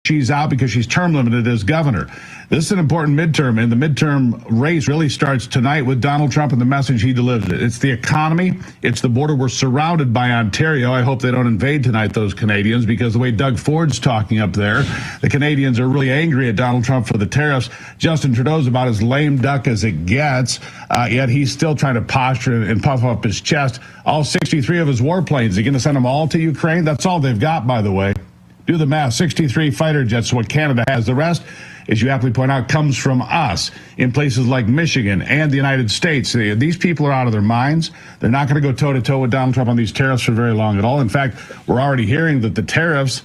she's out because she's term limited as governor. This is an important midterm, and the midterm race really starts tonight with Donald Trump and the message he delivers. It's the economy. It's the border. We're surrounded by Ontario. I hope they don't invade tonight, those Canadians, because the way Doug Ford's talking up there, the Canadians are really angry at Donald Trump for the tariffs. Justin Trudeau's about as lame duck as it gets, yet he's still trying to posture and puff up his chest. All 63 of his warplanes, he's going to send them all to Ukraine? That's all they've got, by the way. Do the math. 63 fighter jets, what Canada has. The rest, as you aptly point out, comes from us in places like Michigan and the United States. These people are out of their minds. They're not going to go toe-to-toe with Donald Trump on these tariffs for very long at all. In fact, we're already hearing that the tariffs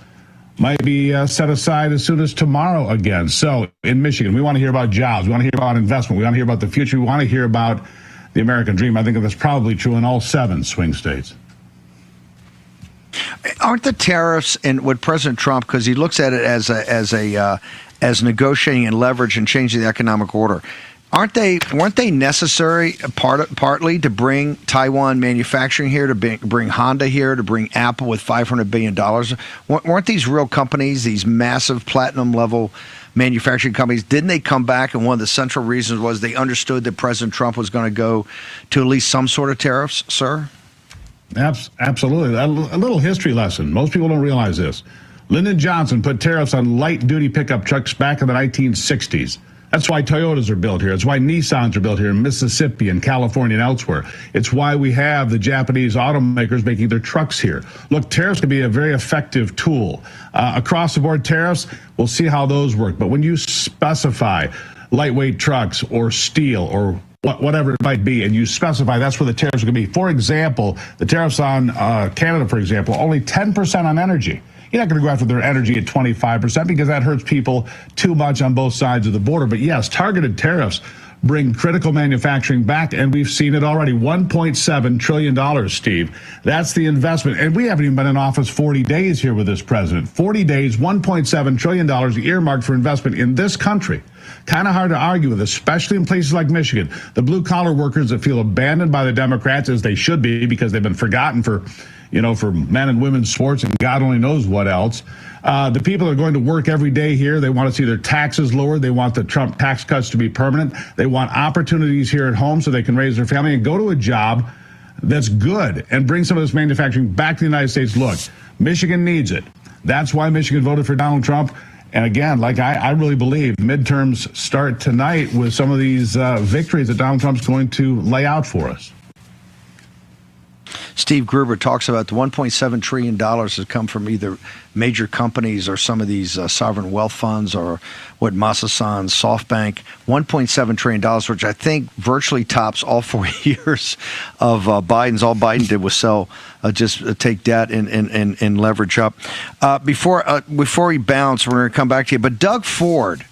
might be set aside as soon as tomorrow again. So in Michigan, we want to hear about jobs. We want to hear about investment. We want to hear about the future. We want to hear about the American dream. I think that's probably true in all 7 swing states. Aren't the tariffs and what President Trump, because he looks at it as negotiating and leverage and changing the economic order, weren't they necessary partly to bring Taiwan manufacturing here, to bring Honda here, to bring Apple with $500 billion? Weren't these real companies, these massive platinum level manufacturing companies? Didn't they come back, and one of the central reasons was they understood that President Trump was going to go to at least some sort of tariffs, sir? Absolutely. A little history lesson. Most people don't realize this. Lyndon Johnson put tariffs on light-duty pickup trucks back in the 1960s. That's why Toyotas are built here. It's why Nissans are built here in Mississippi and California and elsewhere. It's why we have the Japanese automakers making their trucks here. Look, tariffs can be a very effective tool. Across-the-board tariffs, we'll see how those work. But when you specify lightweight trucks or steel or whatever it might be, and you specify that's where the tariffs are going to be. For example, the tariffs on Canada, for example, only 10% on energy. You're not going to go after their energy at 25% because that hurts people too much on both sides of the border. But yes, targeted tariffs bring critical manufacturing back, and we've seen it already. $1.7 trillion, Steve. That's the investment. And we haven't even been in office 40 days here with this president. 40 days, $1.7 trillion earmarked for investment in this country. Kind of hard to argue with, especially in places like Michigan. The blue-collar workers that feel abandoned by the Democrats, as they should be, because they've been forgotten for men and women's sports and God only knows what else. The people that are going to work every day here, they want to see their taxes lowered. They want the Trump tax cuts to be permanent. They want opportunities here at home so they can raise their family and go to a job that's good and bring some of this manufacturing back to the United States. Look, Michigan needs it. That's why Michigan voted for Donald Trump. And again, I really believe midterms start tonight with some of these victories that Donald Trump's going to lay out for us. Steve Gruber talks about the $1.7 trillion has come from either major companies or some of these sovereign wealth funds or what Masasan, SoftBank. $1.7 trillion, which I think virtually tops all 4 years of Biden's. All Biden did was take debt and leverage up. Before we bounce, we're going to come back to you. But Doug Ford,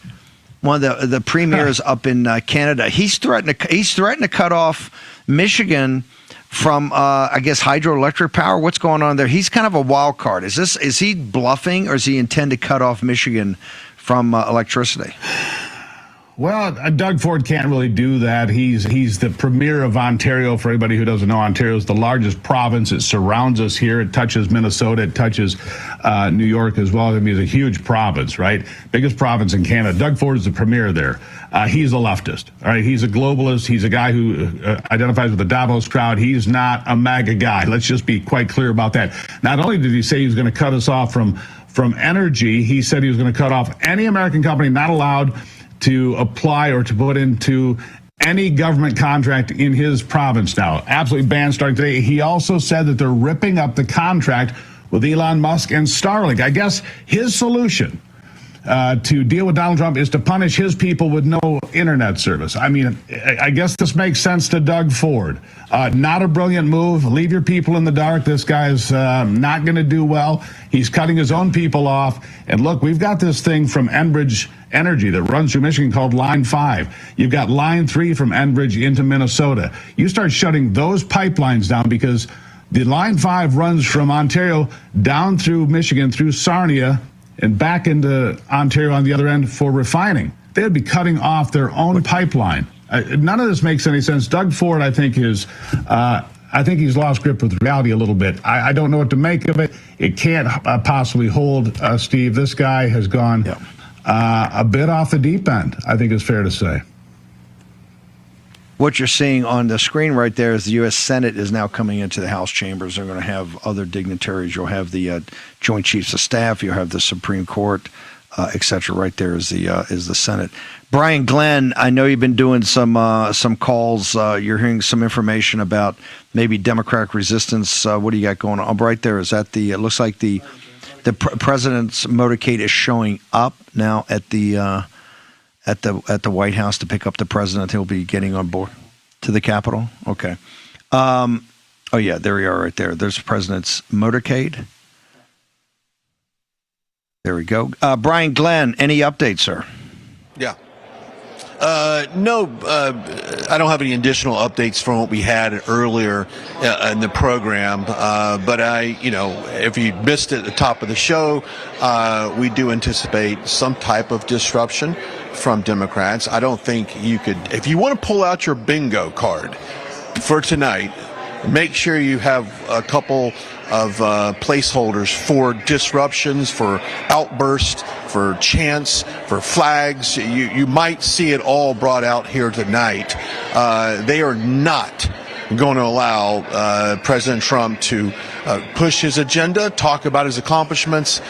one of the premiers up in Canada, he's threatened to cut off Michigan from, I guess, hydroelectric power. What's going on there? He's kind of a wild card. Is he bluffing, or does he intend to cut off Michigan from electricity? Well, Doug Ford can't really do that. He's the premier of Ontario. For anybody who doesn't know, Ontario is the largest province. It surrounds us here. It touches Minnesota. It touches New York as well. I mean, it's a huge province, right? Biggest province in Canada. Doug Ford is the premier there. He's a leftist, all right? He's a globalist. He's a guy who identifies with the Davos crowd. He's not a MAGA guy. Let's just be quite clear about that. Not only did he say he was going to cut us off from energy, he said he was going to cut off any American company not allowed to apply or to put into any government contract in his province now. Absolutely banned starting today. He also said that they're ripping up the contract with Elon Musk and Starlink. I guess his solution to deal with Donald Trump is to punish his people with no internet service. I mean, I guess this makes sense to Doug Ford. Not a brilliant move. Leave your people in the dark. This guy's not going to do well. He's cutting his own people off. And look, we've got this thing from Enbridge Energy that runs through Michigan called Line 5. You've got Line 3 from Enbridge into Minnesota. You start shutting those pipelines down because the Line 5 runs from Ontario down through Michigan, through Sarnia, and back into Ontario on the other end for refining. They would be cutting off their own pipeline. None of this makes any sense. Doug Ford, I think, is I think he's lost grip with reality a little bit. I don't know what to make of it. It can't possibly hold, Steve. This guy has gone a bit off the deep end, I think is fair to say. What you're seeing on the screen right there is the U.S. Senate is now coming into the House chambers. They're going to have other dignitaries. You'll have the Joint Chiefs of Staff. You'll have the Supreme Court, et cetera. Right there is the Senate. Brian Glenn, I know you've been doing some calls. You're hearing some information about maybe Democratic resistance. What do you got going on? Right there, is that the? It looks like the president's motorcade is showing up now at the White House to pick up the president. He'll be getting on board to the Capitol. Okay. Oh yeah, there we are right there. There's the president's motorcade. There we go. Brian Glenn, any updates, sir? Yeah. No, I don't have any additional updates from what we had earlier in the program. But if you missed it at the top of the show, we do anticipate some type of disruption from Democrats. I don't think you could, if you want to pull out your bingo card for tonight, make sure you have a couple of placeholders for disruptions, for outbursts, for chants, for flags. You might see it all brought out here tonight. They are not going to allow President Trump to push his agenda, talk about his accomplishments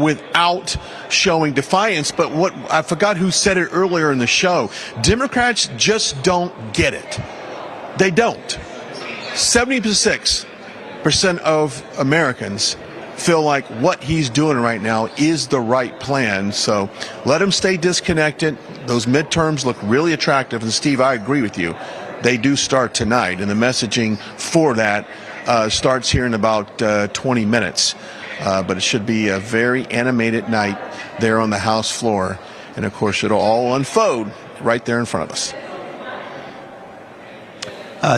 without showing defiance. But what I forgot who said it earlier in the show, Democrats just don't get it. They don't. 76% of Americans feel like what he's doing right now is the right plan. So let him stay disconnected. Those midterms look really attractive. And Steve, I agree with you. They do start tonight, and the messaging for that starts here in about 20 minutes. But it should be a very animated night there on the House floor. And of course, it'll all unfold right there in front of us.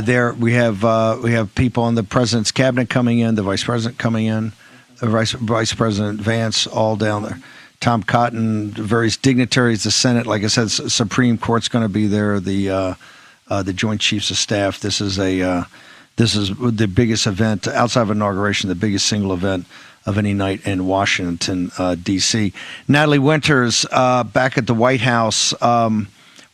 There we have people on the president's cabinet coming in, the vice president coming in, Vice President Vance, all down there. Tom Cotton, various dignitaries, the Senate, like I said, Supreme Court's going to be there. The Joint Chiefs of Staff. This is the biggest event outside of inauguration, the biggest single event of any night in Washington, D.C. Natalie Winters, back at the White House.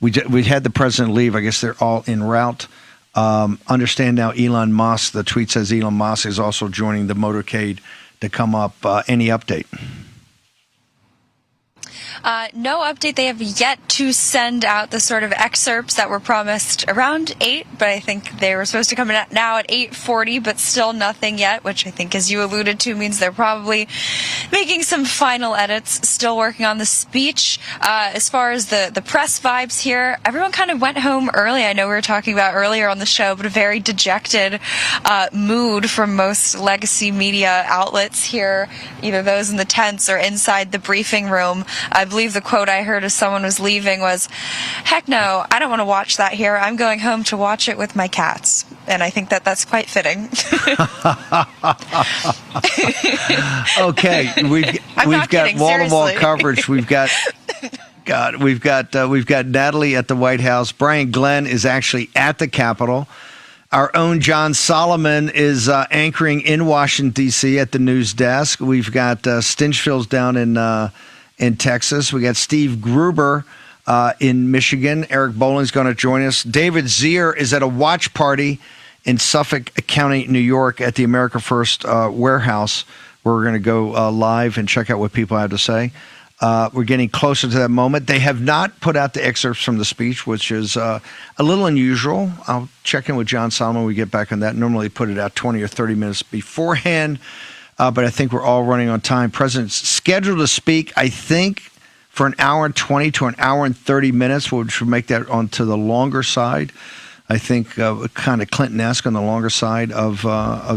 We had the president leave. I guess they're all en route. Understand now Elon Musk, the tweet says Elon Musk is also joining the motorcade to come up. Any update? No update. They have yet to send out the sort of excerpts that were promised around 8, but I think they were supposed to come in now at 8:40, but still nothing yet, which I think, as you alluded to, means they're probably making some final edits, still working on the speech. As far as the press vibes here, everyone kind of went home early. I know we were talking about earlier on the show, but a very dejected mood from most legacy media outlets here, either those in the tents or inside the briefing room. I believe the quote I heard as someone was leaving was, "Heck no, I don't want to watch that here. I'm going home to watch it with my cats." And I think that's quite fitting. Okay, we've got wall-to-wall coverage. We've got Natalie at the White House. Brian Glenn is actually at the Capitol. Our own John Solomon is anchoring in Washington, D.C. at the news desk. We've got Stinchfield's down in Texas. We got Steve Gruber in Michigan. Eric Boland's going to join us. David Zier is at a watch party in Suffolk County, New York at the America First warehouse, where we're going to go live and check out what people have to say. We're getting closer to that moment. They have not put out the excerpts from the speech, which is a little unusual. I'll check in with John Solomon when we get back on that. Normally put it out 20 or 30 minutes beforehand. But I think we're all running on time. President's scheduled to speak, I think, for an hour and 20 to an hour and 30 minutes, which would make that onto the longer side. I think kind of Clinton-esque on the longer side of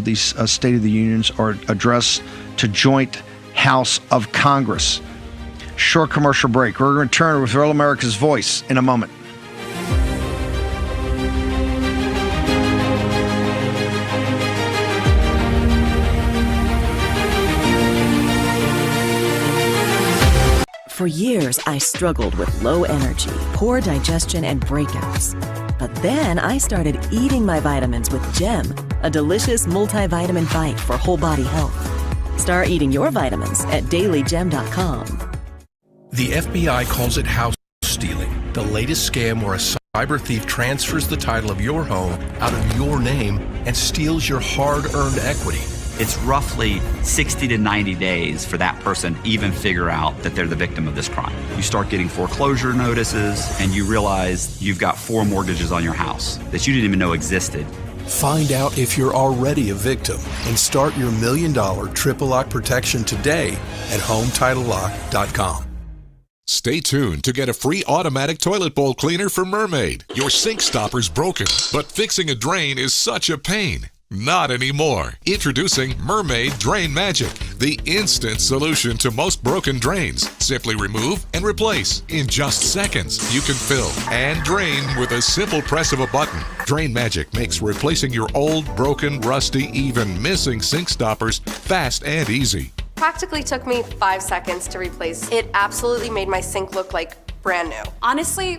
these State of the Unions or address to joint House of Congress. Short commercial break. We're going to return with Real America's Voice in a moment. For years, I struggled with low energy, poor digestion, and breakouts. But then I started eating my vitamins with Gem, a delicious multivitamin bite for whole body health. Start eating your vitamins at dailygem.com. The FBI calls it house stealing, the latest scam where a cyber thief transfers the title of your home out of your name and steals your hard-earned equity. It's roughly 60 to 90 days for that person to even figure out that they're the victim of this crime. You start getting foreclosure notices and you realize you've got 4 mortgages on your house that you didn't even know existed. Find out if you're already a victim and start your $1 million triple lock protection today at HomeTitleLock.com. Stay tuned to get a free automatic toilet bowl cleaner from Mermaid. Your sink stopper's broken, but fixing a drain is such a pain. Not anymore. Introducing Mermaid Drain Magic, the instant solution to most broken drains. Simply remove and replace. In just seconds, you can fill and drain with a simple press of a button. Drain Magic makes replacing your old, broken, rusty, even missing sink stoppers fast and easy. Practically took me 5 seconds to replace. It absolutely made my sink look like brand new. Honestly,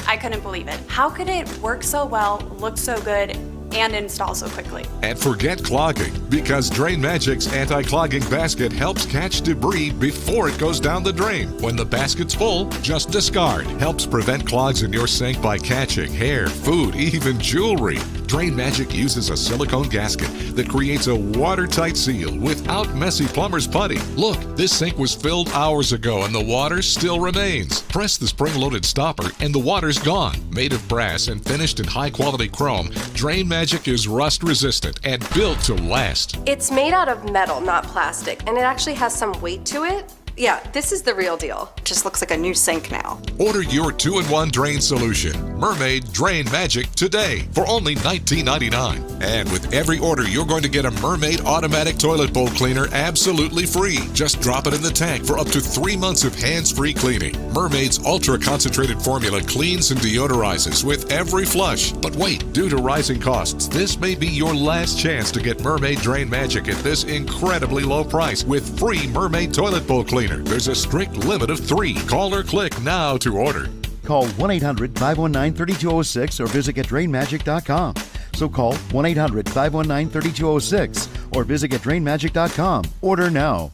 I couldn't believe it. How could it work so well, look so good, and install so quickly? And forget clogging, because Drain Magic's anti-clogging basket helps catch debris before it goes down the drain. When the basket's full, just discard. Helps prevent clogs in your sink by catching hair, food, even jewelry. Drain Magic uses a silicone gasket that creates a watertight seal without messy plumber's putty. Look, this sink was filled hours ago and the water still remains. Press the spring-loaded stopper and the water's gone. Made of brass and finished in high-quality chrome, Drain Magic is rust-resistant and built to last. It's made out of metal, not plastic, and it actually has some weight to it. Yeah, this is the real deal. Just looks like a new sink now. Order your 2-in-1 drain solution, Mermaid Drain Magic, today for only $19.99. And with every order, you're going to get a Mermaid automatic toilet bowl cleaner absolutely free. Just drop it in the tank for up to 3 months of hands-free cleaning. Mermaid's ultra-concentrated formula cleans and deodorizes with every flush. But wait, due to rising costs, this may be your last chance to get Mermaid Drain Magic at this incredibly low price with free Mermaid toilet bowl cleaner. There's a strict limit of 3. Call or click now to order. Call 1-800-519-3206 or visit GetDrainMagic.com. So call 1-800-519-3206 or visit GetDrainMagic.com. Order now.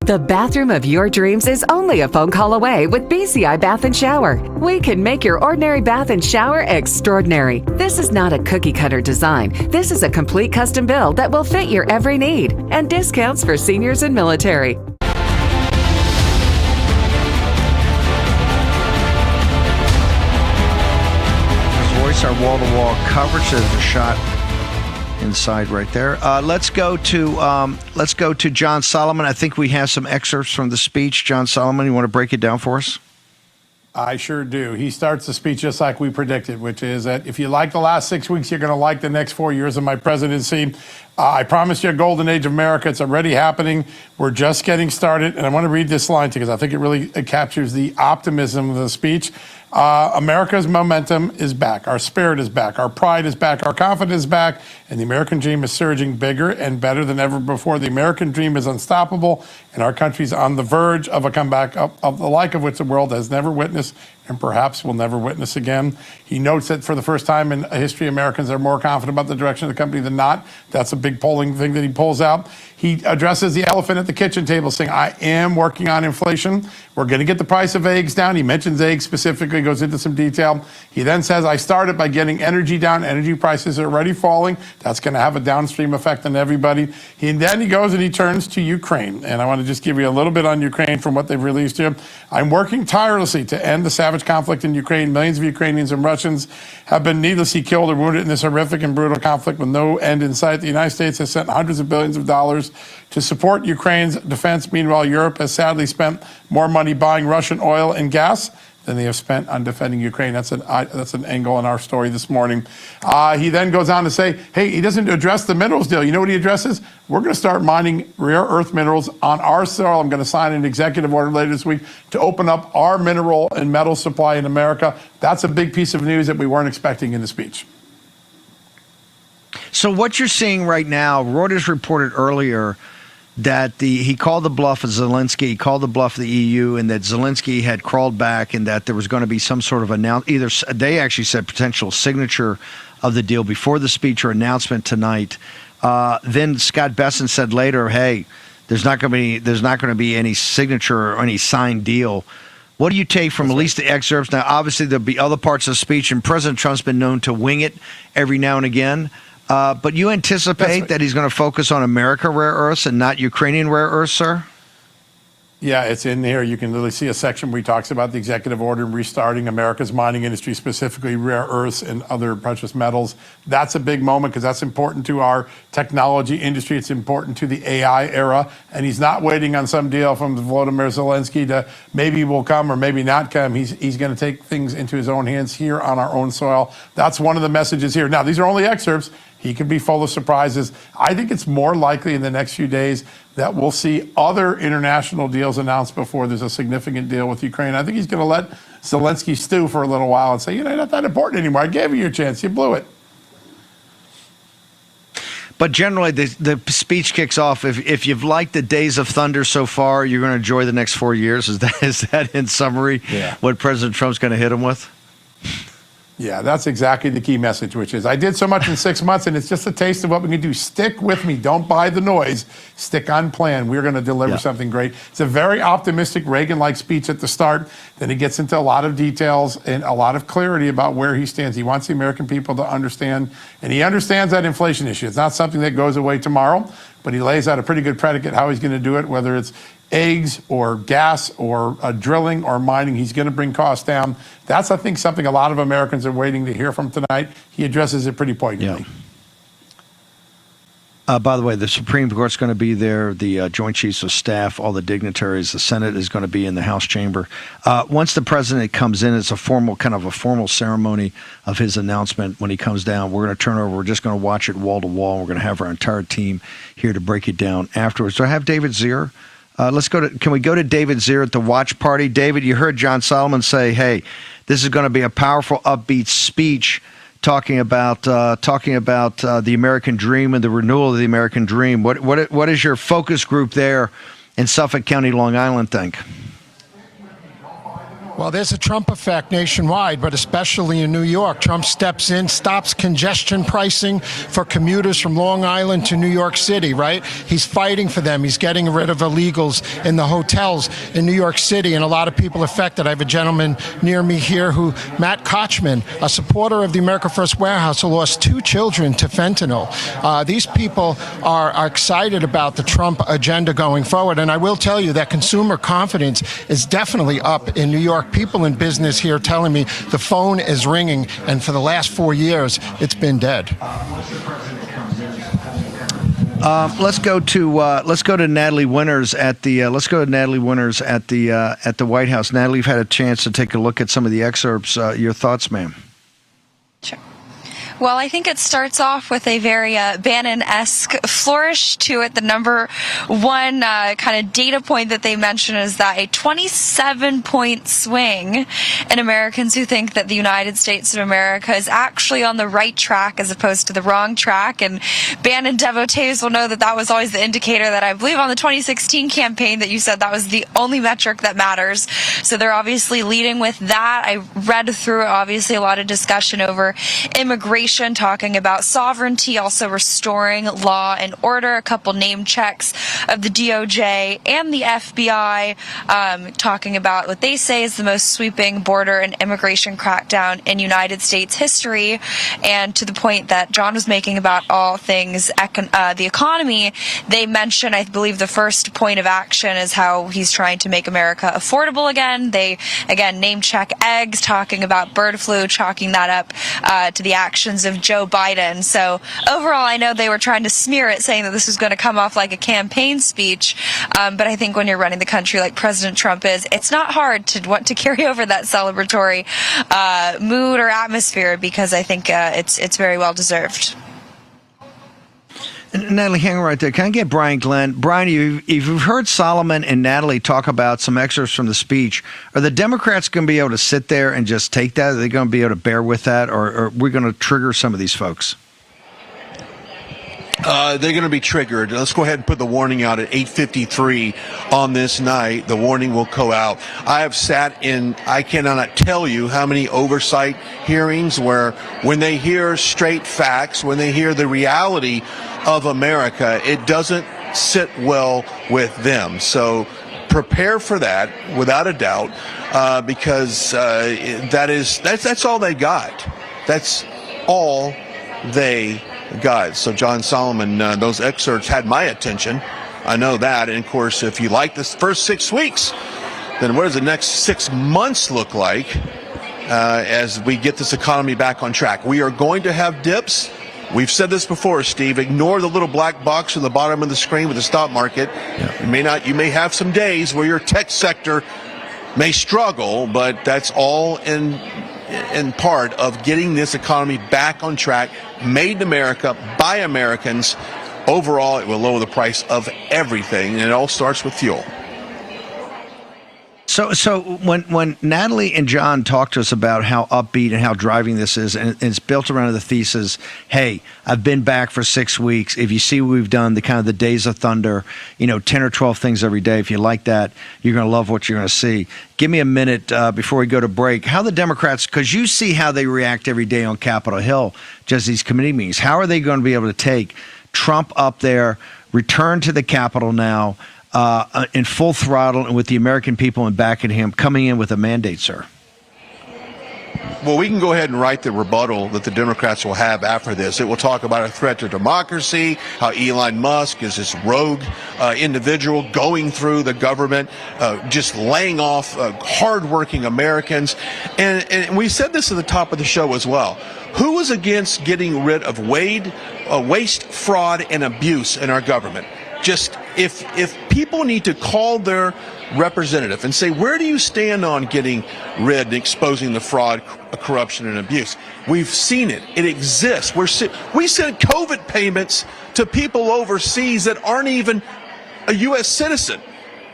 The bathroom of your dreams is only a phone call away with BCI Bath and Shower. We can make your ordinary bath and shower extraordinary. This is not a cookie cutter design. This is a complete custom build that will fit your every need, and discounts for seniors and military. Voice, our wall-to-wall coverage. There's a shot inside right there. Let's go to John Solomon. I think we have some excerpts from the speech. John Solomon, you want to break it down for us? I sure do. He starts the speech just like we predicted, which is that if you like the last 6 weeks, you're going to like the next 4 years of my presidency. I promised you a golden age of America. It's already happening. We're just getting started. And I want to read this line because I think it captures the optimism of the speech. America's momentum is back. Our spirit is back. Our pride is back. Our confidence is back. And the American dream is surging bigger and better than ever before. The American dream is unstoppable, and our country's on the verge of a comeback of the like of which the world has never witnessed and perhaps will never witness again. He notes that for the first time in history, Americans are more confident about the direction of the company than not. That's a big polling thing that he pulls out. He addresses the elephant at the kitchen table, saying, I am working on inflation. We're going to get the price of eggs down. He mentions eggs specifically, goes into some detail. He then says, I started by getting energy down. Energy prices are already falling. That's going to have a downstream effect on everybody. Then he goes and he turns to Ukraine. And I want to just give you a little bit on Ukraine from what they've released here. I'm working tirelessly to end the savage conflict in Ukraine. Millions of Ukrainians and Russians have been needlessly killed or wounded in this horrific and brutal conflict with no end in sight. The United States has sent hundreds of billions of dollars to support Ukraine's defense. Meanwhile, Europe has sadly spent more money buying Russian oil and gas than they have spent on defending Ukraine. That's an angle in our story this morning. He then goes on to say, hey, he doesn't address the minerals deal. You know what he addresses? We're going to start mining rare earth minerals on our soil. I'm going to sign an executive order later this week to open up our mineral and metal supply in America. That's a big piece of news that we weren't expecting in the speech. So what you're seeing right now, Reuters reported earlier that he called the bluff of Zelensky, he called the bluff of the EU, and that Zelensky had crawled back, and that there was going to be some sort of either they actually said potential signature of the deal before the speech or announcement tonight. Then Scott Bessent said later, "Hey, there's not going to be any signature or any signed deal." What do you take from at least the excerpts? Now, obviously, there'll be other parts of the speech, and President Trump's been known to wing it every now and again. But you anticipate that he's going to focus on America rare earths and not Ukrainian rare earths, sir? Yeah, it's in here. You can literally see a section where he talks about the executive order restarting America's mining industry, specifically rare earths and other precious metals. That's a big moment because that's important to our technology industry. It's important to the AI era. And he's not waiting on some deal from Volodymyr Zelensky to maybe will come or maybe not come. He's going to take things into his own hands here on our own soil. That's one of the messages here. Now, these are only excerpts. He could be full of surprises. I think it's more likely in the next few days that we'll see other international deals announced before there's a significant deal with Ukraine. I think he's going to let Zelensky stew for a little while and say, you're not that important anymore. I gave you your chance. You blew it. But generally, the speech kicks off. If you've liked the days of thunder so far, you're going to enjoy the next 4 years. Is that in summary what President Trump's going to hit him with? Yeah, that's exactly the key message, which is I did so much in 6 months, and it's just a taste of what we can do. Stick with me. Don't buy the noise. Stick on plan. We're going to deliver something great. It's a very optimistic Reagan-like speech at the start. Then he gets into a lot of details and a lot of clarity about where he stands. He wants the American people to understand, and he understands that inflation issue. It's not something that goes away tomorrow, but he lays out a pretty good predicate how he's going to do it, whether it's eggs or gas or drilling or mining. He's going to bring costs down. That's, I think, something a lot of Americans are waiting to hear from tonight. He addresses it pretty poignantly. By the way, the Supreme Court's going to be there, the Joint Chiefs of Staff, all the dignitaries. The Senate is going to be in the House chamber. Once the president comes in, it's a formal ceremony of his announcement. When he comes down, we're going to turn over. We're just going to watch it wall to wall. We're going to have our entire team here to break it down afterwards. Do I have David Zier? Can we go to David Zier at the watch party? David, you heard John Solomon say, hey, this is going to be a powerful, upbeat speech talking about the American dream and the renewal of the American dream. What is your focus group there in Suffolk County, Long Island think? Well, there's a Trump effect nationwide, but especially in New York. Trump steps in, stops congestion pricing for commuters from Long Island to New York City, right? He's fighting for them. He's getting rid of illegals in the hotels in New York City, and a lot of people affected. I have a gentleman near me here Matt Kochman, a supporter of the America First Warehouse, who lost 2 children to fentanyl. These people are excited about the Trump agenda going forward, and I will tell you that consumer confidence is definitely up in New York. People in business here telling me the phone is ringing, and for the last 4 years, it's been dead. Let's go to Natalie Winters at the White House. Natalie, you've had a chance to take a look at some of the excerpts. Your thoughts, ma'am? Sure. Well, I think it starts off with a very Bannon-esque flourish to it. The number one kind of data point that they mention is that a 27-point swing in Americans who think that the United States of America is actually on the right track as opposed to the wrong track. And Bannon devotees will know that that was always the indicator that I believe on the 2016 campaign that you said that was the only metric that matters. So they're obviously leading with that. I read through obviously a lot of discussion over immigration, talking about sovereignty, also restoring law and order, a couple name checks of the DOJ and the FBI, talking about what they say is the most sweeping border and immigration crackdown in United States history. And to the point that John was making about all things the economy, they mention, I believe the first point of action is how he's trying to make America affordable again. They, again, name check eggs, talking about bird flu, chalking that up to the actions of Joe Biden. So overall, I know they were trying to smear it, saying that this was going to come off like a campaign speech. But I think when you're running the country like President Trump is, it's not hard to want to carry over that celebratory mood or atmosphere, because I think it's very well deserved. Natalie, hang on right there. Can I get Brian Glenn? Brian, you've heard Solomon and Natalie talk about some excerpts from the speech. Are the Democrats going to be able to sit there and just take that? Are they going to be able to bear with that, or are we going to trigger some of these folks? They're going to be triggered. Let's go ahead and put the warning out at 8:53 on this night. The warning will go out. I have sat in, I cannot tell you how many oversight hearings where when they hear straight facts, when they hear the reality of America, it doesn't sit well with them. So prepare for that, without a doubt, because that's all they got. That's all they got. So John Solomon, those excerpts had my attention. I know that. And of course, if you like this first 6 weeks, then what does the next 6 months look like as we get this economy back on track? We are going to have dips. We've said this before, Steve. Ignore the little black box on the bottom of the screen with the stock market. Yeah. You may have some days where your tech sector may struggle, but that's all in part of getting this economy back on track, made in America by Americans. Overall, it will lower the price of everything, and it all starts with fuel. So when Natalie and John talk to us about how upbeat and how driving this is, and it's built around the thesis, hey, I've been back for 6 weeks. If you see what we've done, the kind of the days of thunder, 10 or 12 things every day. If you like that, you're going to love what you're going to see. Give me a minute before we go to break. How the Democrats, because you see how they react every day on Capitol Hill, just these committee meetings. How are they going to be able to take Trump up there, return to the Capitol now, in full throttle and with the American people and backing him, coming in with a mandate, sir? Well, we can go ahead and write the rebuttal that the Democrats will have after this. It will talk about a threat to democracy, how Elon Musk is this rogue individual going through the government, just laying off hardworking Americans. And we said this at the top of the show as well. Who is against getting rid of waste, fraud, and abuse in our government? Just if people need to call their representative and say, where do you stand on getting rid and exposing the fraud, corruption, and abuse? We've seen it. It exists. We send COVID payments to people overseas that aren't even a U.S. citizen.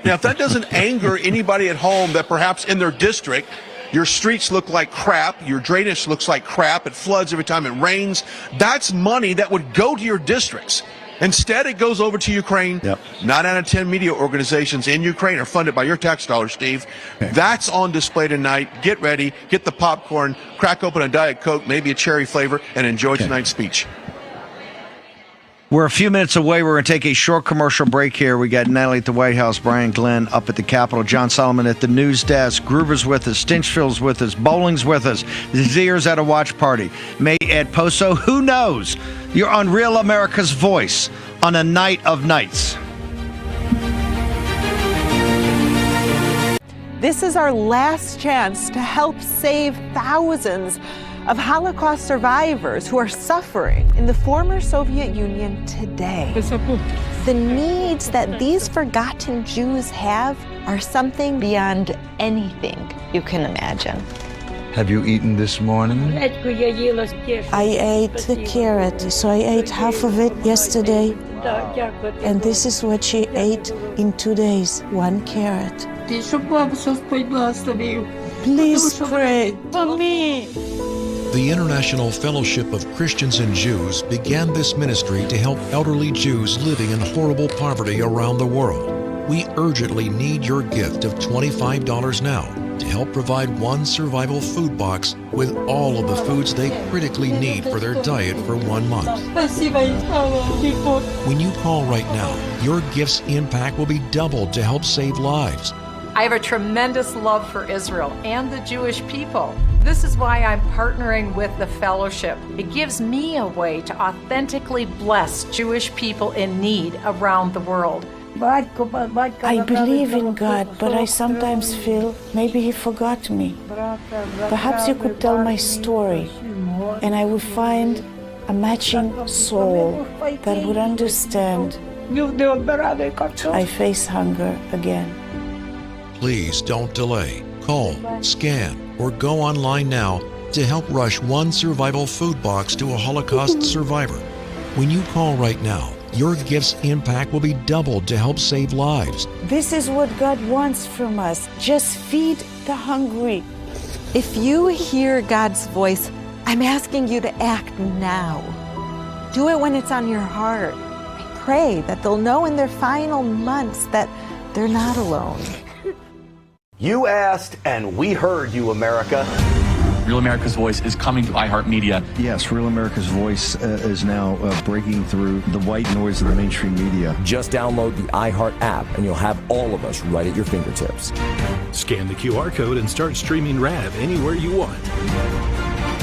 Now, if that doesn't anger anybody at home that perhaps in their district, your streets look like crap, your drainage looks like crap, it floods every time it rains, that's money that would go to your districts. Instead, it goes over to Ukraine. Yep. 9 out of 10 media organizations in Ukraine are funded by your tax dollars, Steve. Okay. That's on display tonight. Get ready, get the popcorn, crack open a Diet Coke, maybe a cherry flavor, and enjoy tonight's speech. We're a few minutes away. We're going to take a short commercial break here. We got Natalie at the White House, Brian Glenn up at the Capitol, John Solomon at the news desk, Gruber's with us, Stinchfield's with us, Bowling's with us, Zier's at a watch party, May Ed Poso, who knows? You're on Real America's Voice on a night of nights. This is our last chance to help save thousands of Holocaust survivors who are suffering in the former Soviet Union today. The needs that these forgotten Jews have are something beyond anything you can imagine. Have you eaten this morning? I ate the carrot, so I ate half of it yesterday. And this is what she ate in 2 days, 1 carrot. Please pray for me. The International Fellowship of Christians and Jews began this ministry to help elderly Jews living in horrible poverty around the world. We urgently need your gift of $25 now to help provide 1 survival food box with all of the foods they critically need for their diet for 1 month. When you call right now, your gift's impact will be doubled to help save lives. I have a tremendous love for Israel and the Jewish people. This is why I'm partnering with the fellowship. It gives me a way to authentically bless Jewish people in need around the world. I believe in God, but I sometimes feel maybe He forgot me. Perhaps you could tell my story, and I would find a matching soul that would understand. I face hunger again. Please don't delay. Call, scan, or go online now to help rush 1 survival food box to a Holocaust survivor. When you call right now, your gift's impact will be doubled to help save lives. This is what God wants from us. Just feed the hungry. If you hear God's voice, I'm asking you to act now. Do it when it's on your heart. I pray that they'll know in their final months that they're not alone. You asked, and we heard you, America. Real America's Voice is coming to iHeartMedia. Yes, Real America's Voice is now breaking through the white noise of the mainstream media. Just download the iHeart app, and you'll have all of us right at your fingertips. Scan the QR code and start streaming RAV anywhere you want.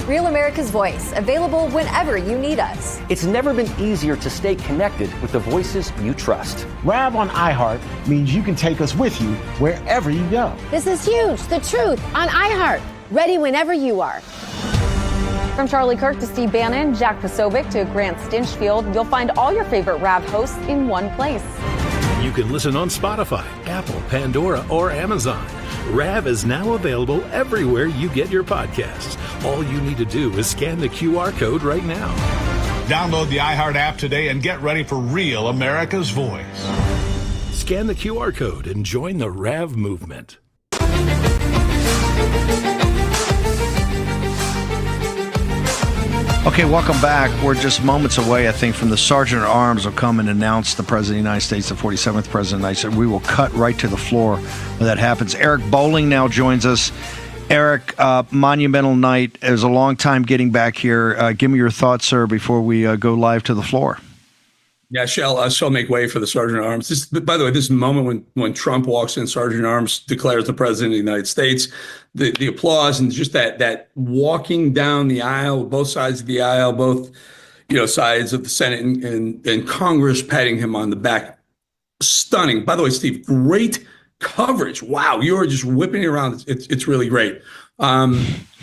Real America's Voice, available whenever you need us. It's never been easier to stay connected with the voices you trust. RAV on iHeart means you can take us with you wherever you go. This is huge. The truth on iHeart. Ready whenever you are. From Charlie Kirk to Steve Bannon, Jack Posobiec to Grant Stinchfield, you'll find all your favorite RAV hosts in one place. You can listen on Spotify, Apple, Pandora, or Amazon. RAV is now available everywhere you get your podcasts. All you need to do is scan the QR code right now. Download the iHeart app today and get ready for Real America's Voice. Scan the QR code and join the RAV movement. Okay, welcome back. We're just moments away, I think, from the Sergeant at Arms will come and announce the President of the United States, the 47th President. I said we will cut right to the floor when that happens. Eric Bowling now joins us. Eric, monumental night. It was a long time getting back here. Give me your thoughts, sir, before we go live to the floor. Yeah, shall make way for the Sergeant at Arms. By the way, this moment when Trump walks in, Sergeant at Arms declares the President of the United States. The applause and just that walking down the aisle, both sides of the aisle, both sides of the Senate and Congress patting him on the back. Stunning. By the way, Steve, great coverage. Wow, you are just whipping it around. It's really great.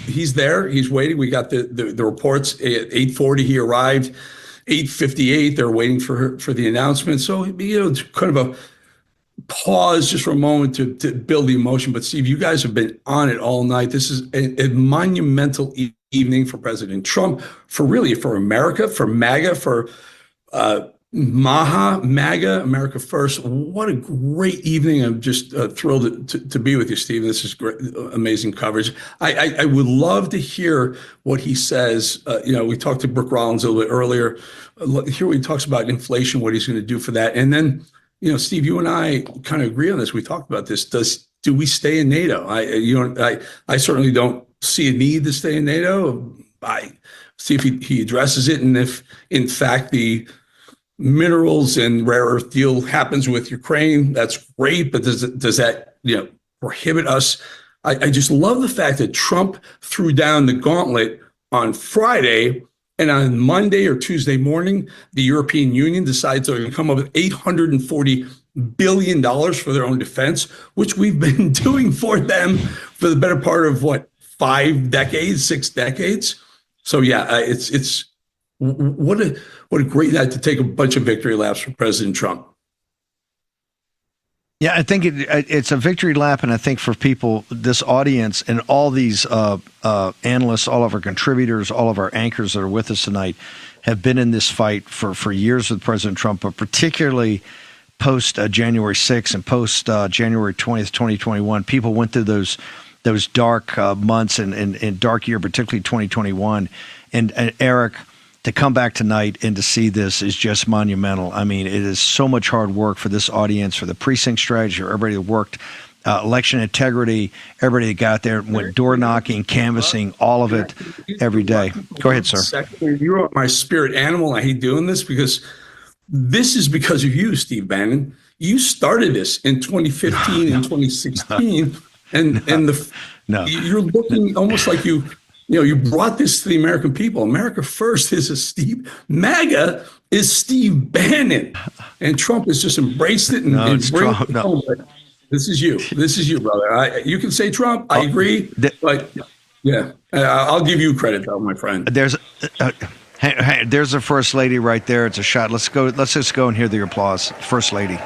He's there. He's waiting. We got the reports at 8:40. He arrived. 8:58, they're waiting for the announcement. So, it's kind of a pause just for a moment to build the emotion. But Steve, you guys have been on it all night. This is a monumental evening for President Trump, for America, for MAGA, for MAGA, America First. What a great evening. I'm just thrilled to be with you, Steve. This is great, amazing coverage. I would love to hear what he says. We talked to Brooke Rollins a little bit earlier. Hear what he talks about inflation, what he's going to do for that. And then, Steve, you and I kind of agree on this. We talked about this. Do we stay in NATO? I certainly don't see a need to stay in NATO. I see if he addresses it, and if, in fact, the minerals and rare earth deal happens with Ukraine, that's great. But does that prohibit us? I just love the fact that Trump threw down the gauntlet on Friday, and on Monday or Tuesday morning, the European Union decides they're going to come up with $840 billion for their own defense, which we've been doing for them for the better part of 6 decades. So yeah, it's what a great night to take a bunch of victory laps for President Trump. Yeah, I think it's a victory lap, and I think for people, this audience, and all these analysts, all of our contributors, all of our anchors that are with us tonight, have been in this fight for years with President Trump, but particularly post January 6th and post January 20th, 2021. People went through those dark months and dark year, particularly 2021. And Eric, to come back tonight and to see this is just monumental. I mean, it is so much hard work for this audience, for the precinct strategy, for everybody that worked, election integrity, everybody that got there, went door knocking, canvassing, all of it every day. Go ahead, sir. You are my spirit animal. I hate doing this because this is because of you, Steve Bannon. You started this in 2015 and 2016, you're looking almost like you brought this to the American people. America First is MAGA is Steve Bannon, and Trump has just embraced it and Trump. No. This is you, brother. You can say Trump. I agree, but yeah, I'll give you credit, though, my friend. There's the First Lady right there. It's a shot. Let's go. Let's just go and hear the applause. First Lady.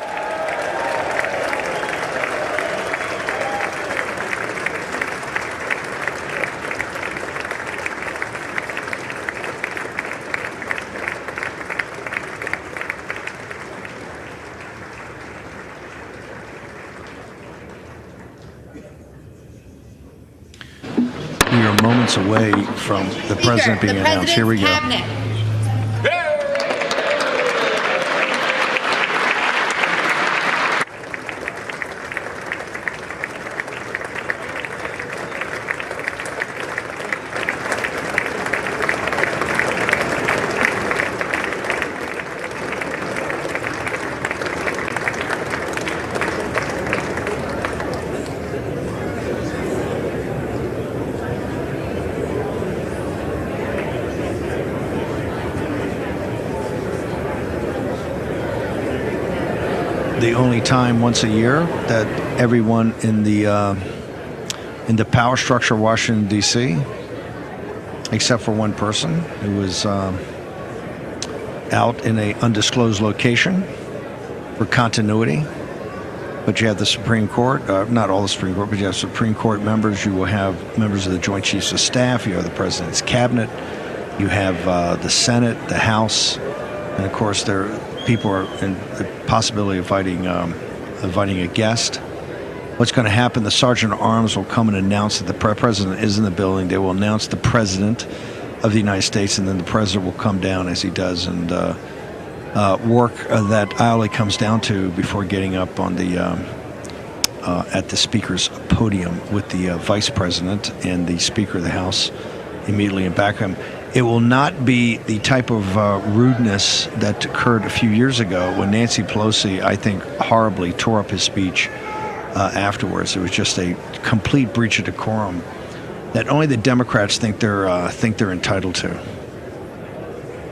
We are moments away from the president being announced. Here we go. the only time once a year that everyone in the power structure of Washington, D.C., except for one person who was out in an undisclosed location for continuity. But you have the Supreme Court, not all the Supreme Court, but you have Supreme Court members. You will have members of the Joint Chiefs of Staff. You have the President's Cabinet. You have the Senate, the House. And, of course, people are in the possibility of inviting a guest. What's going to happen, the Sergeant at Arms will come and announce that the President is in the building. They will announce the President of the United States, and then the President will come down as he does and work that aisle he comes down to before getting up on the at the Speaker's podium with the Vice President and the Speaker of the House immediately in back of him. It will not be the type of rudeness that occurred a few years ago when Nancy Pelosi, I think, horribly tore up his speech afterwards. It was just a complete breach of decorum that only the Democrats think they're entitled to.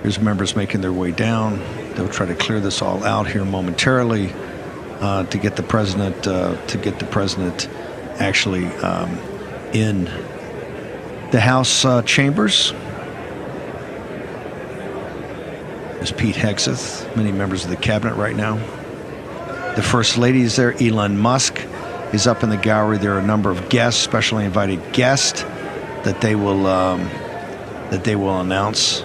Here's members making their way down. They'll try to clear this all out here momentarily to get the president actually in the House chambers. There's Pete Hegseth, many members of the cabinet right now. The First Lady is there. Elon Musk is up in the gallery. There are a number of guests, specially invited guests, that they will announce.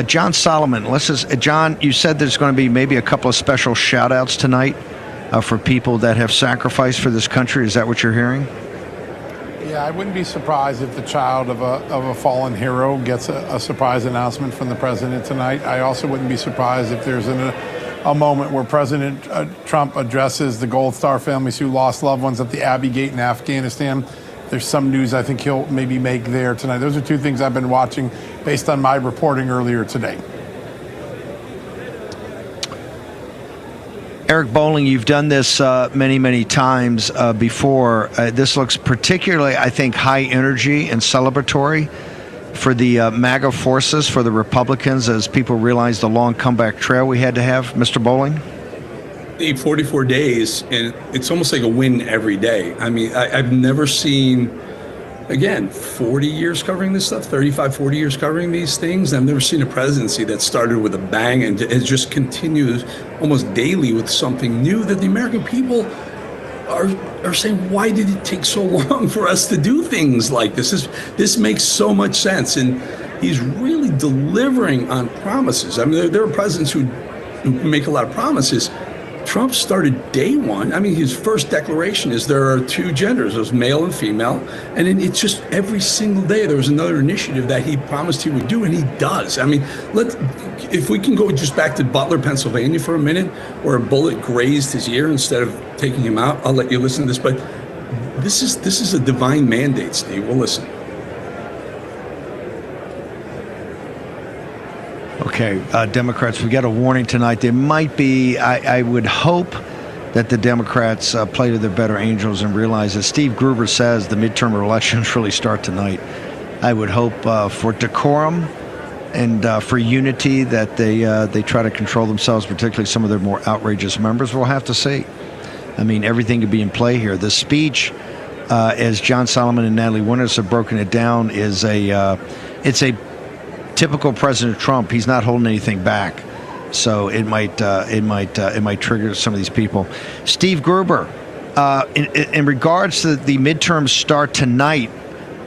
John Solomon, John, you said there's going to be maybe a couple of special shout-outs tonight for people that have sacrificed for this country. Is that what you're hearing? Yeah, I wouldn't be surprised if the child of a fallen hero gets a surprise announcement from the president tonight. I also wouldn't be surprised if there's a moment where President Trump addresses the Gold Star families who lost loved ones at the Abbey Gate in Afghanistan. There's some news I think he'll maybe make there tonight. Those are two things I've been watching based on my reporting earlier today. Eric Bolling, you've done this many, many times before. This looks particularly, I think, high energy and celebratory for the MAGA forces, for the Republicans, as people realize the long comeback trail we had to have. Mr. Bolling? 44 days, and it's almost like a win every day. I mean, I've never seen, again, 40 years covering this stuff, 35, 40 years covering these things. I've never seen a presidency that started with a bang and has just continued almost daily with something new that the American people are saying, why did it take so long for us to do things like this? This makes so much sense, and he's really delivering on promises. I mean, there are presidents who make a lot of promises. Trump started day one. I mean, his first declaration is there are two genders, there's male and female. And then it's just every single day there was another initiative that he promised he would do, and he does. I mean, if we can go just back to Butler, Pennsylvania for a minute, where a bullet grazed his ear instead of taking him out. I'll let you listen to this, but this is a divine mandate, Steve. We'll listen. Okay, Democrats, we got a warning tonight. There might be, I would hope that the Democrats play to their better angels and realize, as Steve Gruber says, the midterm elections really start tonight. I would hope for decorum and for unity that they try to control themselves, particularly some of their more outrageous members. We'll have to see. I mean, everything could be in play here. The speech, as John Solomon and Natalie Winters have broken it down, is it's a typical President Trump. He's not holding anything back, so it might trigger some of these people. Steve Gruber, in regards to the midterms start tonight,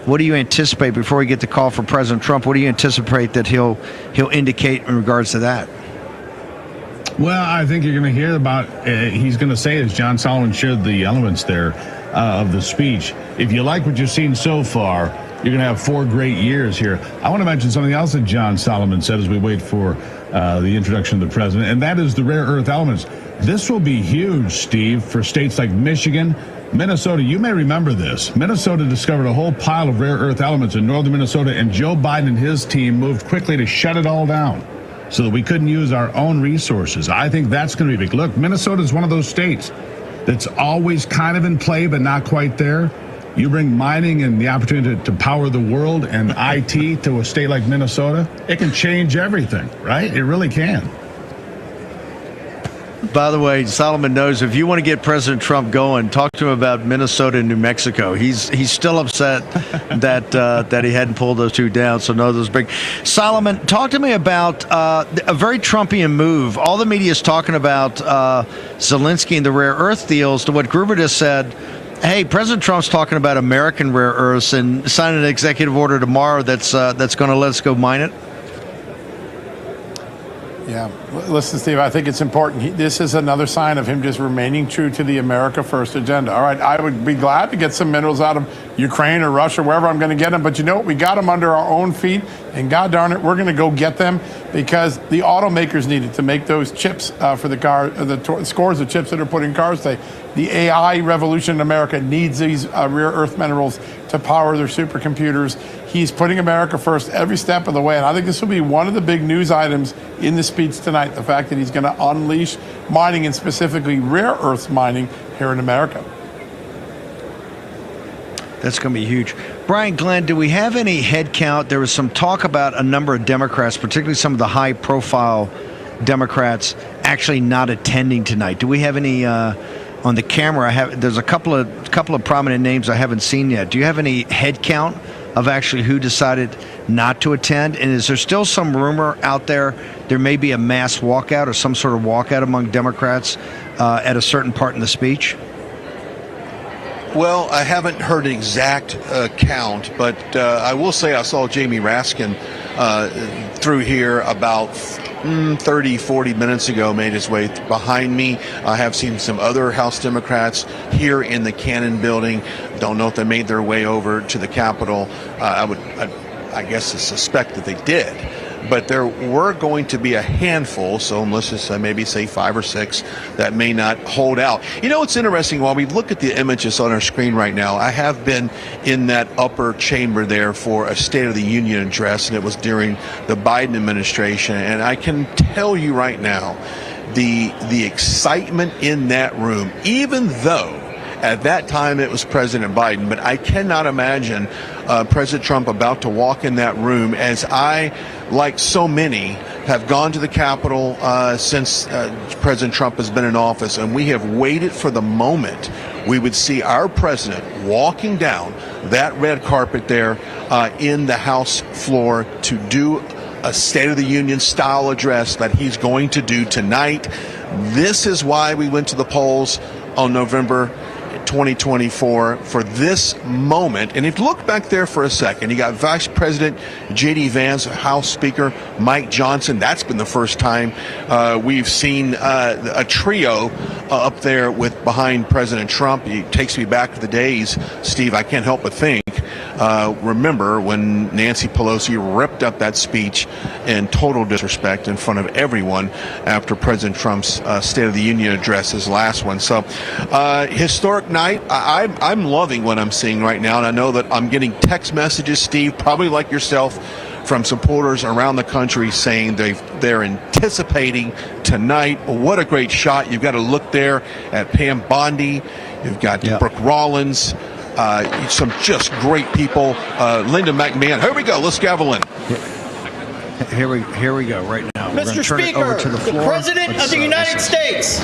what do you anticipate before we get the call for President Trump? What do you anticipate that he'll indicate in regards to that? Well, I think you're going to hear about. He's going to say, as John Solomon showed the elements there of the speech. If you like what you've seen so far, you're going to have 4 great years here. I want to mention something else that John Solomon said as we wait for the introduction of the president, and that is the rare earth elements. This will be huge, Steve, for states like Michigan, Minnesota. You may remember this. Minnesota discovered a whole pile of rare earth elements in northern Minnesota, and Joe Biden and his team moved quickly to shut it all down so that we couldn't use our own resources. I think that's going to be big. Look, Minnesota is one of those states that's always kind of in play, but not quite there. You bring mining and the opportunity to power the world and IT to a state like Minnesota, it can change everything, right? It really can. By the way, Solomon knows if you want to get President Trump going, talk to him about Minnesota and New Mexico. He's still upset that he hadn't pulled those two down. So no, those big. Solomon, talk to me about a very Trumpian move. All the media is talking about Zelensky and the rare earth deals. To what Gruber just said. Hey, President Trump's talking about American rare earths and signing an executive order tomorrow that's going to let us go mine it. Yeah. Listen, Steve, I think it's important. This is another sign of him just remaining true to the America First agenda. All right, I would be glad to get some minerals out of Ukraine or Russia, wherever I'm going to get them. But you know what? We got them under our own feet. And God darn it, we're going to go get them because the automakers need it to make those chips for the car, the scores of chips that are put in cars today. The AI revolution in America needs these rare earth minerals to power their supercomputers. He's putting America first every step of the way. And I think this will be one of the big news items in the speech tonight, the fact that he's going to unleash mining and specifically rare earth mining here in America. That's going to be huge. Brian Glenn, do we have any head count? There was some talk about a number of Democrats, particularly some of the high-profile Democrats, actually not attending tonight. Do we have any on the camera? There's a couple of prominent names I haven't seen yet. Do you have any head count of actually who decided not to attend? And is there still some rumor out there may be a mass walkout or some sort of walkout among Democrats at a certain part in the speech? Well, I haven't heard an exact count, but I will say I saw Jamie Raskin through here about 30, 40 minutes ago, made his way behind me. I have seen some other House Democrats here in the Cannon building. Don't know if they made their way over to the Capitol. I guess I suspect that they did. But there were going to be a handful, so let's just maybe say 5 or 6, that may not hold out. You know, it's interesting. While we look at the images on our screen right now, I have been in that upper chamber there for a State of the Union address, and it was during the Biden administration. And I can tell you right now, the excitement in that room, even though at that time it was President Biden, but I cannot imagine President Trump about to walk in that room, as I, like so many, have gone to the Capitol since President Trump has been in office, and we have waited for the moment we would see our president walking down that red carpet there in the House floor to do a State of the Union style address that he's going to do tonight. This is why we went to the polls on November 2024 for this moment. And if you look back there for a second, you got Vice President J.D. Vance, House Speaker Mike Johnson. That's been the first time we've seen a trio up there with behind President Trump. It takes me back to the days, Steve, I can't help but think. Remember when Nancy Pelosi ripped up that speech in total disrespect in front of everyone after President Trump's State of the Union address, his last one. So historic night. I'm loving what I'm seeing right now, and I know that I'm getting text messages, Steve, probably like yourself, from supporters around the country saying they're anticipating tonight. What a great shot. You've got to look there at Pam Bondi. You've got Brooke Rollins. Some just great people. Linda McMahon. Here we go. Let's gavel in. Here we go right now. Mr. Speaker, the President of the United States.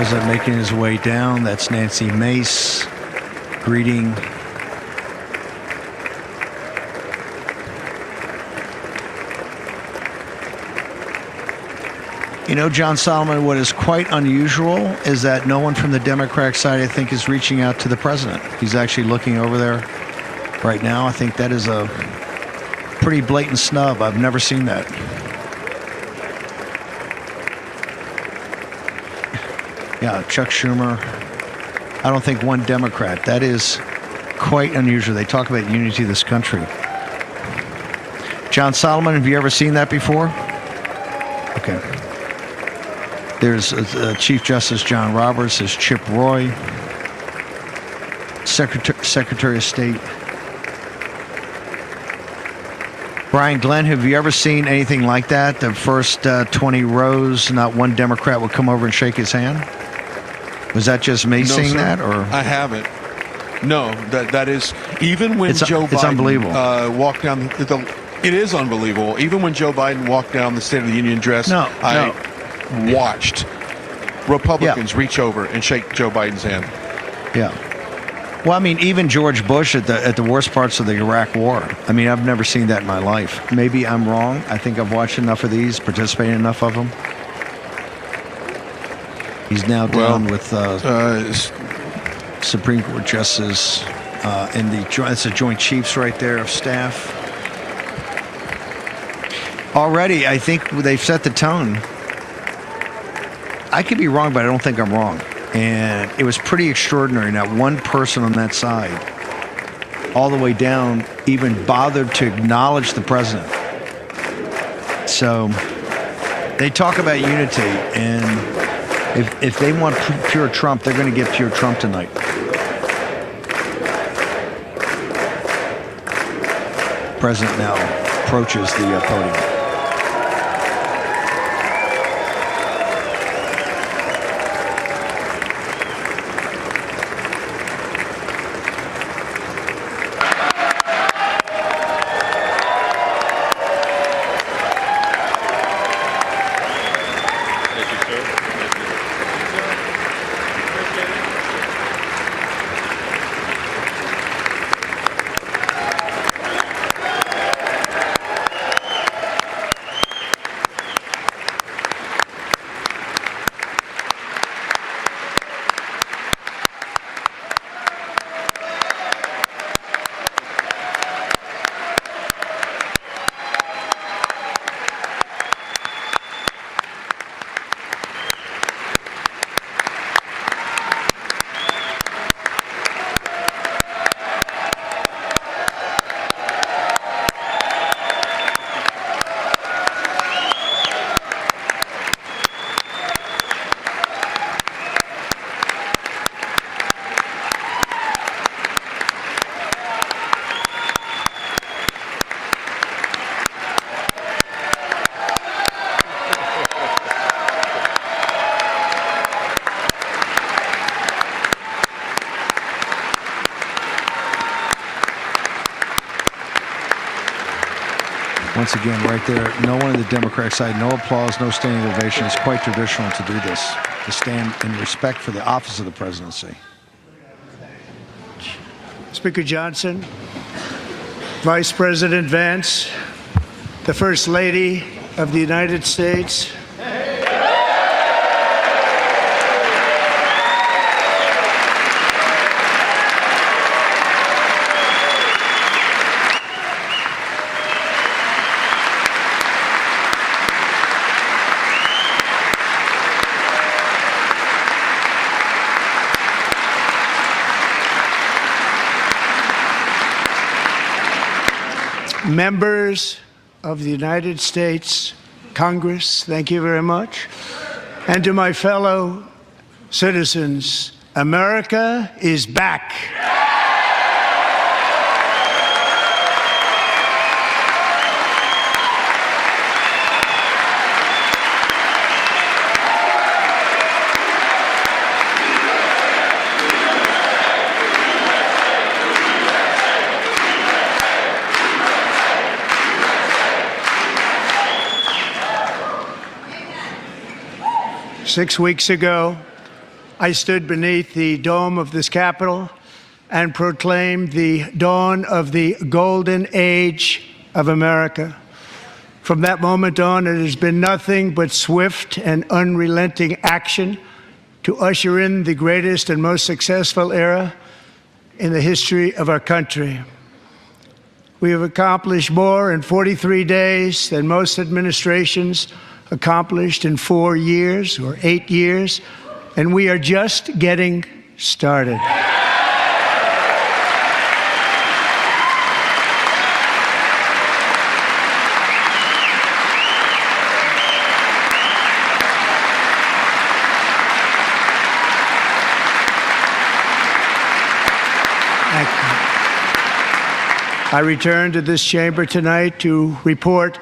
President making his way down. That's Nancy Mace greeting. You know, John Solomon, what is quite unusual is that no one from the Democratic side, I think, is reaching out to the president. He's actually looking over there right now. I think that is a pretty blatant snub. I've never seen that. Yeah, Chuck Schumer. I don't think one Democrat. That is quite unusual. They talk about unity of this country. John Solomon, have you ever seen that before? Okay. There's Chief Justice John Roberts. There's Chip Roy, Secretary of State. Brian Glenn, have you ever seen anything like that? The first 20 rows, not one Democrat would come over and shake his hand? Was that just me seeing sir, that? Or I haven't. No, that is, even when Joe Biden it's unbelievable. Walked down, it is unbelievable. Even when Joe Biden walked down the State of the Union address, I watched Republicans reach over and shake Joe Biden's hand. Yeah. Well, I mean, even George Bush at the worst parts of the Iraq War. I mean, I've never seen that in my life. Maybe I'm wrong. I think I've watched enough of these, participated in enough of them. He's now down with Supreme Court Justice in that's the Joint Chiefs right there of staff. Already, I think they've set the tone. I could be wrong, but I don't think I'm wrong. And it was pretty extraordinary. Not one person on that side, all the way down, even bothered to acknowledge the president. So they talk about unity, and if they want pure Trump, they're going to get pure Trump tonight. President now approaches the podium. Once again, right there, no one on the Democratic side, no applause, no standing ovation. It's quite traditional to do this, to stand in respect for the office of the presidency. Speaker Johnson, Vice President Vance, the First Lady of the United States. Members of the United States Congress, thank you very much. And to my fellow citizens, America is back. 6 weeks ago, I stood beneath the dome of this Capitol and proclaimed the dawn of the golden age of America. From that moment on, it has been nothing but swift and unrelenting action to usher in the greatest and most successful era in the history of our country. We have accomplished more in 43 days than most administrations accomplished in 4 years or 8 years, and we are just getting started. I return to this chamber tonight to report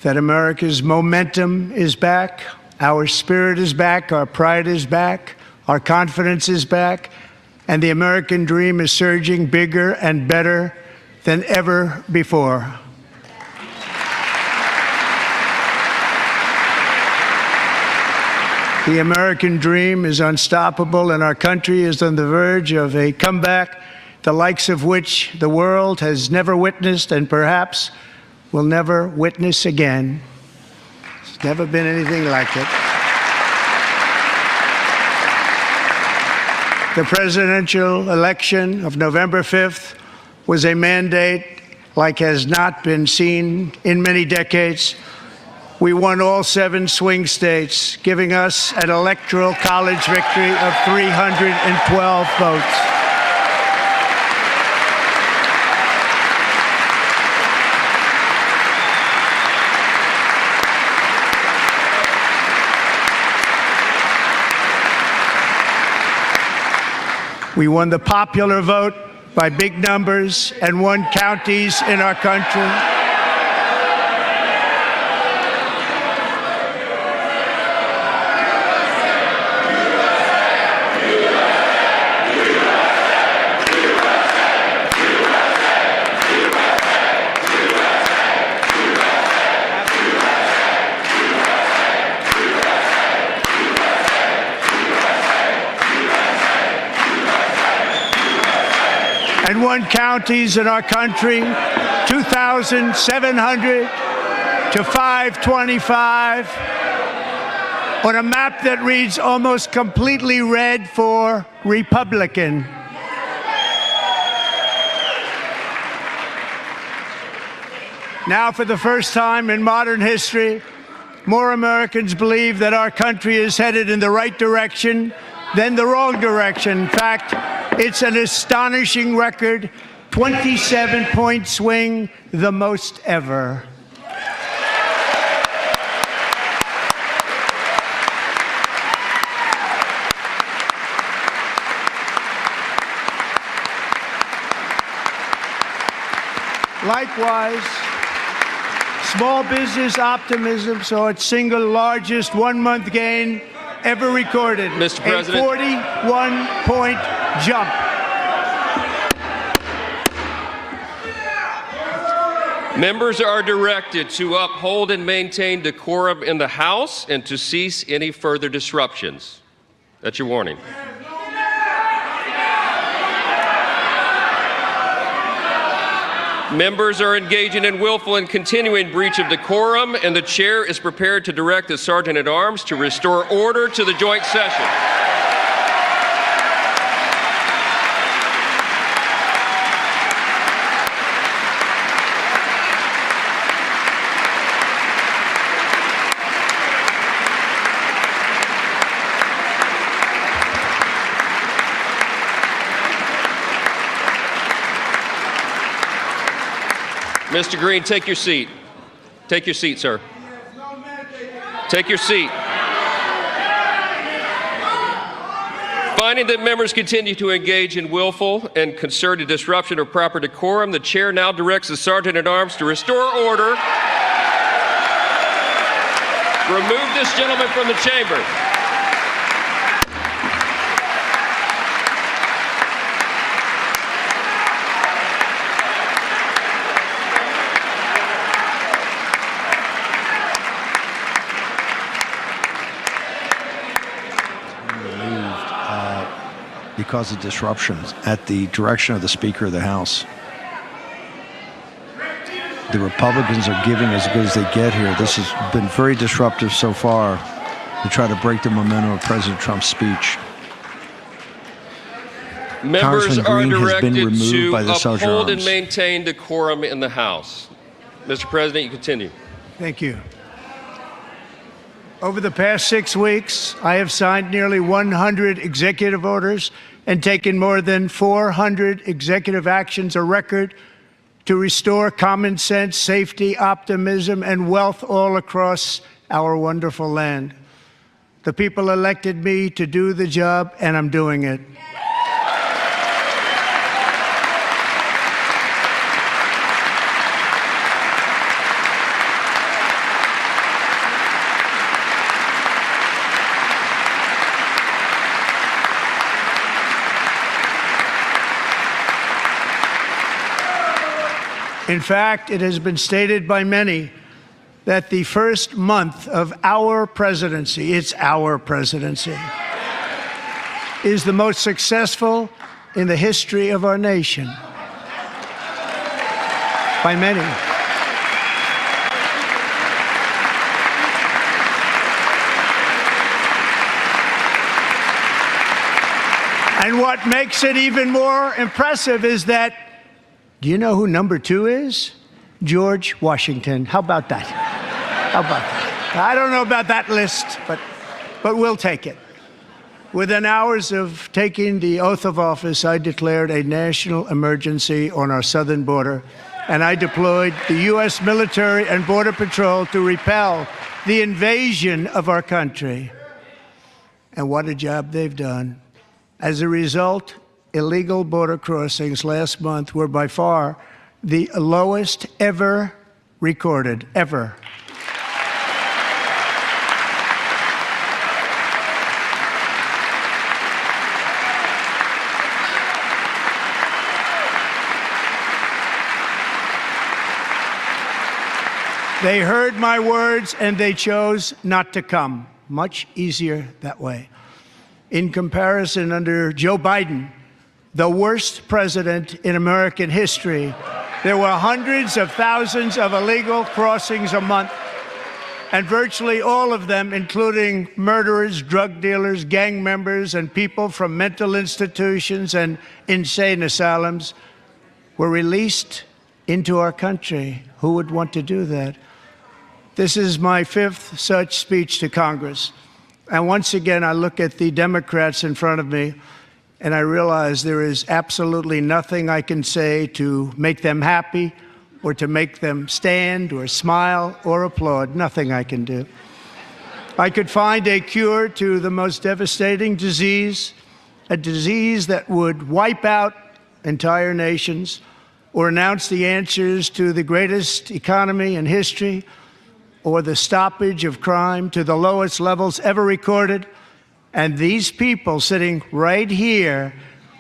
that America's momentum is back, our spirit is back, our pride is back, our confidence is back, and the American dream is surging bigger and better than ever before. The American dream is unstoppable, and our country is on the verge of a comeback, the likes of which the world has never witnessed and perhaps will never witness again. There's never been anything like it. The presidential election of November 5th was a mandate like has not been seen in many decades. We won all 7 swing states, giving us an electoral college victory of 312 votes. We won the popular vote by big numbers and won counties in our country. And won counties in our country, 2,700 to 525, on a map that reads almost completely red for Republican. Now, for the first time in modern history, more Americans believe that our country is headed in the right direction than the wrong direction. In fact, it's an astonishing record, 27-point swing, the most ever. Likewise, small business optimism saw its single largest one-month gain ever recorded. Mr. President. A 41-point jump. Members are directed to uphold and maintain decorum in the House and to cease any further disruptions. That's your warning. Members are engaging in willful and continuing breach of decorum, and the chair is prepared to direct the Sergeant-at-Arms to restore order to the joint session. Mr. Green, take your seat. Take your seat, sir. Take your seat. Finding that members continue to engage in willful and concerted disruption of proper decorum, the chair now directs the Sergeant-at-Arms to restore order. Remove this gentleman from the chamber. cause of disruptions at the direction of the Speaker of the House. The Republicans are giving as good as they get here. This has been very disruptive so far to try to break the momentum of President Trump's speech. Members Congressman are Green has been directed removed to by the Sergeant uphold and Arms. maintain decorum in the House. Mr. President, you continue. Thank you. Over the past 6 weeks, I have signed nearly 100 executive orders and taken more than 400 executive actions, a record to restore common sense, safety, optimism, and wealth all across our wonderful land. The people elected me to do the job, and I'm doing it. In fact, it has been stated by many that the first month of our presidency, it's our presidency, is the most successful in the history of our nation. By many. And what makes it even more impressive is that, do you know who number 2 is? George Washington. How about that? How about that? I don't know about that list, but we'll take it. Within hours of taking the oath of office, I declared a national emergency on our southern border, and I deployed the U.S. military and Border Patrol to repel the invasion of our country. And what a job they've done. As a result, illegal border crossings last month were by far the lowest ever recorded, ever. They heard my words and they chose not to come. Much easier that way. In comparison, under Joe Biden, the worst president in American history, there were hundreds of thousands of illegal crossings a month, and virtually all of them, including murderers, drug dealers, gang members, and people from mental institutions and insane asylums, were released into our country. Who would want to do that? This is my 5th such speech to Congress. And once again, I look at the Democrats in front of me, and I realize there is absolutely nothing I can say to make them happy or to make them stand or smile or applaud. Nothing I can do. I could find a cure to the most devastating disease, a disease that would wipe out entire nations, or announce the answers to the greatest economy in history, or the stoppage of crime to the lowest levels ever recorded. And these people sitting right here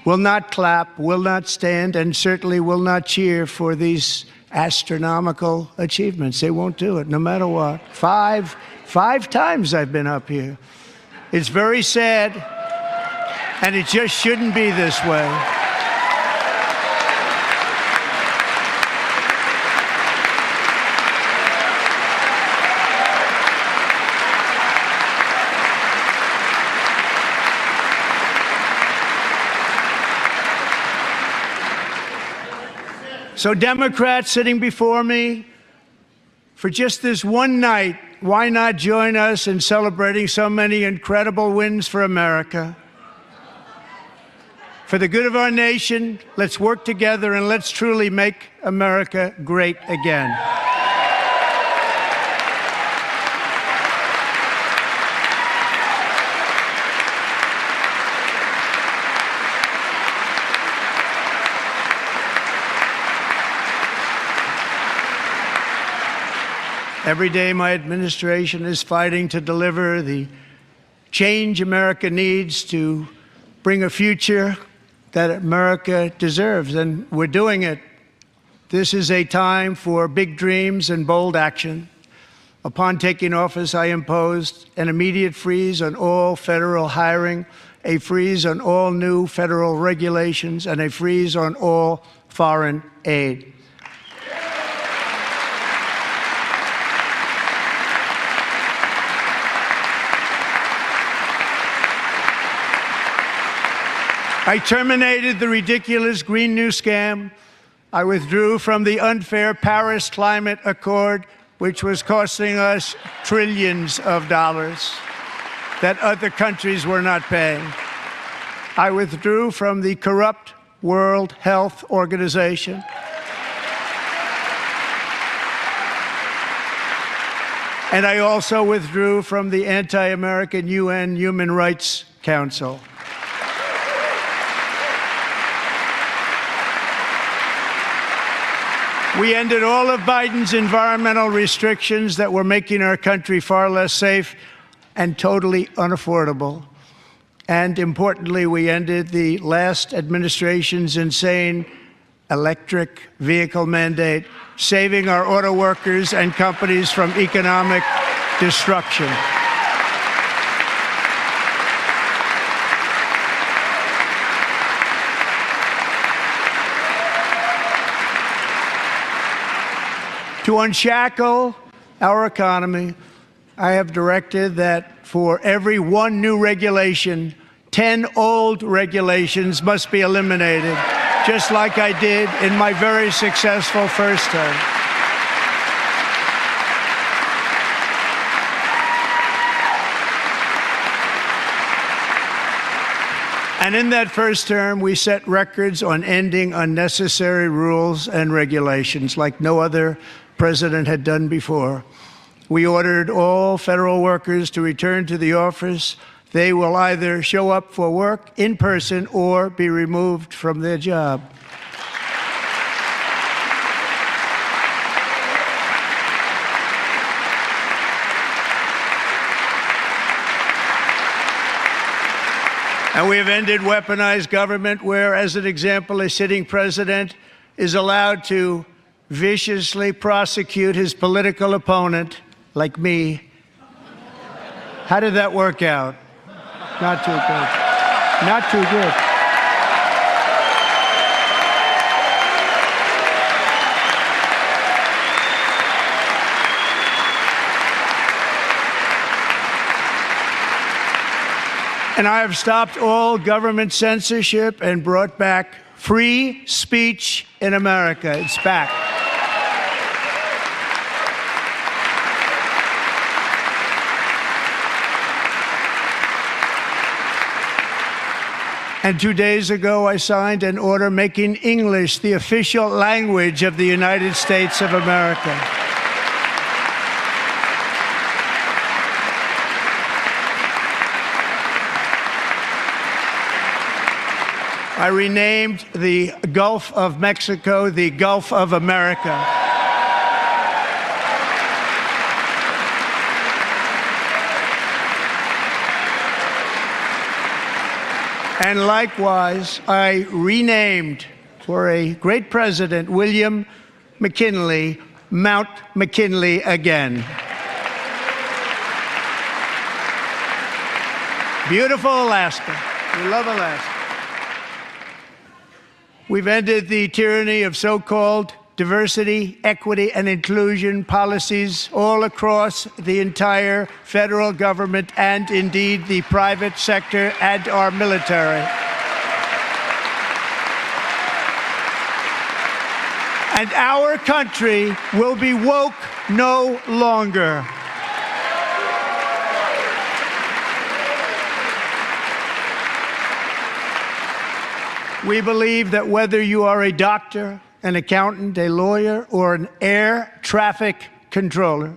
will not clap, will not stand, and certainly will not cheer for these astronomical achievements. They won't do it, no matter what. Five times I've been up here. It's very sad, and it just shouldn't be this way. So Democrats sitting before me, for just this one night, why not join us in celebrating so many incredible wins for America? For the good of our nation, let's work together and let's truly make America great again. Every day, my administration is fighting to deliver the change America needs to bring a future that America deserves, and we're doing it. This is a time for big dreams and bold action. Upon taking office, I imposed an immediate freeze on all federal hiring a freeze on all new federal regulations, and a freeze on all foreign aid. I terminated the ridiculous Green New Scam. I withdrew from the unfair Paris Climate Accord, which was costing us trillions of dollars that other countries were not paying. I withdrew from the corrupt World Health Organization. And I also withdrew from the anti-American UN Human Rights Council. We ended all of Biden's environmental restrictions that were making our country far less safe and totally unaffordable. And importantly, we ended the last administration's insane electric vehicle mandate, saving our auto workers and companies from economic destruction. To unshackle our economy, I have directed that for every one new regulation, 10 old regulations must be eliminated, just like I did in my very successful first term. And in that first term, we set records on ending unnecessary rules and regulations like no other president had done before. We ordered all federal workers to return to the office. They will either show up for work in person or be removed from their job. And we have ended weaponized government where, as an example, a sitting president is allowed to viciously prosecute his political opponent, like me. How did that work out? Not too good. Not too good. And I have stopped all government censorship and brought back free speech in America. It's back. And 2 days ago, I signed an order making English the official language of the United States of America. I renamed the Gulf of Mexico the Gulf of America. And likewise, I renamed, for a great president, William McKinley, Mount McKinley again. Beautiful Alaska. We love Alaska. We've ended the tyranny of so-called diversity, equity, and inclusion policies all across the entire federal government and indeed the private sector and our military. And our country will be woke no longer. We believe that whether you are a doctor, an accountant, a lawyer, or an air traffic controller,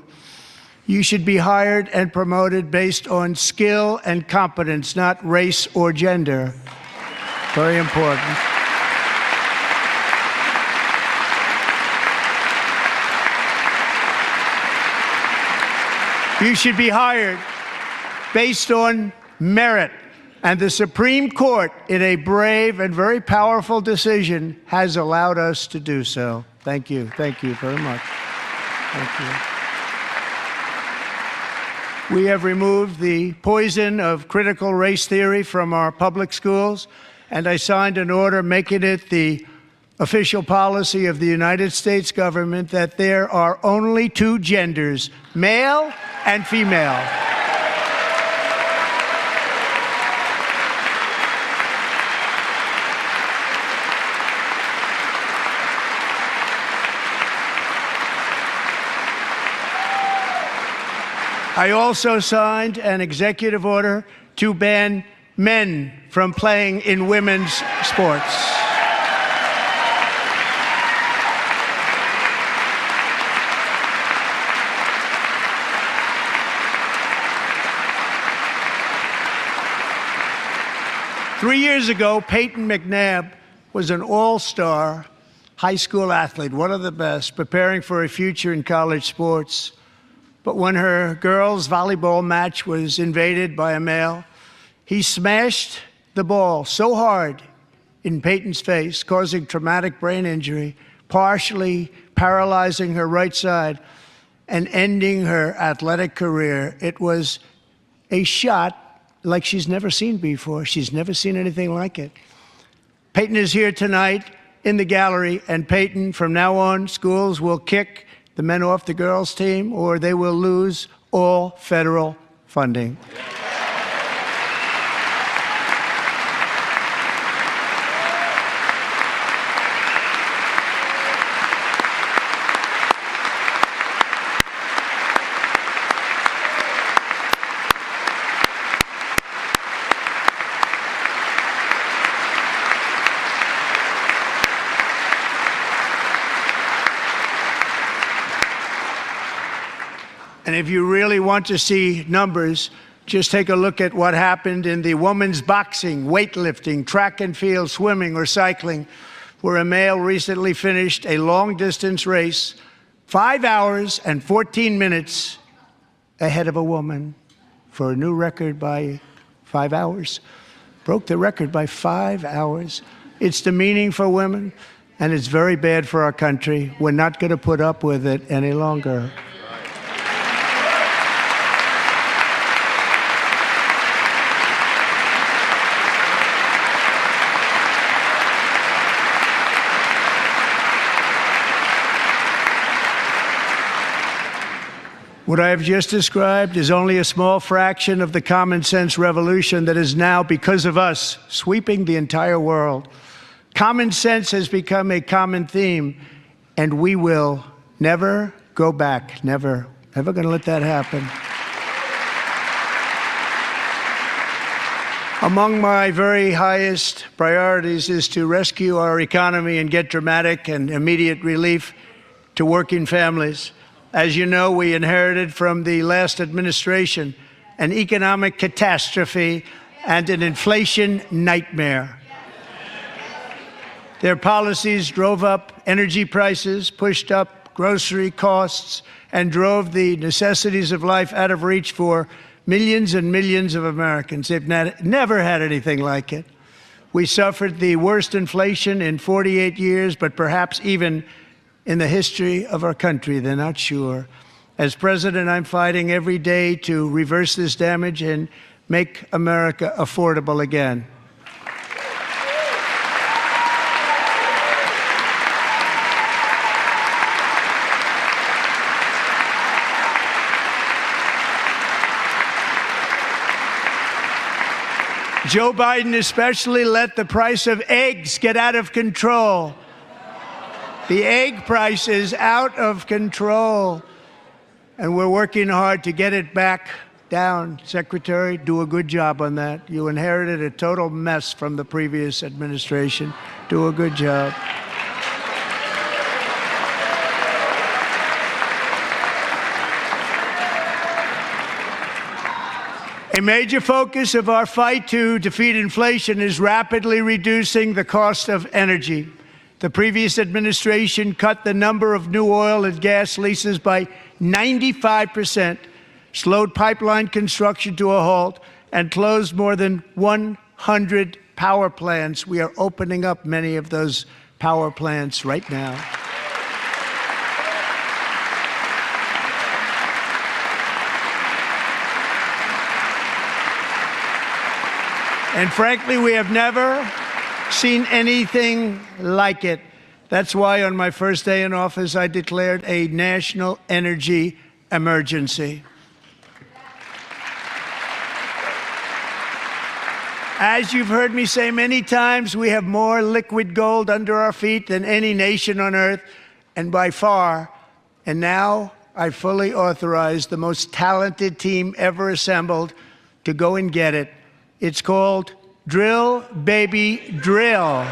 you should be hired and promoted based on skill and competence, not race or gender. Very important. You should be hired based on merit. And the Supreme Court, in a brave and very powerful decision, has allowed us to do so. Thank you. Thank you very much. Thank you. We have removed the poison of critical race theory from our public schools, and I signed an order making it the official policy of the United States government that there are only two genders, male and female. I also signed an executive order to ban men from playing in women's sports. Three years ago, Peyton McNabb was an all-star high school athlete, one of the best, preparing for a future in college sports. But when her girls' volleyball match was invaded by a male, he smashed the ball so hard in Peyton's face, causing traumatic brain injury, partially paralyzing her right side and ending her athletic career. It was a shot like she's never seen before. She's never seen anything like it. Peyton is here tonight in the gallery, and Peyton, from now on, schools will kick the men off the girls' team, or they will lose all federal funding. And if you really want to see numbers, just take a look at what happened in the women's boxing, weightlifting, track and field, swimming, or cycling, where a male recently finished a long-distance race 5 hours and 14 minutes ahead of a woman for a new record by 5 hours. Broke the record by 5 hours. It's demeaning for women, and it's very bad for our country. We're not going to put up with it any longer. What I have just described is only a small fraction of the common sense revolution that is now, because of us, sweeping the entire world. Common sense has become a common theme, and we will never go back. Never. Never going to let that happen. Among my very highest priorities is to rescue our economy and get dramatic and immediate relief to working families. As you know, we inherited from the last administration an economic catastrophe and an inflation nightmare. Their policies drove up energy prices, pushed up grocery costs, and drove the necessities of life out of reach for millions and millions of Americans. They've never had anything like it. We suffered the worst inflation in 48 years, but perhaps even in the history of our country. They're not sure. As president, I'm fighting every day to reverse this damage and make America affordable again. Joe Biden especially let the price of eggs get out of control. The egg price is out of control, and we're working hard to get it back down. Secretary, do a good job on that. You inherited a total mess from the previous administration. Do a good job. A major focus of our fight to defeat inflation is rapidly reducing the cost of energy. The previous administration cut the number of new oil and gas leases by 95%, slowed pipeline construction to a halt, and closed more than 100 power plants. We are opening up many of those power plants right now. And frankly, we have never seen anything like it. That's why on my first day in office, I declared a national energy emergency. As you've heard me say many times, we have more liquid gold under our feet than any nation on earth, and by far. And now I fully authorize the most talented team ever assembled to go and get it. It's called Drill, Baby, Drill.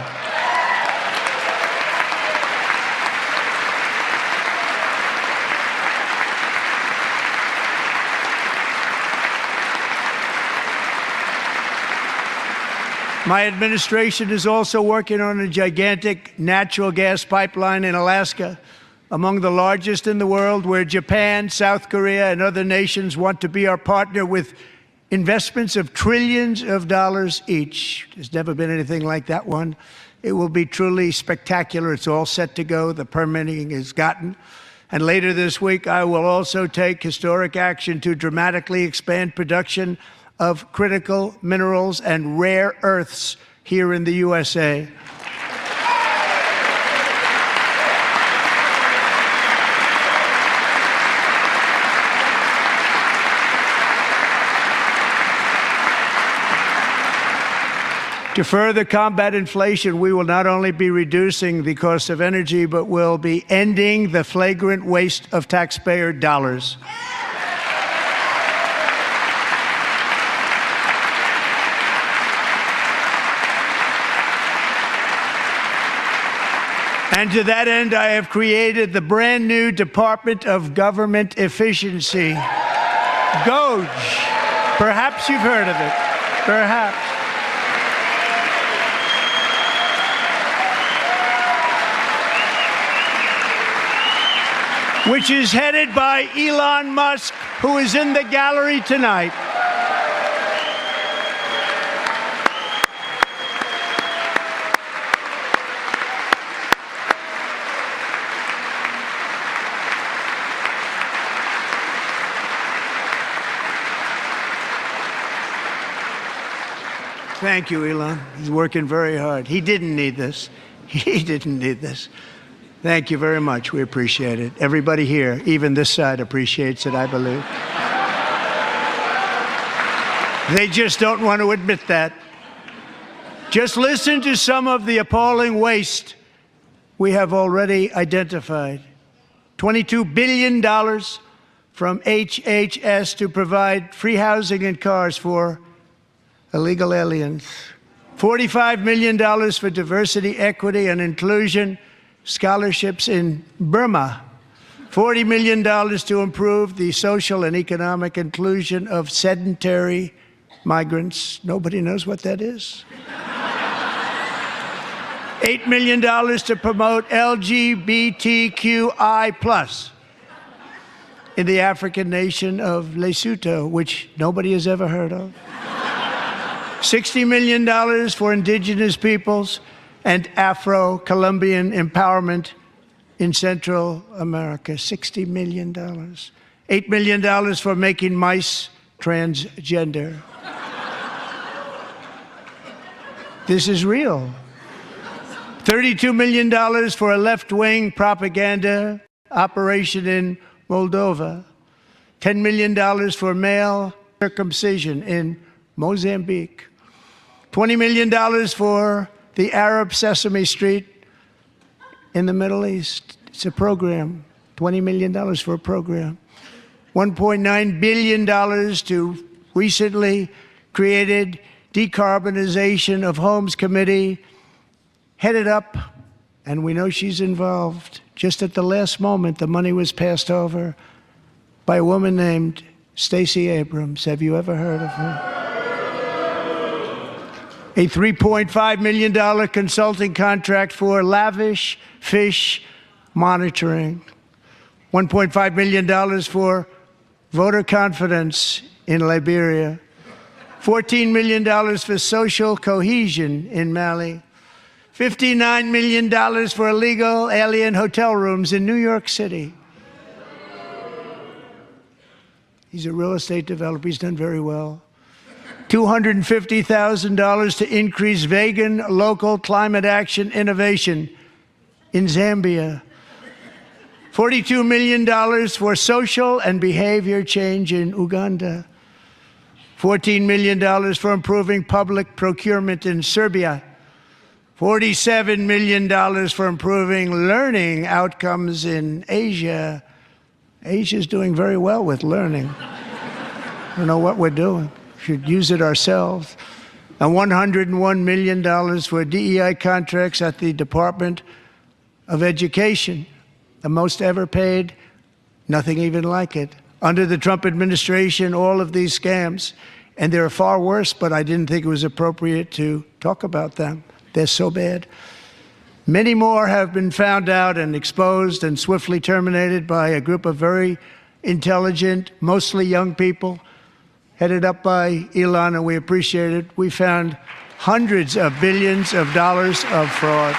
My administration is also working on a gigantic natural gas pipeline in Alaska, among the largest in the world, where Japan, South Korea, and other nations want to be our partner with investments of trillions of dollars each. There's never been anything like that one. It will be truly spectacular. It's all set to go. The permitting is gotten. And later this week, I will also take historic action to dramatically expand production of critical minerals and rare earths here in the USA. To further combat inflation, we will not only be reducing the cost of energy, but will be ending the flagrant waste of taxpayer dollars. And to that end, I have created the brand new Department of Government Efficiency, GOGE. Perhaps you've heard of it. Perhaps. Which is headed by Elon Musk, who is in the gallery tonight. Thank you, Elon. He's working very hard. He didn't need this. He didn't need this. Thank you very much. We appreciate it. Everybody here, even this side, appreciates it, I believe. They just don't want to admit that. Just listen to some of the appalling waste we have already identified. $22 billion from HHS to provide free housing and cars for illegal aliens. $45 million for diversity, equity, and inclusion scholarships in Burma. $40 million to improve the social and economic inclusion of sedentary migrants. Nobody knows what that is. $8 million to promote LGBTQI+ in the African nation of Lesotho, which nobody has ever heard of. $60 million for indigenous peoples and Afro-Colombian empowerment in Central America. $60 million. $8 million for making mice transgender. This is real. $32 million for a left-wing propaganda operation in Moldova. $10 million for male circumcision in Mozambique. $20 million for the Arab Sesame Street in the Middle East. It's a program. $20 million for a program. $1.9 billion to recently created Decarbonization of Homes Committee, headed up, and we know she's involved. Just at the last moment, the money was passed over by a woman named Stacey Abrams. Have you ever heard of her? A $3.5 million consulting contract for lavish fish monitoring. $1.5 million for voter confidence in Liberia. $14 million for social cohesion in Mali. $59 million for illegal alien hotel rooms in New York City. He's a real estate developer. He's done very well. $250,000 to increase vegan local climate action innovation in Zambia. $42 million for social and behavior change in Uganda. $14 million for improving public procurement in Serbia. $47 million for improving learning outcomes in Asia. Asia's doing very well with learning. I don't know what we're doing. Should use it ourselves. And $101 million for DEI contracts at the Department of Education, the most ever paid, nothing even like it. Under the Trump administration, all of these scams, and they're far worse, but I didn't think it was appropriate to talk about them. They're so bad. Many more have been found out and exposed and swiftly terminated by a group of very intelligent, mostly young people, headed up by Elon, and we appreciate it. We found hundreds of billions of dollars of fraud.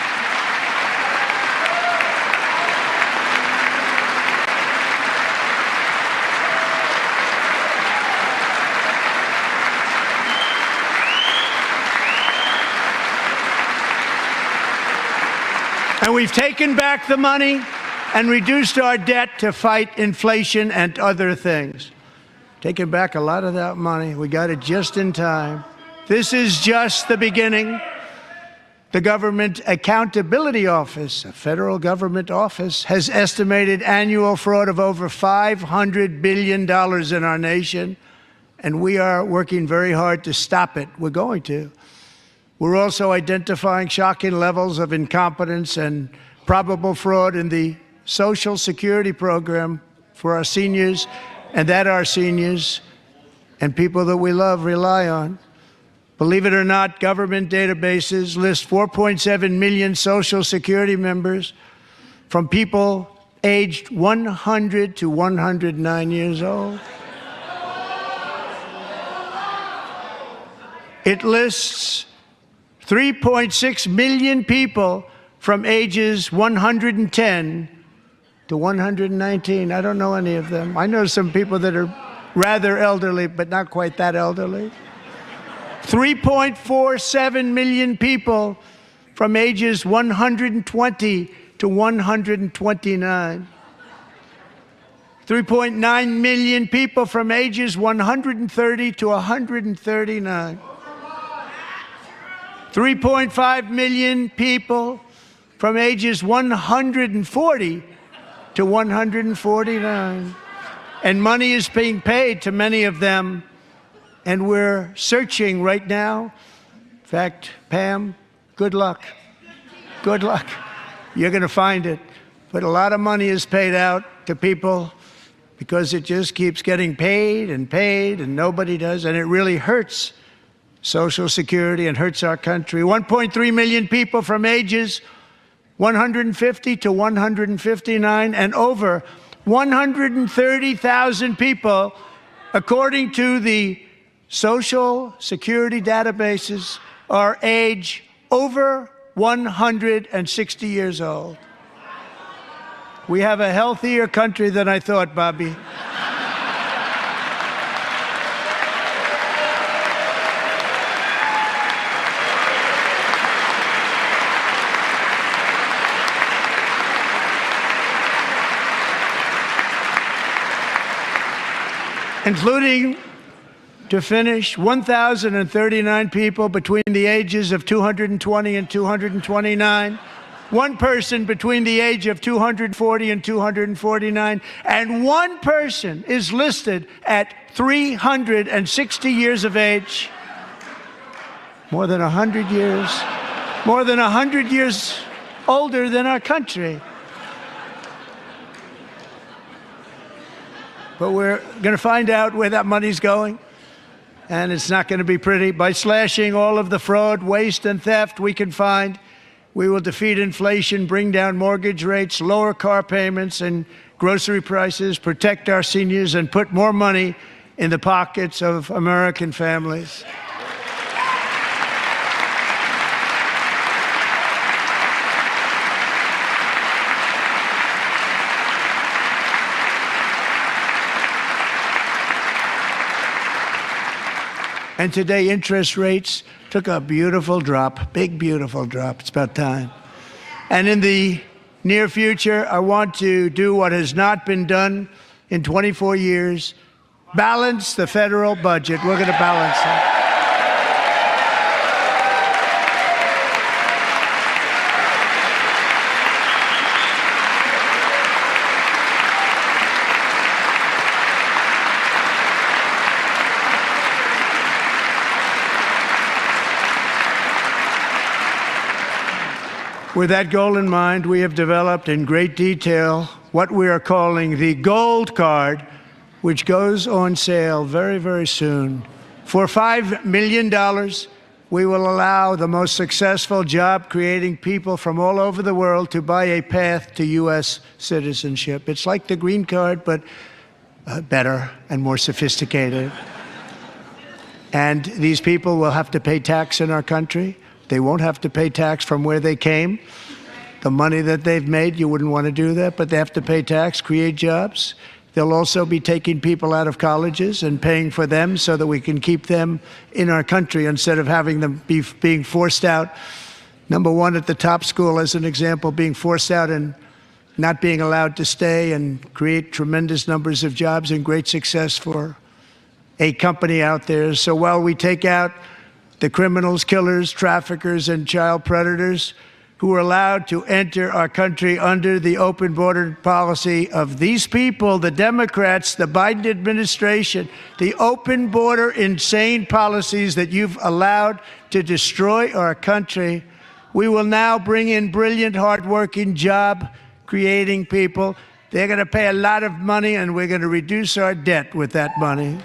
And we've taken back the money and reduced our debt to fight inflation and other things. Taken back a lot of that money. We got it just in time. This is just the beginning. The Government Accountability Office, a federal government office, has estimated annual fraud of over $500 billion in our nation, and we are working very hard to stop it. We're going to. We're also identifying shocking levels of incompetence and probable fraud in the Social Security program for our seniors, and that our seniors and people that we love rely on. Believe it or not, government databases list 4.7 million Social Security members from people aged 100 to 109 years old. It lists 3.6 million people from ages 110 to 119. I don't know any of them. I know some people that are rather elderly, but not quite that elderly. 3.47 million people from ages 120 to 129. 3.9 million people from ages 130 to 139. 3.5 million people from ages 140 to 149. And money is being paid to many of them, and we're searching right now. In fact, Pam, good luck. Good luck. You're going to find it. But a lot of money is paid out to people because it just keeps getting paid, and nobody does, and it really hurts Social Security and hurts our country. 1.3 million people from ages 150 to 159, and over 130,000 people, according to the Social Security databases, are age over 160 years old. We have a healthier country than I thought, Bobby. Including, to finish, 1,039 people between the ages of 220 and 229, one person between the age of 240 and 249, and one person is listed at 360 years of age. More than 100 years older than our country. But we're going to find out where that money's going, and it's not going to be pretty. By slashing all of the fraud, waste, and theft we can find, we will defeat inflation, bring down mortgage rates, lower car payments and grocery prices, protect our seniors, and put more money in the pockets of American families. And today, interest rates took a beautiful drop, big, beautiful drop. It's about time. And in the near future, I want to do what has not been done in 24 years, balance the federal budget. We're going to balance it. With that goal in mind, we have developed in great detail what we are calling the Gold Card, which goes on sale very, very soon. For $5 million, we will allow the most successful job-creating people from all over the world to buy a path to U.S. citizenship. It's like the green card, but better and more sophisticated. And these people will have to pay tax in our country. They won't have to pay tax from where they came. The money that they've made, you wouldn't want to do that, but they have to pay tax, create jobs. They'll also be taking people out of colleges and paying for them so that we can keep them in our country instead of having them being forced out. Number one, at the top school, as an example, being forced out and not being allowed to stay and create tremendous numbers of jobs and great success for a company out there. So while we take out the criminals, killers, traffickers, and child predators who are allowed to enter our country under the open border policy of these people, the Democrats, the Biden administration, the open border insane policies that you've allowed to destroy our country, we will now bring in brilliant, hardworking, job-creating people. They're going to pay a lot of money, and we're going to reduce our debt with that money.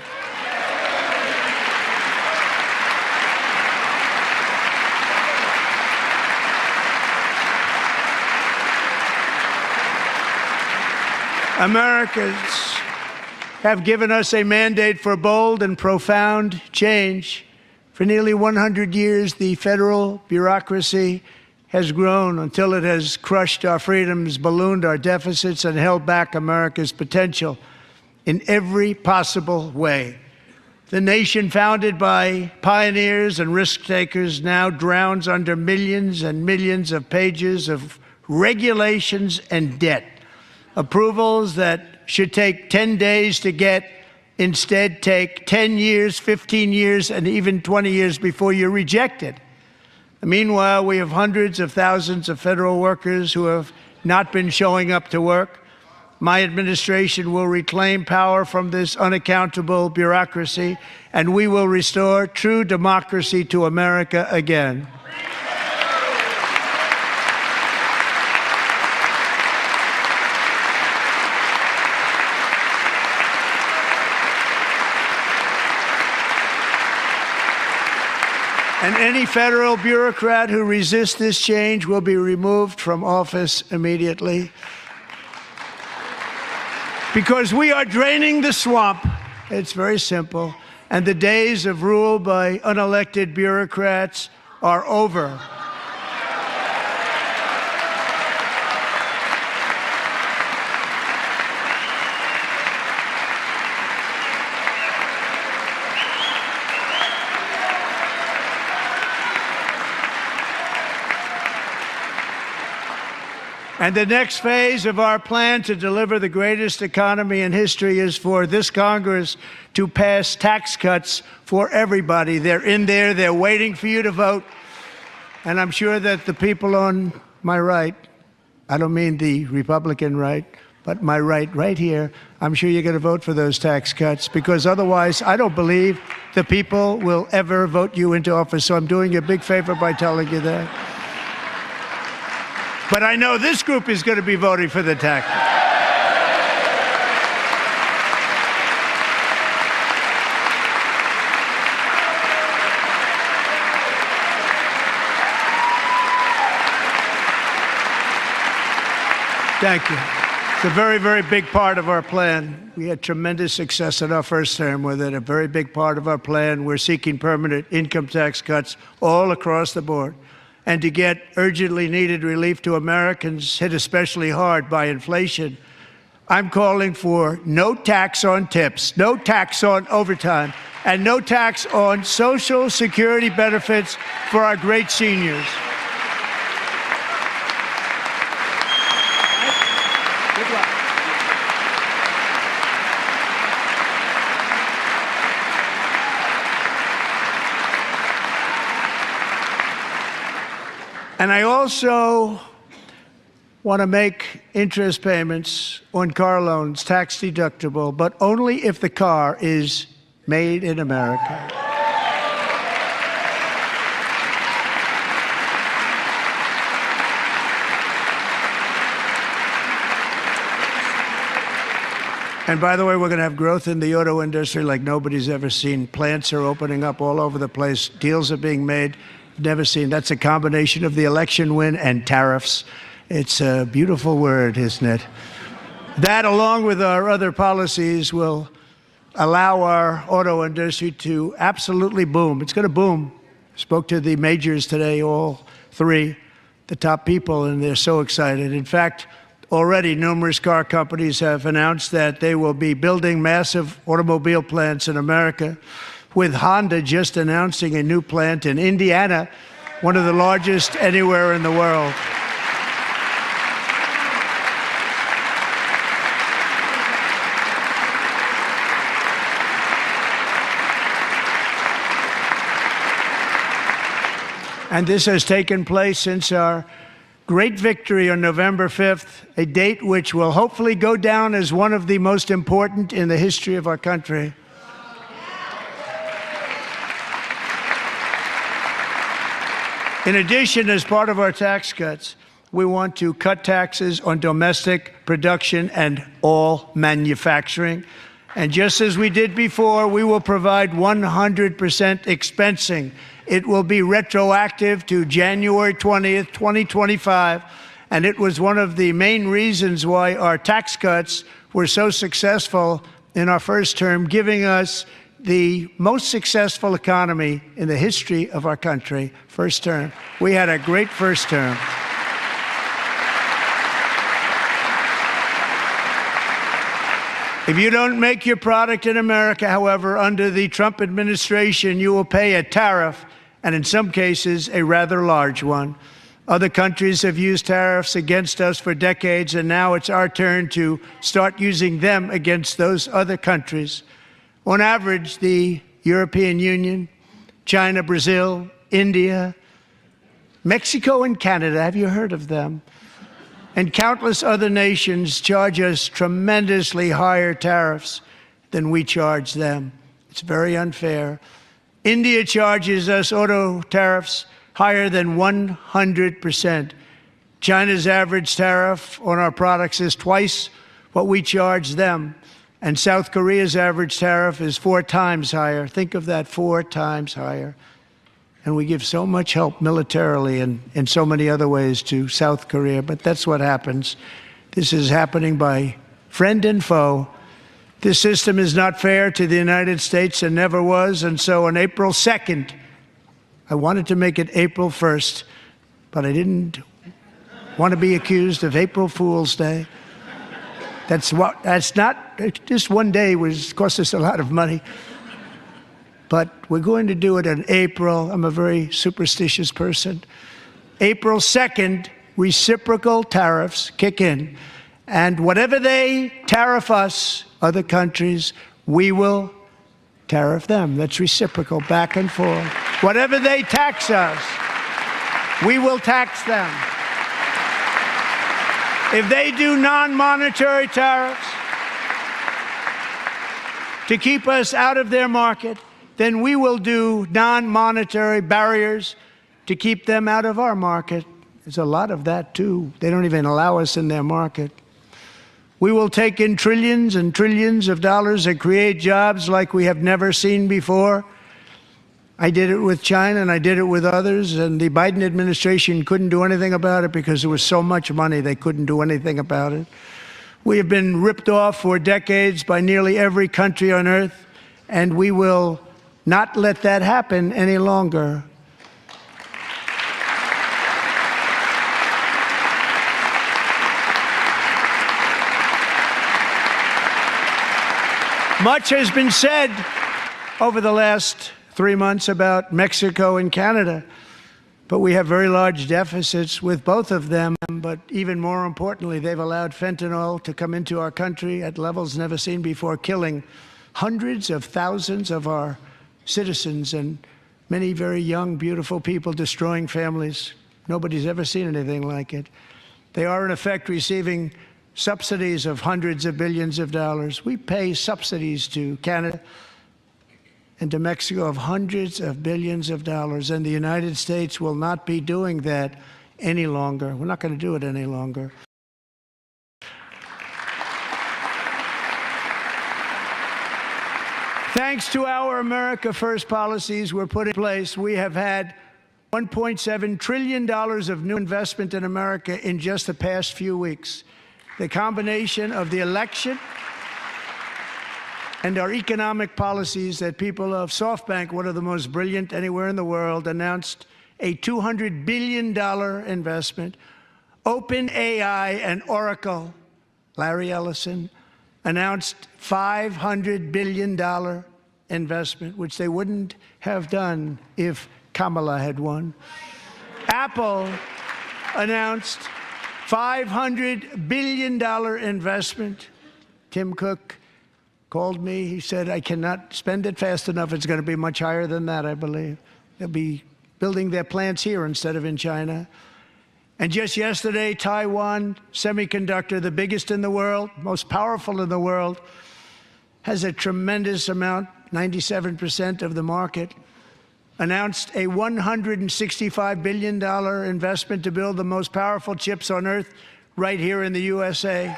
Americans have given us a mandate for bold and profound change. For nearly 100 years, the federal bureaucracy has grown until it has crushed our freedoms, ballooned our deficits, and held back America's potential in every possible way. The nation founded by pioneers and risk-takers now drowns under millions and millions of pages of regulations and debt. Approvals that should take 10 days to get instead take 10 years, 15 years, and even 20 years before you're rejected. Meanwhile, we have hundreds of thousands of federal workers who have not been showing up to work. My administration will reclaim power from this unaccountable bureaucracy, and we will restore true democracy to America again. And any federal bureaucrat who resists this change will be removed from office immediately. Because we are draining the swamp. It's very simple. And the days of rule by unelected bureaucrats are over. And the next phase of our plan to deliver the greatest economy in history is for this Congress to pass tax cuts for everybody. They're in there. They're waiting for you to vote. And I'm sure that the people on my right, I don't mean the Republican right, but my right here, I'm sure you're going to vote for those tax cuts, because otherwise I don't believe the people will ever vote you into office. So I'm doing you a big favor by telling you that. But I know this group is going to be voting for the tax. Thank you. It's a very, very big part of our plan. We had tremendous success in our first term with it. A very big part of our plan. We're seeking permanent income tax cuts all across the board. And to get urgently needed relief to Americans hit especially hard by inflation, I'm calling for no tax on tips, no tax on overtime, and no tax on Social Security benefits for our great seniors. And I also want to make interest payments on car loans tax deductible, but only if the car is made in America. And by the way, we're going to have growth in the auto industry like nobody's ever seen. Plants are opening up all over the place. Deals are being made. Never seen. That's a combination of the election win and tariffs. It's a beautiful word, isn't it? That, along with our other policies, will allow our auto industry to absolutely boom. It's going to boom. Spoke to the majors today, all three, the top people, and they're so excited. In fact, already numerous car companies have announced that they will be building massive automobile plants in America, with Honda just announcing a new plant in Indiana, one of the largest anywhere in the world. And this has taken place since our great victory on November 5th, a date which will hopefully go down as one of the most important in the history of our country. In addition, as part of our tax cuts, we want to cut taxes on domestic production and all manufacturing. And just as we did before, we will provide 100% expensing. It will be retroactive to January 20th, 2025. And it was one of the main reasons why our tax cuts were so successful in our first term, giving us the most successful economy in the history of our country, first term. We had a great first term. If you don't make your product in America, however, under the Trump administration, you will pay a tariff, and in some cases, a rather large one. Other countries have used tariffs against us for decades, and now it's our turn to start using them against those other countries. On average, the European Union, China, Brazil, India, Mexico, and Canada, have you heard of them? And countless other nations charge us tremendously higher tariffs than we charge them. It's very unfair. India charges us auto tariffs higher than 100%. China's average tariff on our products is twice what we charge them. And South Korea's average tariff is 4 times higher. Think of that, 4 times higher. And we give so much help militarily and in so many other ways to South Korea. But that's what happens. This is happening by friend and foe. This system is not fair to the United States and never was. And so on April 2nd, I wanted to make it April 1st, but I didn't want to be accused of April Fool's Day. That's not, just one day cost us a lot of money. But we're going to do it in April. I'm a very superstitious person. April 2nd, reciprocal tariffs kick in. And whatever they tariff us, other countries, we will tariff them. That's reciprocal, back and forth. Whatever they tax us, we will tax them. If they do non-monetary tariffs to keep us out of their market, then we will do non-monetary barriers to keep them out of our market. There's a lot of that, too. They don't even allow us in their market. We will take in trillions and trillions of dollars and create jobs like we have never seen before. I did it with China and I did it with others, and the Biden administration couldn't do anything about it because there was so much money they couldn't do anything about it. We have been ripped off for decades by nearly every country on earth, and we will not let that happen any longer. Much has been said over the last 3 months about Mexico and Canada. But we have very large deficits with both of them. But even more importantly, they've allowed fentanyl to come into our country at levels never seen before, killing hundreds of thousands of our citizens and many very young, beautiful people, destroying families. Nobody's ever seen anything like it. They are, in effect, receiving subsidies of hundreds of billions of dollars. We pay subsidies to Canada and to Mexico of hundreds of billions of dollars, and the United States will not be doing that any longer. We're not going to do it any longer. Thanks to our America First policies we're putting in place, we have had $1.7 trillion of new investment in America in just the past few weeks. The combination of the election and our economic policies that people of SoftBank, one of the most brilliant anywhere in the world, announced a $200 billion investment. OpenAI and Oracle, Larry Ellison, announced $500 billion investment, which they wouldn't have done if Kamala had won. Apple announced $500 billion investment. Tim Cook called me. He said, I cannot spend it fast enough. It's going to be much higher than that, I believe. They'll be building their plants here instead of in China. And just yesterday, Taiwan Semiconductor, the biggest in the world, most powerful in the world, has a tremendous amount, 97% of the market, announced a $165 billion investment to build the most powerful chips on earth right here in the USA.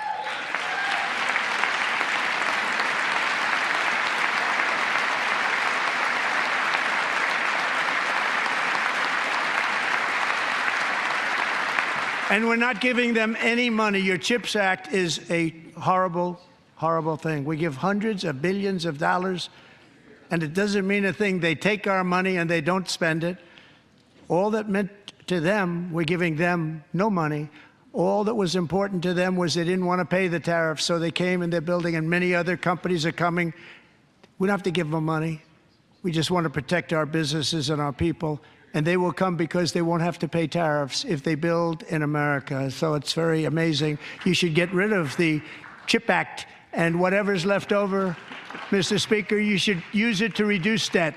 And we're not giving them any money. Your CHIPS Act is a horrible, horrible thing. We give hundreds of billions of dollars, and it doesn't mean a thing. They take our money and they don't spend it. All that meant to them, we're giving them no money. All that was important to them was they didn't want to pay the tariffs, so they came and they're building, and many other companies are coming. We don't have to give them money. We just want to protect our businesses and our people. And they will come because they won't have to pay tariffs if they build in America. So it's very amazing. You should get rid of the CHIP Act, and whatever's left over, Mr. Speaker, you should use it to reduce debt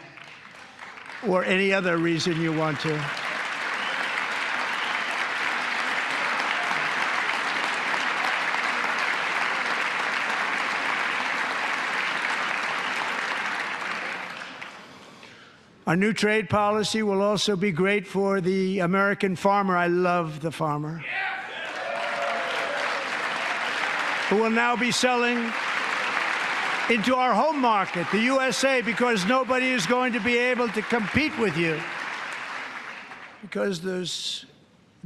or any other reason you want to. Our new trade policy will also be great for the American farmer. I love the farmer. Who will now be selling into our home market, the USA, because nobody is going to be able to compete with you. Because there's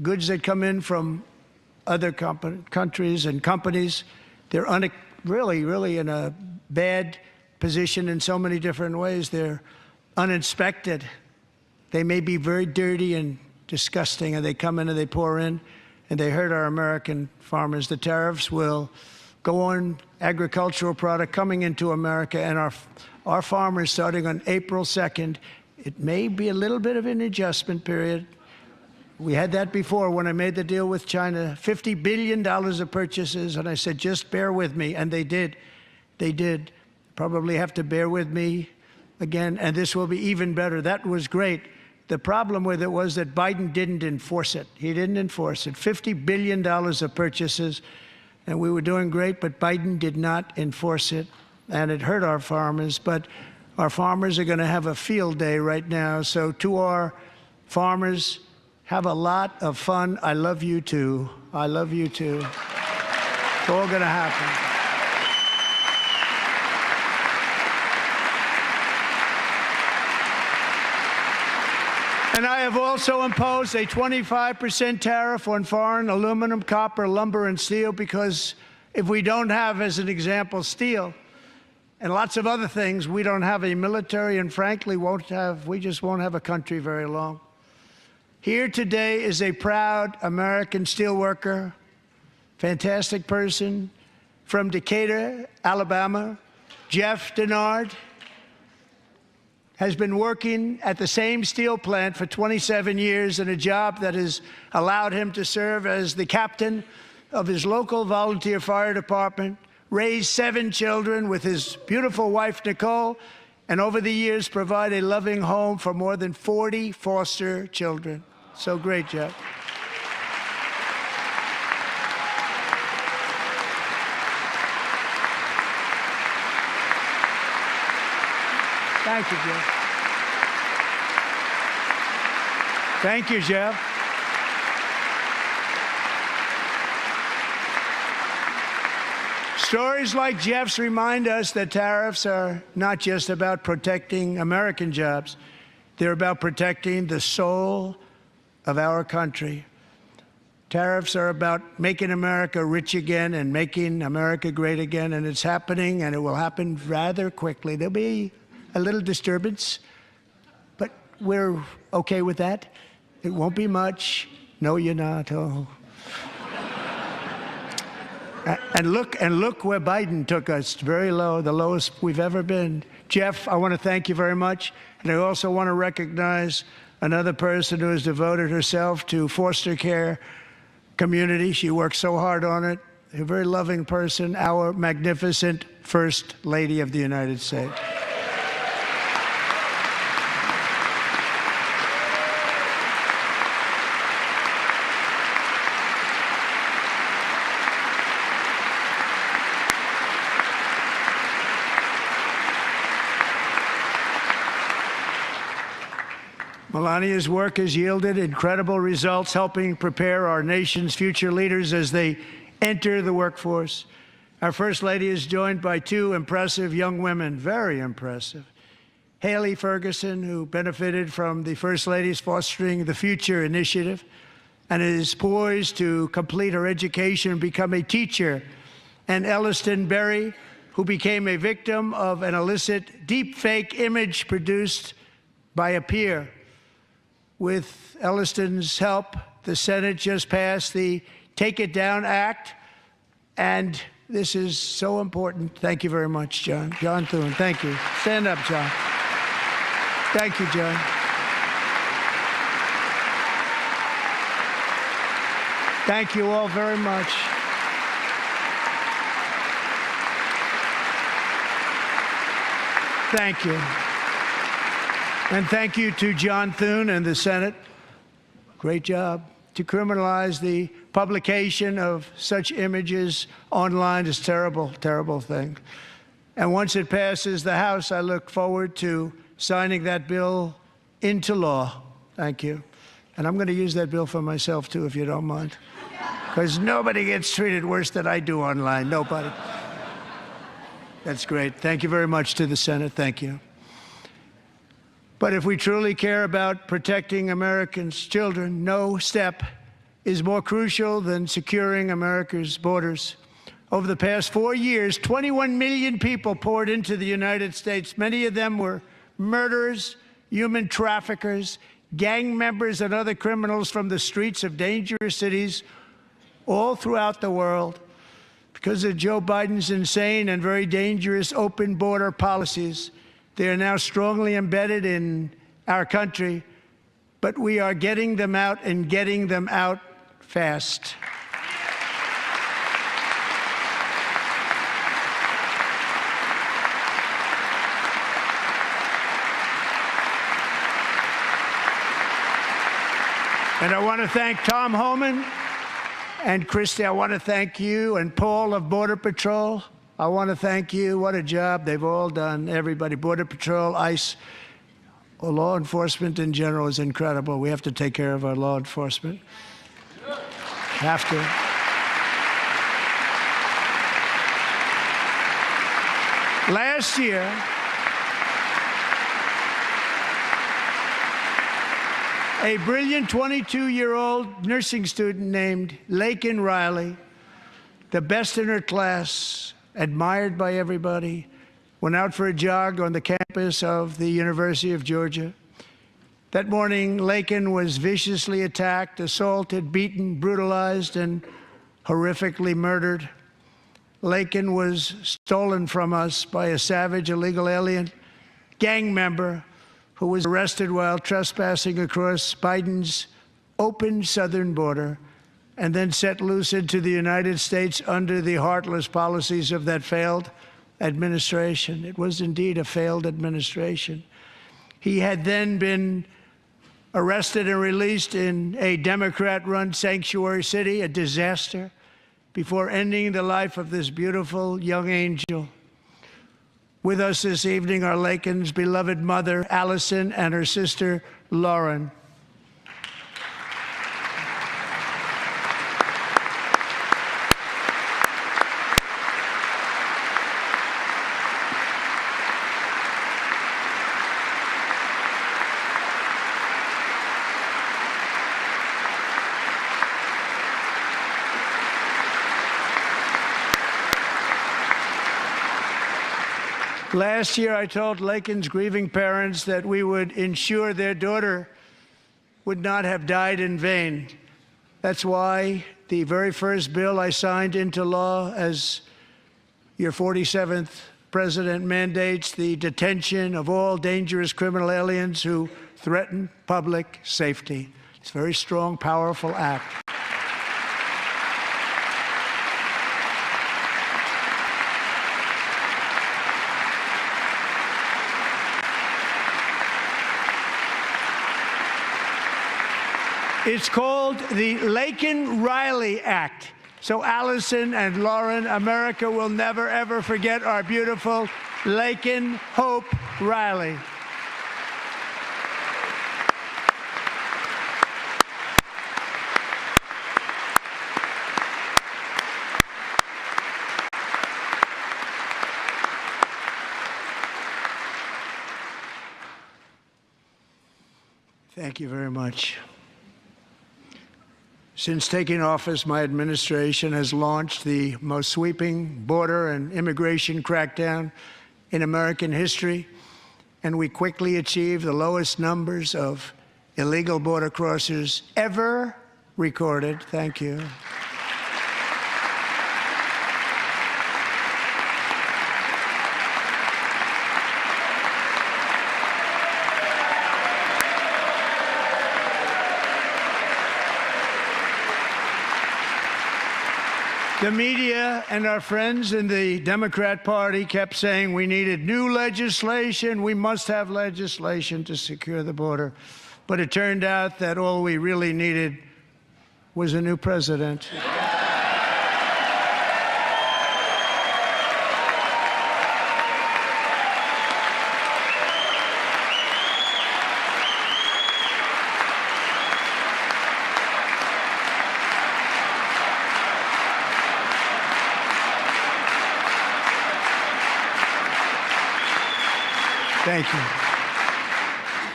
goods that come in from other countries and companies. They're really in a bad position in so many different ways. They're uninspected. They may be very dirty and disgusting, and they come in and they pour in, and they hurt our American farmers. The tariffs will go on agricultural product coming into America, and our farmers, starting on April 2nd, it may be a little bit of an adjustment period. We had that before when I made the deal with China, $50 billion of purchases, and I said, just bear with me, and they did. They did. Probably have to bear with me again, and this will be even better. That was great. The problem with it was that Biden didn't enforce it. He didn't enforce it. $50 billion of purchases, and we were doing great, but Biden did not enforce it, and it hurt our farmers. But our farmers are going to have a field day right now. So to our farmers, have a lot of fun. I love you too. I love you too. It's all going to happen. And I have also imposed a 25% tariff on foreign aluminum, copper, lumber, and steel, because if we don't have, as an example, steel and lots of other things, we don't have a military, and frankly, we just won't have a country very long. Here today is a proud American steelworker, fantastic person from Decatur, Alabama, Jeff Denard. has been working at the same steel plant for 27 years in a job that has allowed him to serve as the captain of his local volunteer fire department, raise 7 children with his beautiful wife, Nicole, and over the years provide a loving home for more than 40 foster children. So great, Jeff. Thank you, Jeff. Thank you, Jeff. Stories like Jeff's remind us that tariffs are not just about protecting American jobs. They're about protecting the soul of our country. Tariffs are about making America rich again and making America great again, and it's happening, and it will happen rather quickly. There'll be a little disturbance, but we're okay with that. It won't be much. No, you're not. Oh. And look where Biden took us, very low, the lowest we've ever been. Jeff, I want to thank you very much. And I also want to recognize another person who has devoted herself to foster care community. She works so hard on it. A very loving person, our magnificent First Lady of the United States. Melania's work has yielded incredible results, helping prepare our nation's future leaders as they enter the workforce. Our First Lady is joined by 2 impressive young women, very impressive. Haley Ferguson, who benefited from the First Lady's Fostering the Future initiative and is poised to complete her education and become a teacher. And Elliston Berry, who became a victim of an illicit deepfake image produced by a peer. With Elliston's help, the Senate just passed the Take It Down Act, and this is so important. Thank you very much, John. John Thune, thank you. Stand up, John. Thank you, John. Thank you all very much. Thank you. And thank you to John Thune and the Senate. Great job. To criminalize the publication of such images online is a terrible, terrible thing. And once it passes the House, I look forward to signing that bill into law. Thank you. And I'm going to use that bill for myself, too, if you don't mind. Because nobody gets treated worse than I do online. Nobody. That's great. Thank you very much to the Senate. Thank you. But if we truly care about protecting Americans' children, no step is more crucial than securing America's borders. Over the past 4 years, 21 million people poured into the United States. Many of them were murderers, human traffickers, gang members, and other criminals from the streets of dangerous cities all throughout the world. Because of Joe Biden's insane and very dangerous open border policies, they are now strongly embedded in our country, but we are getting them out and getting them out fast. And I want to thank Tom Homan and Christy. I want to thank you and Paul of Border Patrol. I want to thank you. What a job they've all done. Everybody, Border Patrol, ICE, law enforcement in general is incredible. We have to take care of our law enforcement. Have to. Last year, a brilliant 22-year-old nursing student named Laken Riley, the best in her class, admired by everybody, went out for a jog on the campus of the University of Georgia. That morning, Laken was viciously attacked, assaulted, beaten, brutalized, and horrifically murdered. Laken was stolen from us by a savage illegal alien gang member who was arrested while trespassing across Biden's open southern border and then set loose into the United States under the heartless policies of that failed administration. It was indeed a failed administration. He had then been arrested and released in a Democrat-run sanctuary city, a disaster, before ending the life of this beautiful young angel. With us this evening are Laken's beloved mother, Allison, and her sister, Lauren. Last year, I told Laken's grieving parents that we would ensure their daughter would not have died in vain. That's why the very first bill I signed into law as your 47th president mandates the detention of all dangerous criminal aliens who threaten public safety. It's a very strong, powerful act. It's called the Laken-Riley Act. So Allison and Lauren, America will never, ever forget our beautiful Laken Hope Riley. Thank you very much. Since taking office, my administration has launched the most sweeping border and immigration crackdown in American history, and we quickly achieved the lowest numbers of illegal border crossers ever recorded. Thank you. The media and our friends in the Democrat Party kept saying we needed new legislation, we must have legislation to secure the border. But it turned out that all we really needed was a new president. Thank you.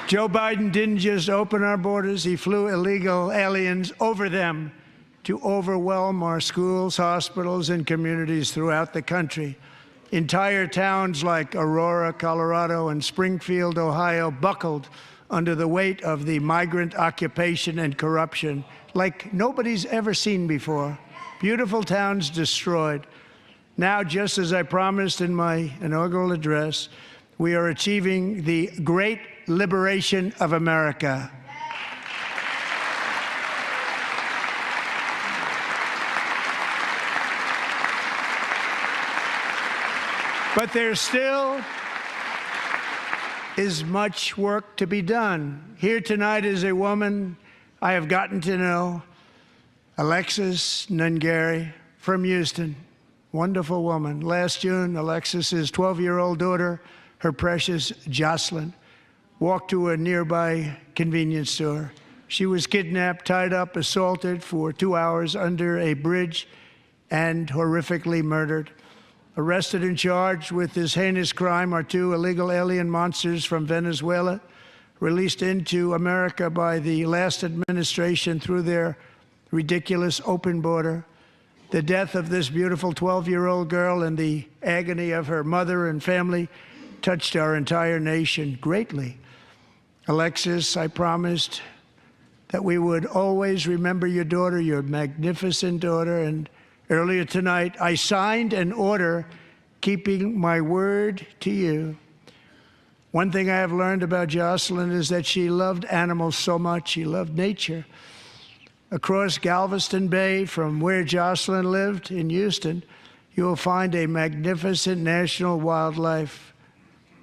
Joe Biden didn't just open our borders, he flew illegal aliens over them to overwhelm our schools, hospitals, and communities throughout the country. Entire towns like Aurora, Colorado, and Springfield, Ohio, buckled under the weight of the migrant occupation and corruption like nobody's ever seen before. Beautiful towns destroyed. Now, just as I promised in my inaugural address, we are achieving the great liberation of America. But there still is much work to be done. Here tonight is a woman I have gotten to know, Alexis Nungari from Houston. Wonderful woman. Last June, Alexis's 12-year-old daughter, her precious Jocelyn, walked to a nearby convenience store. She was kidnapped, tied up, assaulted for 2 hours under a bridge, and horrifically murdered. Arrested and charged with this heinous crime are 2 illegal alien monsters from Venezuela, released into America by the last administration through their ridiculous open border. The death of this beautiful 12-year-old girl and the agony of her mother and family touched our entire nation greatly. Alexis, I promised that we would always remember your daughter, your magnificent daughter, and earlier tonight I signed an order keeping my word to you. One thing I have learned about Jocelyn is that she loved animals so much. She loved nature. Across Galveston Bay, from where Jocelyn lived in Houston, you will find a magnificent national wildlife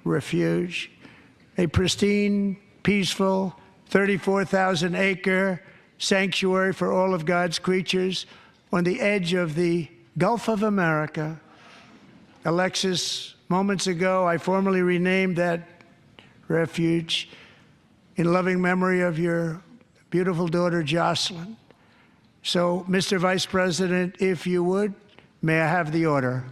refuge, a pristine, peaceful, 34,000-acre sanctuary for all of God's creatures on the edge of the Gulf of America. Alexis, moments ago, I formally renamed that refuge in loving memory of your beautiful daughter, Jocelyn. So, Mr. Vice President, if you would, may I have the order?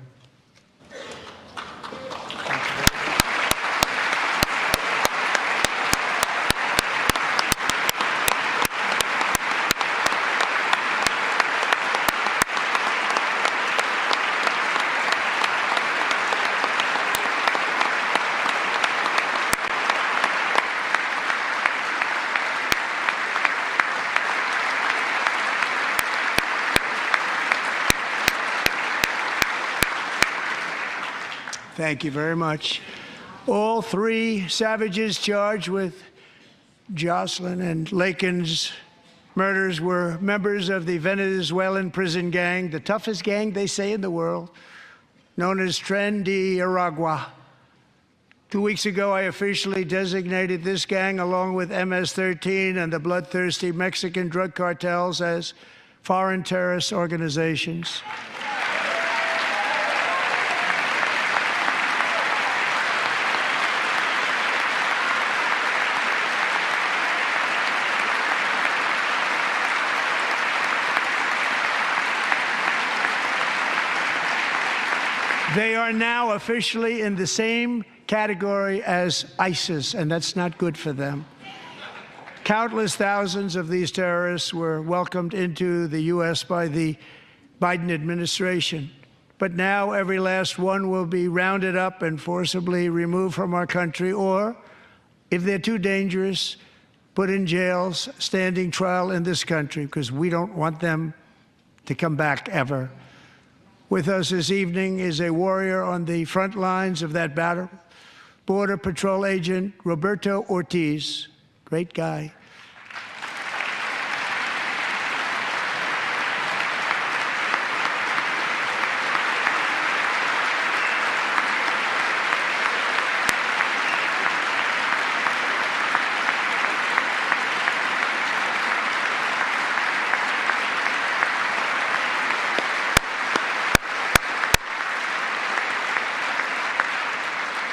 Thank you very much. All three savages charged with Jocelyn and Lakin's murders were members of the Venezuelan prison gang, the toughest gang, they say, in the world, known as Tren de Aragua. 2 weeks ago, I officially designated this gang, along with MS-13 and the bloodthirsty Mexican drug cartels, as foreign terrorist organizations. They are now officially in the same category as ISIS, and that's not good for them. Countless thousands of these terrorists were welcomed into the U.S. by the Biden administration. But now every last one will be rounded up and forcibly removed from our country, or, if they're too dangerous, put in jails, standing trial in this country, because we don't want them to come back ever. With us this evening is a warrior on the front lines of that battle, Border Patrol Agent Roberto Ortiz. Great guy.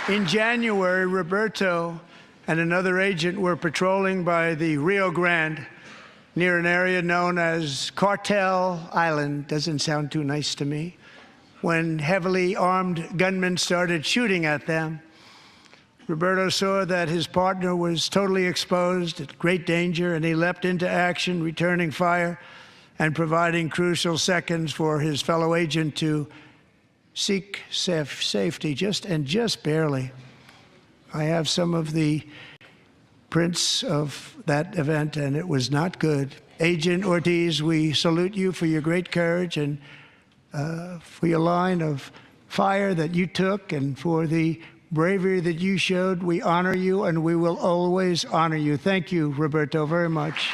In January, Roberto and another agent were patrolling by the Rio Grande near an area known as Cartel Island. Doesn't sound too nice to me. When heavily armed gunmen started shooting at them, Roberto saw that his partner was totally exposed, at great danger, and he leapt into action, returning fire and providing crucial seconds for his fellow agent to seek safety, just barely. I have some of the prints of that event, and it was not good. Agent Ortiz, we salute you for your great courage and for your line of fire that you took and for the bravery that you showed. We honor you, and we will always honor you. Thank you, Roberto, very much.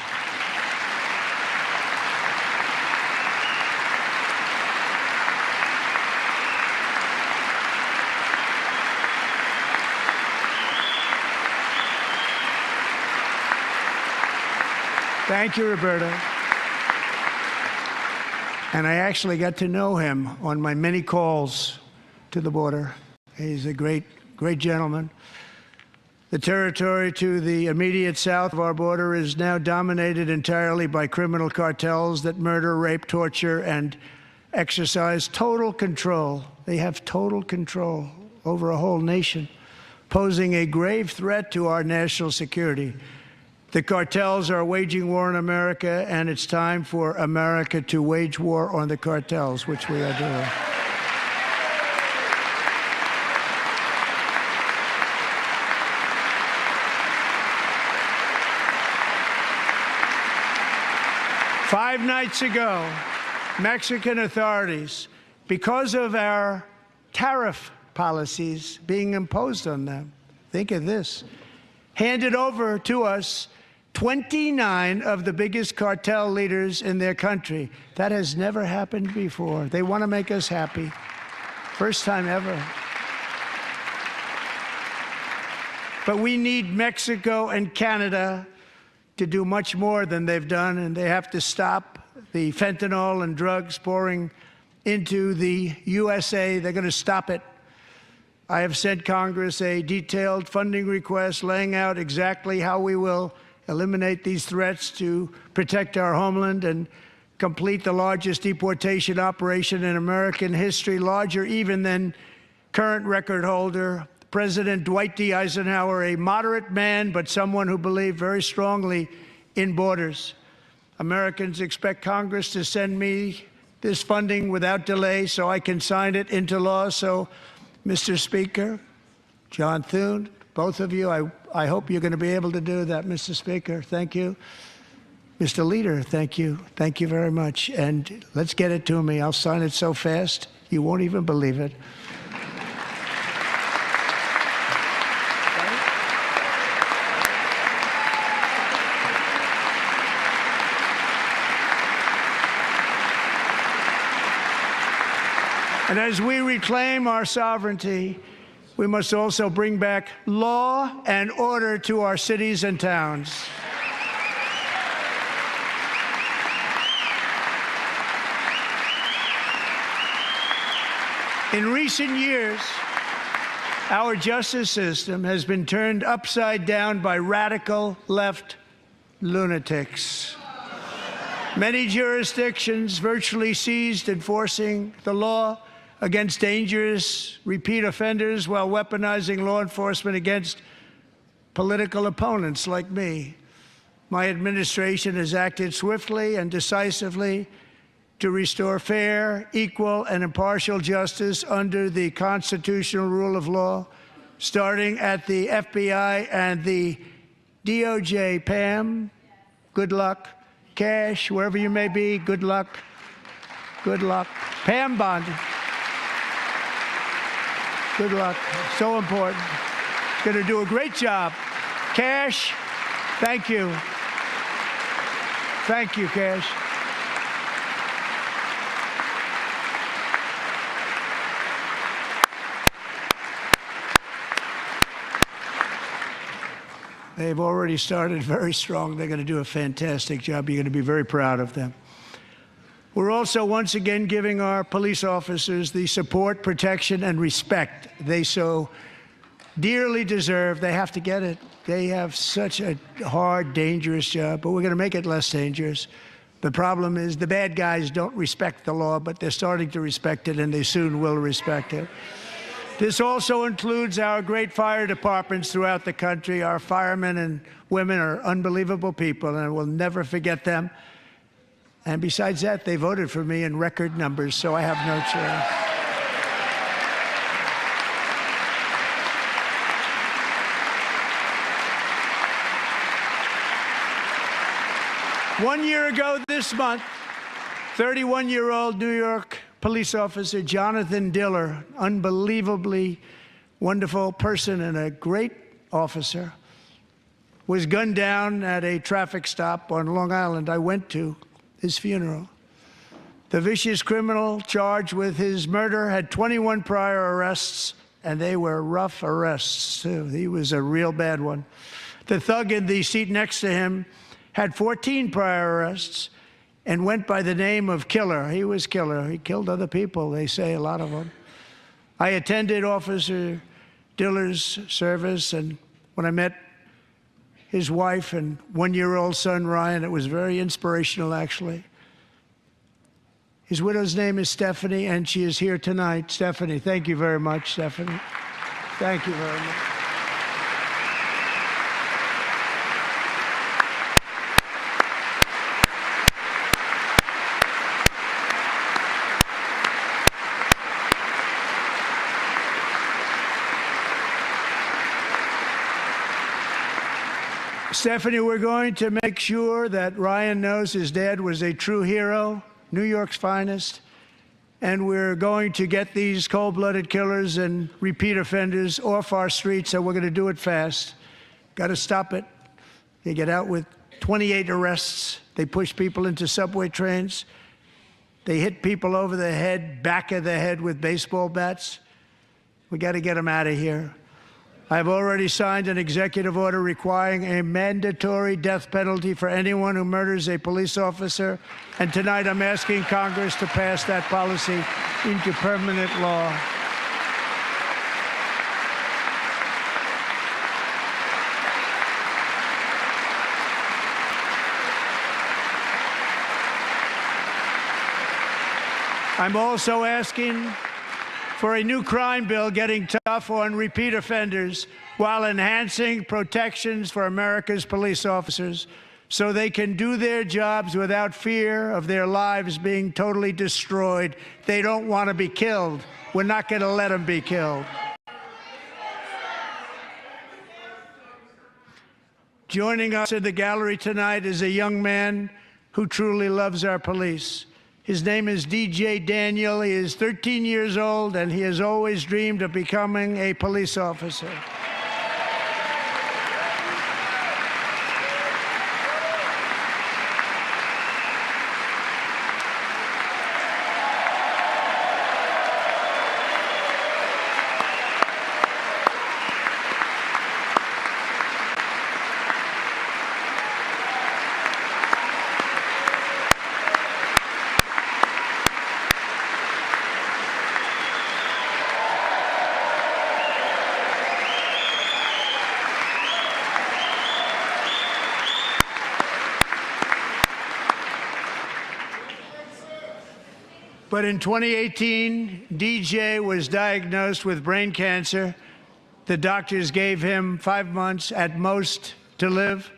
Thank you, Roberto. And I actually got to know him on my many calls to the border. He's a great gentleman. The territory to the immediate south of our border is now dominated entirely by criminal cartels that murder, rape, torture, and exercise total control. They have total control over a whole nation, posing a grave threat to our national security. The cartels are waging war in America, and it's time for America to wage war on the cartels, which we are doing. Five nights ago, Mexican authorities, because of our tariff policies being imposed on them, think of this, handed over to us 29 of the biggest cartel leaders in their country. That has never happened before. They want to make us happy. First time ever. But we need Mexico and Canada to do much more than they've done, and they have to stop the fentanyl and drugs pouring into the USA. They're going to stop it. I have sent Congress a detailed funding request laying out exactly how we will eliminate these threats to protect our homeland and complete the largest deportation operation in American history, larger even than current record holder President Dwight D. Eisenhower, a moderate man, but someone who believed very strongly in borders. Americans expect Congress to send me this funding without delay so I can sign it into law. So, Mr. Speaker, John Thune, both of you, I hope you're going to be able to do that, Mr. Speaker. Thank you. Mr. Leader, thank you. Thank you very much. And let's get it to me. I'll sign it so fast, you won't even believe it. And as we reclaim our sovereignty, we must also bring back law and order to our cities and towns. In recent years, our justice system has been turned upside down by radical left lunatics. Many jurisdictions virtually ceased enforcing the law against dangerous repeat offenders while weaponizing law enforcement against political opponents like me. My administration has acted swiftly and decisively to restore fair, equal, and impartial justice under the constitutional rule of law, starting at the FBI and the DOJ. Pam, good luck. Cash, wherever you may be, good luck. Good luck. Pam Bondi. Good luck. So important. Going to do a great job. Cash, thank you. Thank you, Cash. They've already started very strong. They're going to do a fantastic job. You're going to be very proud of them. We're also once again giving our police officers the support, protection, and respect they so dearly deserve. They have to get it. They have such a hard, dangerous job, but we're going to make it less dangerous. The problem is the bad guys don't respect the law, but they're starting to respect it, and they soon will respect it. This also includes our great fire departments throughout the country. Our firemen and women are unbelievable people, and we'll never forget them. And besides that, they voted for me in record numbers, so I have no choice. One year ago this month, 31-year-old New York police officer Jonathan Diller, unbelievably wonderful person and a great officer, was gunned down at a traffic stop on Long Island. I went to his funeral. The vicious criminal charged with his murder had 21 prior arrests, and they were rough arrests, too. He was a real bad one. The thug in the seat next to him had 14 prior arrests and went by the name of Killer. He was Killer. He killed other people, they say, a lot of them. I attended Officer Diller's service, and when I met his wife and one-year-old son, Ryan, it was very inspirational, actually. His widow's name is Stephanie, and she is here tonight. Stephanie, thank you very much, Stephanie. Thank you very much. Stephanie, we're going to make sure that Ryan knows his dad was a true hero, New York's finest, and we're going to get these cold-blooded killers and repeat offenders off our streets, so we're going to do it fast. Got to stop it. They get out with 28 arrests. They push people into subway trains. They hit people over the head, back of the head with baseball bats. We got to get them out of here. I've already signed an executive order requiring a mandatory death penalty for anyone who murders a police officer. And tonight I'm asking Congress to pass that policy into permanent law. I'm also asking for a new crime bill getting tough on repeat offenders while enhancing protections for America's police officers so they can do their jobs without fear of their lives being totally destroyed. They don't want to be killed. We're not going to let them be killed. Joining us in the gallery tonight is a young man who truly loves our police. His name is DJ Daniel. He is 13 years old, and he has always dreamed of becoming a police officer. But in 2018, DJ was diagnosed with brain cancer. The doctors gave him 5 months at most to live.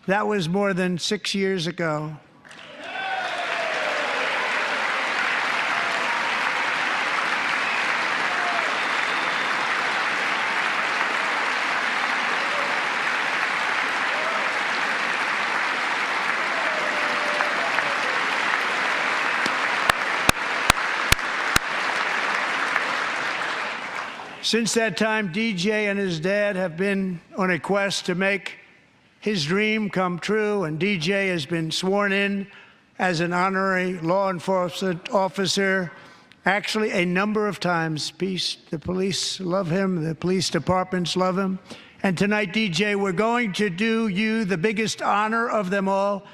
That was more than 6 years ago. Since that time, DJ and his dad have been on a quest to make his dream come true, and DJ has been sworn in as an honorary law enforcement officer, actually a number of times. The police love him, the police departments love him. And tonight, DJ, we're going to do you the biggest honor of them all.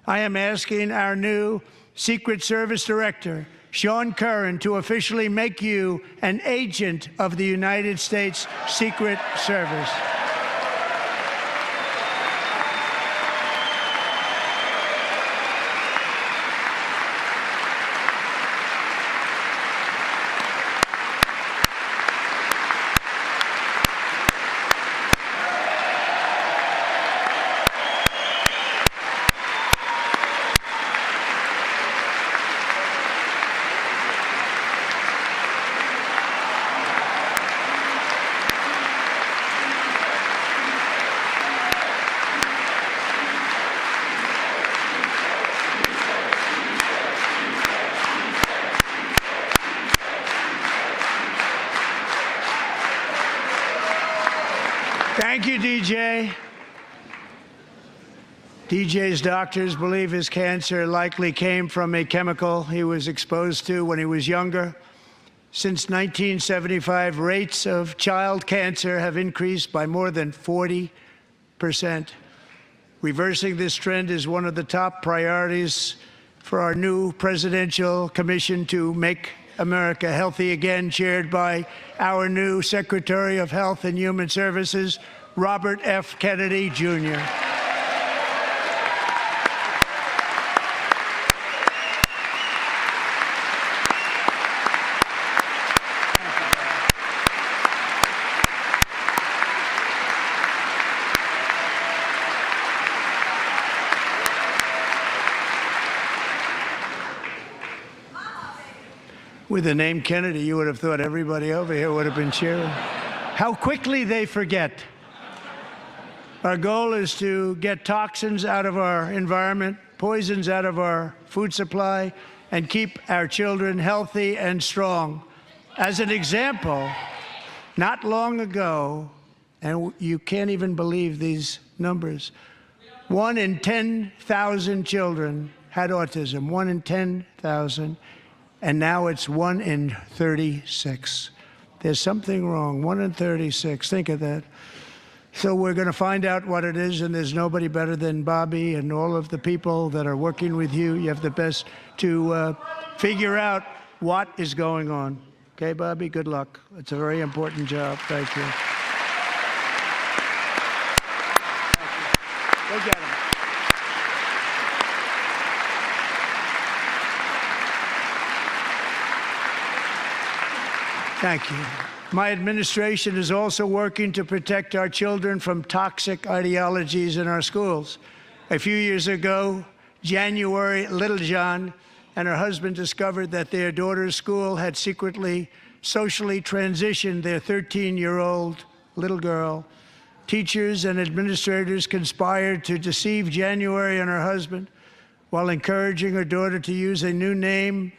I am asking our new Secret Service Director, Sean Curran, to officially make you an agent of the United States Secret Service. Thank you, DJ. DJ's doctors believe his cancer likely came from a chemical he was exposed to when he was younger. Since 1975, rates of child cancer have increased by more than 40%. Reversing this trend is one of the top priorities for our new presidential commission to make America healthy again, chaired by our new Secretary of Health and Human Services, Robert F. Kennedy, Jr. With the name Kennedy, you would have thought everybody over here would have been cheering. How quickly they forget. Our goal is to get toxins out of our environment, poisons out of our food supply, and keep our children healthy and strong. As an example, not long ago, and you can't even believe these numbers, 1 in 10,000 children had autism, 1 in 10,000, and now it's 1 in 36. There's something wrong, 1 in 36, think of that. So we're going to find out what it is, and there's nobody better than Bobby and all of the people that are working with you. You have the best to figure out what is going on. Okay, Bobby, good luck. It's a very important job. Thank you. Go get him. Thank you. My administration is also working to protect our children from toxic ideologies in our schools. A few years ago, January Littlejohn and her husband discovered that their daughter's school had secretly socially transitioned their 13-year-old little girl. Teachers and administrators conspired to deceive January and her husband while encouraging her daughter to use a new name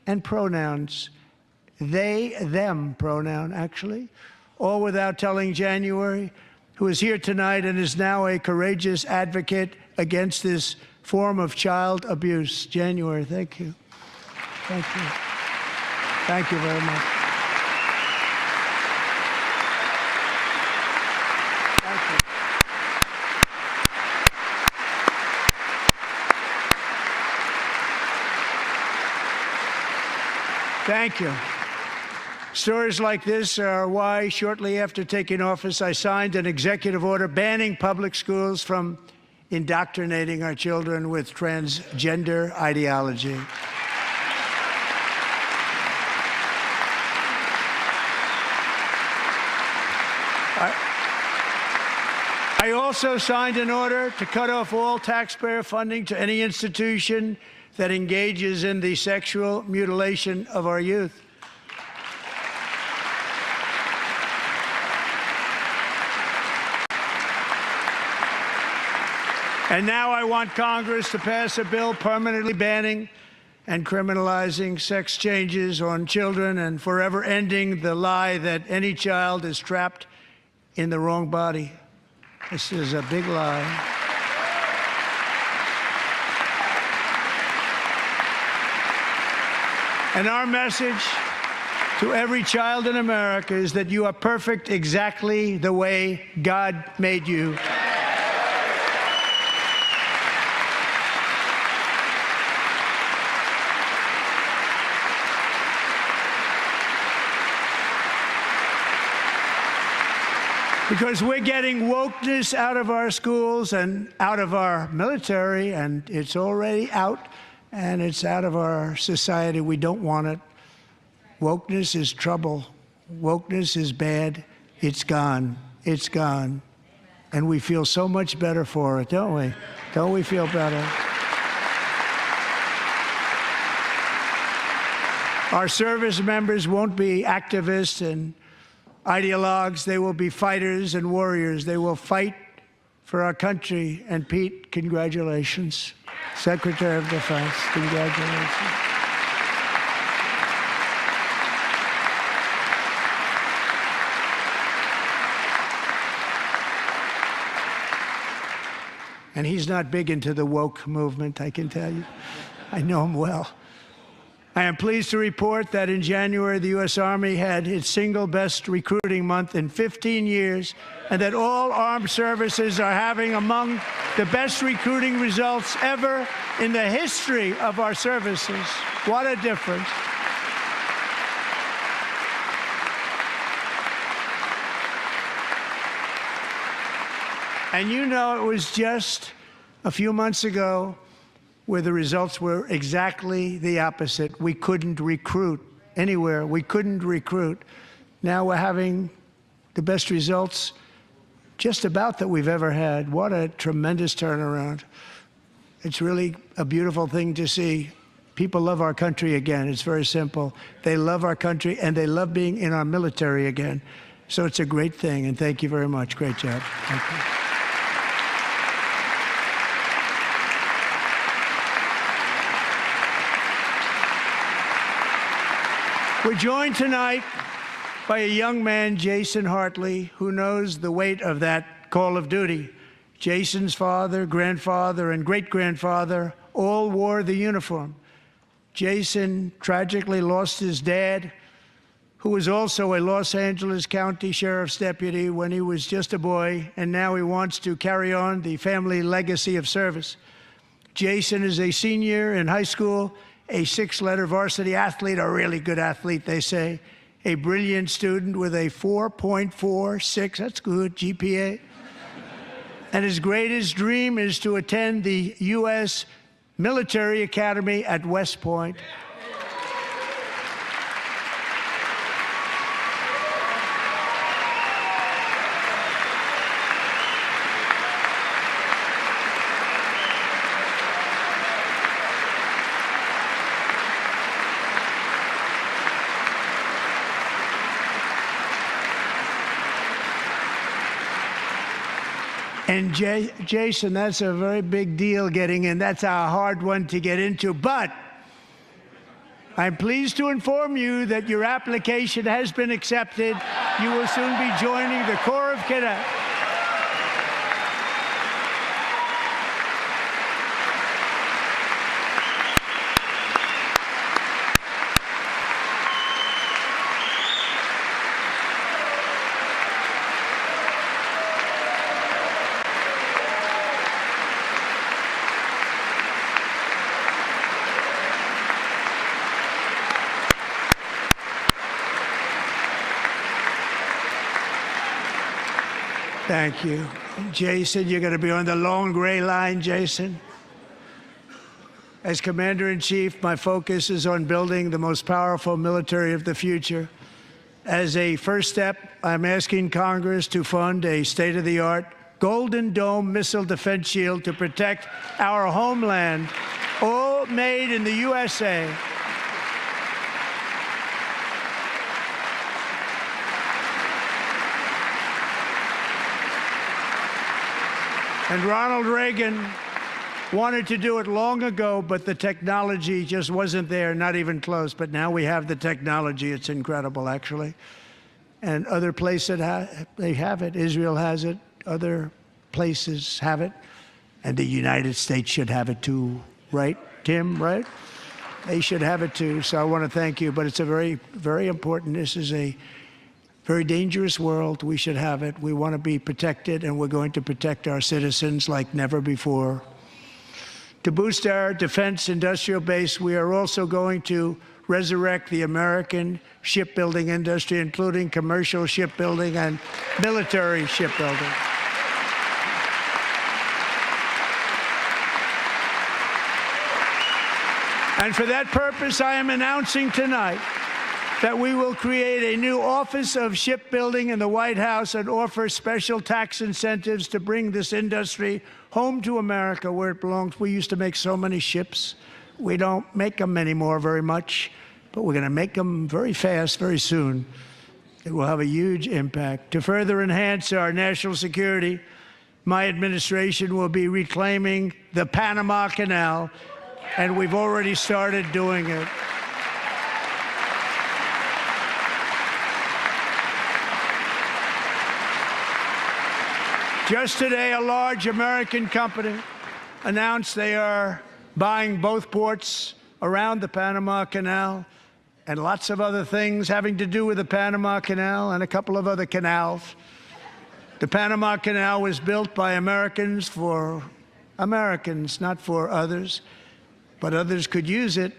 and pronouns. They, them pronoun, actually, all without telling January, who is here tonight and is now a courageous advocate against this form of child abuse. January, thank you. Thank you. Thank you very much. Thank you. Thank you. Stories like this are why, shortly after taking office, I signed an executive order banning public schools from indoctrinating our children with transgender ideology. I also signed an order to cut off all taxpayer funding to any institution that engages in the sexual mutilation of our youth. And now I want Congress to pass a bill permanently banning and criminalizing sex changes on children and forever ending the lie that any child is trapped in the wrong body. This is a big lie. And our message to every child in America is that you are perfect exactly the way God made you. Because we're getting wokeness out of our schools and out of our military, and it's already out, and it's out of our society. We don't want it. Wokeness is trouble. Wokeness is bad. It's gone. It's gone. And we feel so much better for it, don't we? Don't we feel better? Our service members won't be activists and ideologues. They will be fighters and warriors. They will fight for our country. And Pete, congratulations. Secretary of Defense, congratulations. And he's not big into the woke movement, I can tell you. I know him well. I am pleased to report that in January, the U.S. Army had its single best recruiting month in 15 years, and that all armed services are having among the best recruiting results ever in the history of our services. What a difference. And you know, it was just a few months ago where the results were exactly the opposite. We couldn't recruit anywhere. We couldn't recruit. Now we're having the best results just about that we've ever had. What a tremendous turnaround. It's really a beautiful thing to see. People love our country again. It's very simple. They love our country, and they love being in our military again. So it's a great thing, and thank you very much. Great job. Thank you. We're joined tonight by a young man, Jason Hartley, who knows the weight of that call of duty. Jason's father, grandfather, and great-grandfather all wore the uniform. Jason tragically lost his dad, who was also a Los Angeles County Sheriff's deputy when he was just a boy, and now he wants to carry on the family legacy of service. Jason is a senior in high school, a 6-letter varsity athlete, a really good athlete, they say, a brilliant student with a 4.46, that's good, GPA. And his greatest dream is to attend the U.S. Military Academy at West Point. And Jason, that's a very big deal getting in. That's a hard one to get into. But I'm pleased to inform you that your application has been accepted. You will soon be joining the Corps of Cadets. Thank you. Jason, you're going to be on the long gray line, Jason. As Commander-in-Chief, my focus is on building the most powerful military of the future. As a first step, I'm asking Congress to fund a state-of-the-art Golden Dome missile defense shield to protect our homeland, all made in the USA. And Ronald Reagan wanted to do it long ago, but the technology just wasn't there, not even close. But now we have the technology. It's incredible, actually. And other places, they have it. Israel has it. Other places have it. And the United States should have it too, right, Tim, right? They should have it too. So I want to thank you. But it's a very, very important. This is a very dangerous world. We should have it. We want to be protected, and we're going to protect our citizens like never before. To boost our defense industrial base, we are also going to resurrect the American shipbuilding industry, including commercial shipbuilding and military shipbuilding. And for that purpose, I am announcing tonight that we will create a new Office of Shipbuilding in the White House and offer special tax incentives to bring this industry home to America where it belongs. We used to make so many ships. We don't make them anymore very much, but we're going to make them very fast, very soon. It will have a huge impact. To further enhance our national security, my administration will be reclaiming the Panama Canal, and we've already started doing it. Just today, a large American company announced they are buying both ports around the Panama Canal and lots of other things having to do with the Panama Canal and a couple of other canals. The Panama Canal was built by Americans for Americans, not for others, but others could use it.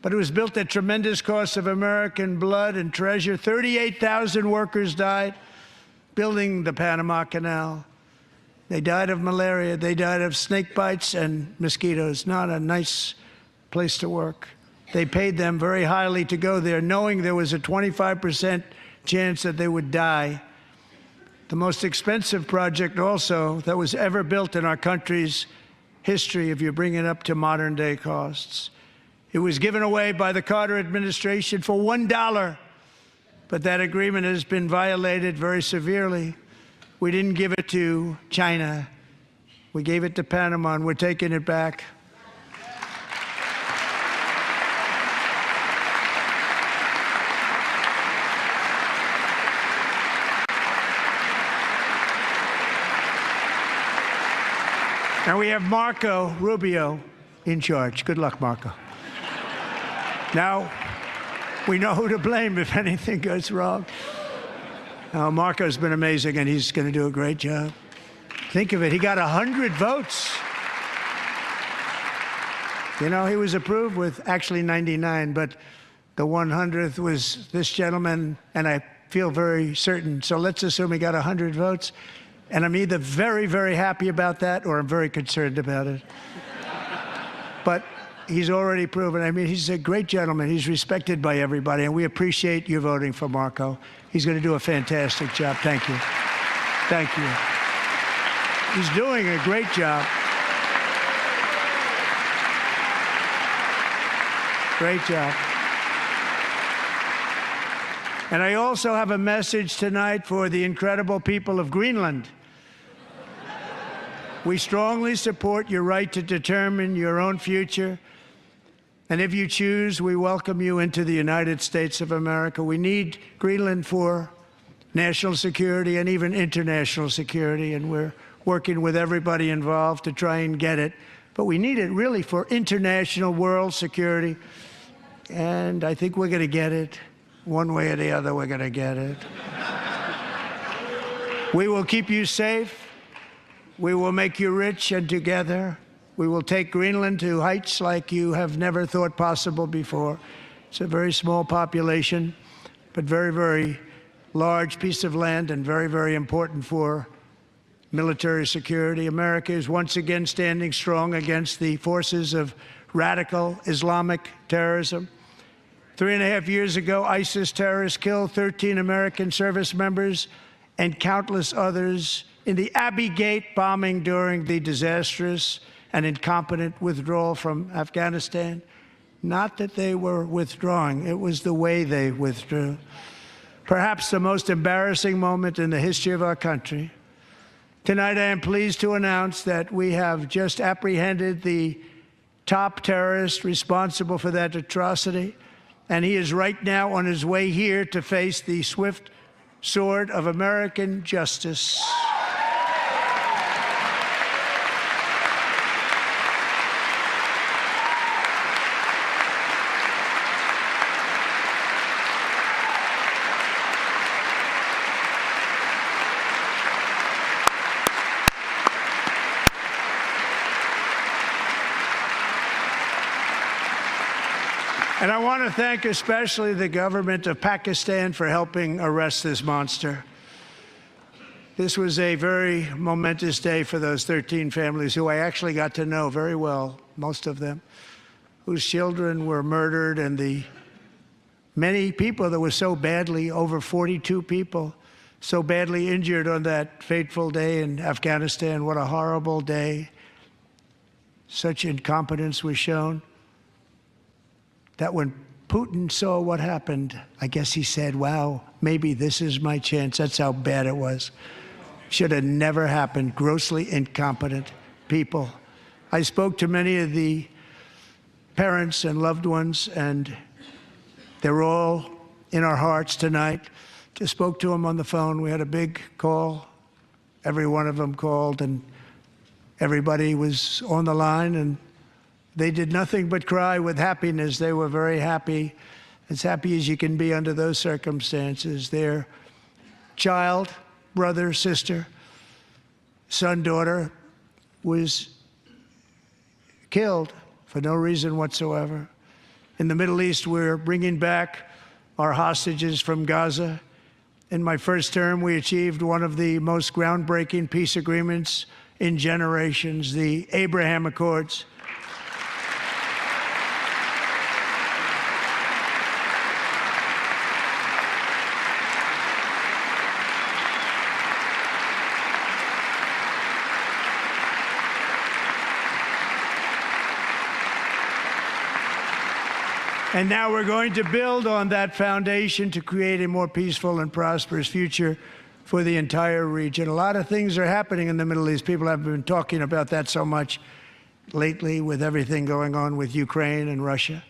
But it was built at tremendous cost of American blood and treasure. 38,000 workers died building the Panama Canal. They died of malaria. They died of snake bites and mosquitoes. Not a nice place to work. They paid them very highly to go there, knowing there was a 25% chance that they would die. The most expensive project also that was ever built in our country's history, if you bring it up to modern day costs. It was given away by the Carter administration for $1. But that agreement has been violated very severely. We didn't give it to China. We gave it to Panama, and we're taking it back. And we have Marco Rubio in charge. Good luck, Marco. Now, we know who to blame if anything goes wrong. Marco's been amazing, and he's going to do a great job. Think of it. He got 100 votes. You know, he was approved with actually 99, but the 100th was this gentleman, and I feel very certain. So let's assume he got 100 votes. And I'm either very, very happy about that or I'm very concerned about it. But he's already proven. I mean, he's a great gentleman. He's respected by everybody, and we appreciate you voting for Marco. He's going to do a fantastic job. Thank you. Thank you. He's doing a great job. Great job. And I also have a message tonight for the incredible people of Greenland. We strongly support your right to determine your own future. And if you choose, we welcome you into the United States of America. We need Greenland for national security and even international security, and we're working with everybody involved to try and get it. But we need it really for international world security, and I think we're going to get it. One way or the other, we're going to get it. We will keep you safe. We will make you rich, and together we will take Greenland to heights like you have never thought possible before. It's a very small population, but very, very large piece of land and very, very important for military security. America is once again standing strong against the forces of radical Islamic terrorism. 3.5 years ago, ISIS terrorists killed 13 American service members and countless others in the Abbey Gate bombing during the disastrous and incompetent withdrawal from Afghanistan. Not that they were withdrawing, it was the way they withdrew. Perhaps the most embarrassing moment in the history of our country. Tonight, I am pleased to announce that we have just apprehended the top terrorist responsible for that atrocity, and he is right now on his way here to face the swift sword of American justice. And I want to thank especially the government of Pakistan for helping arrest this monster. This was a very momentous day for those 13 families who I actually got to know very well, most of them, whose children were murdered, and the many people that were so badly, over 42 people, so badly injured on that fateful day in Afghanistan. What a horrible day. Such incompetence was shown that when Putin saw what happened, I guess he said, wow, maybe this is my chance. That's how bad it was. Should have never happened. Grossly incompetent people. I spoke to many of the parents and loved ones, and they're all in our hearts tonight. Just spoke to them on the phone. We had a big call. Every one of them called, and everybody was on the line, and they did nothing but cry with happiness. They were very happy, as happy as you can be under those circumstances. Their child, brother, sister, son, daughter was killed for no reason whatsoever. In the Middle East, we're bringing back our hostages from Gaza. In my first term, we achieved one of the most groundbreaking peace agreements in generations, the Abraham Accords. And now we're going to build on that foundation to create a more peaceful and prosperous future for the entire region. A lot of things are happening in the Middle East. People have been talking about that so much lately with everything going on with Ukraine and Russia.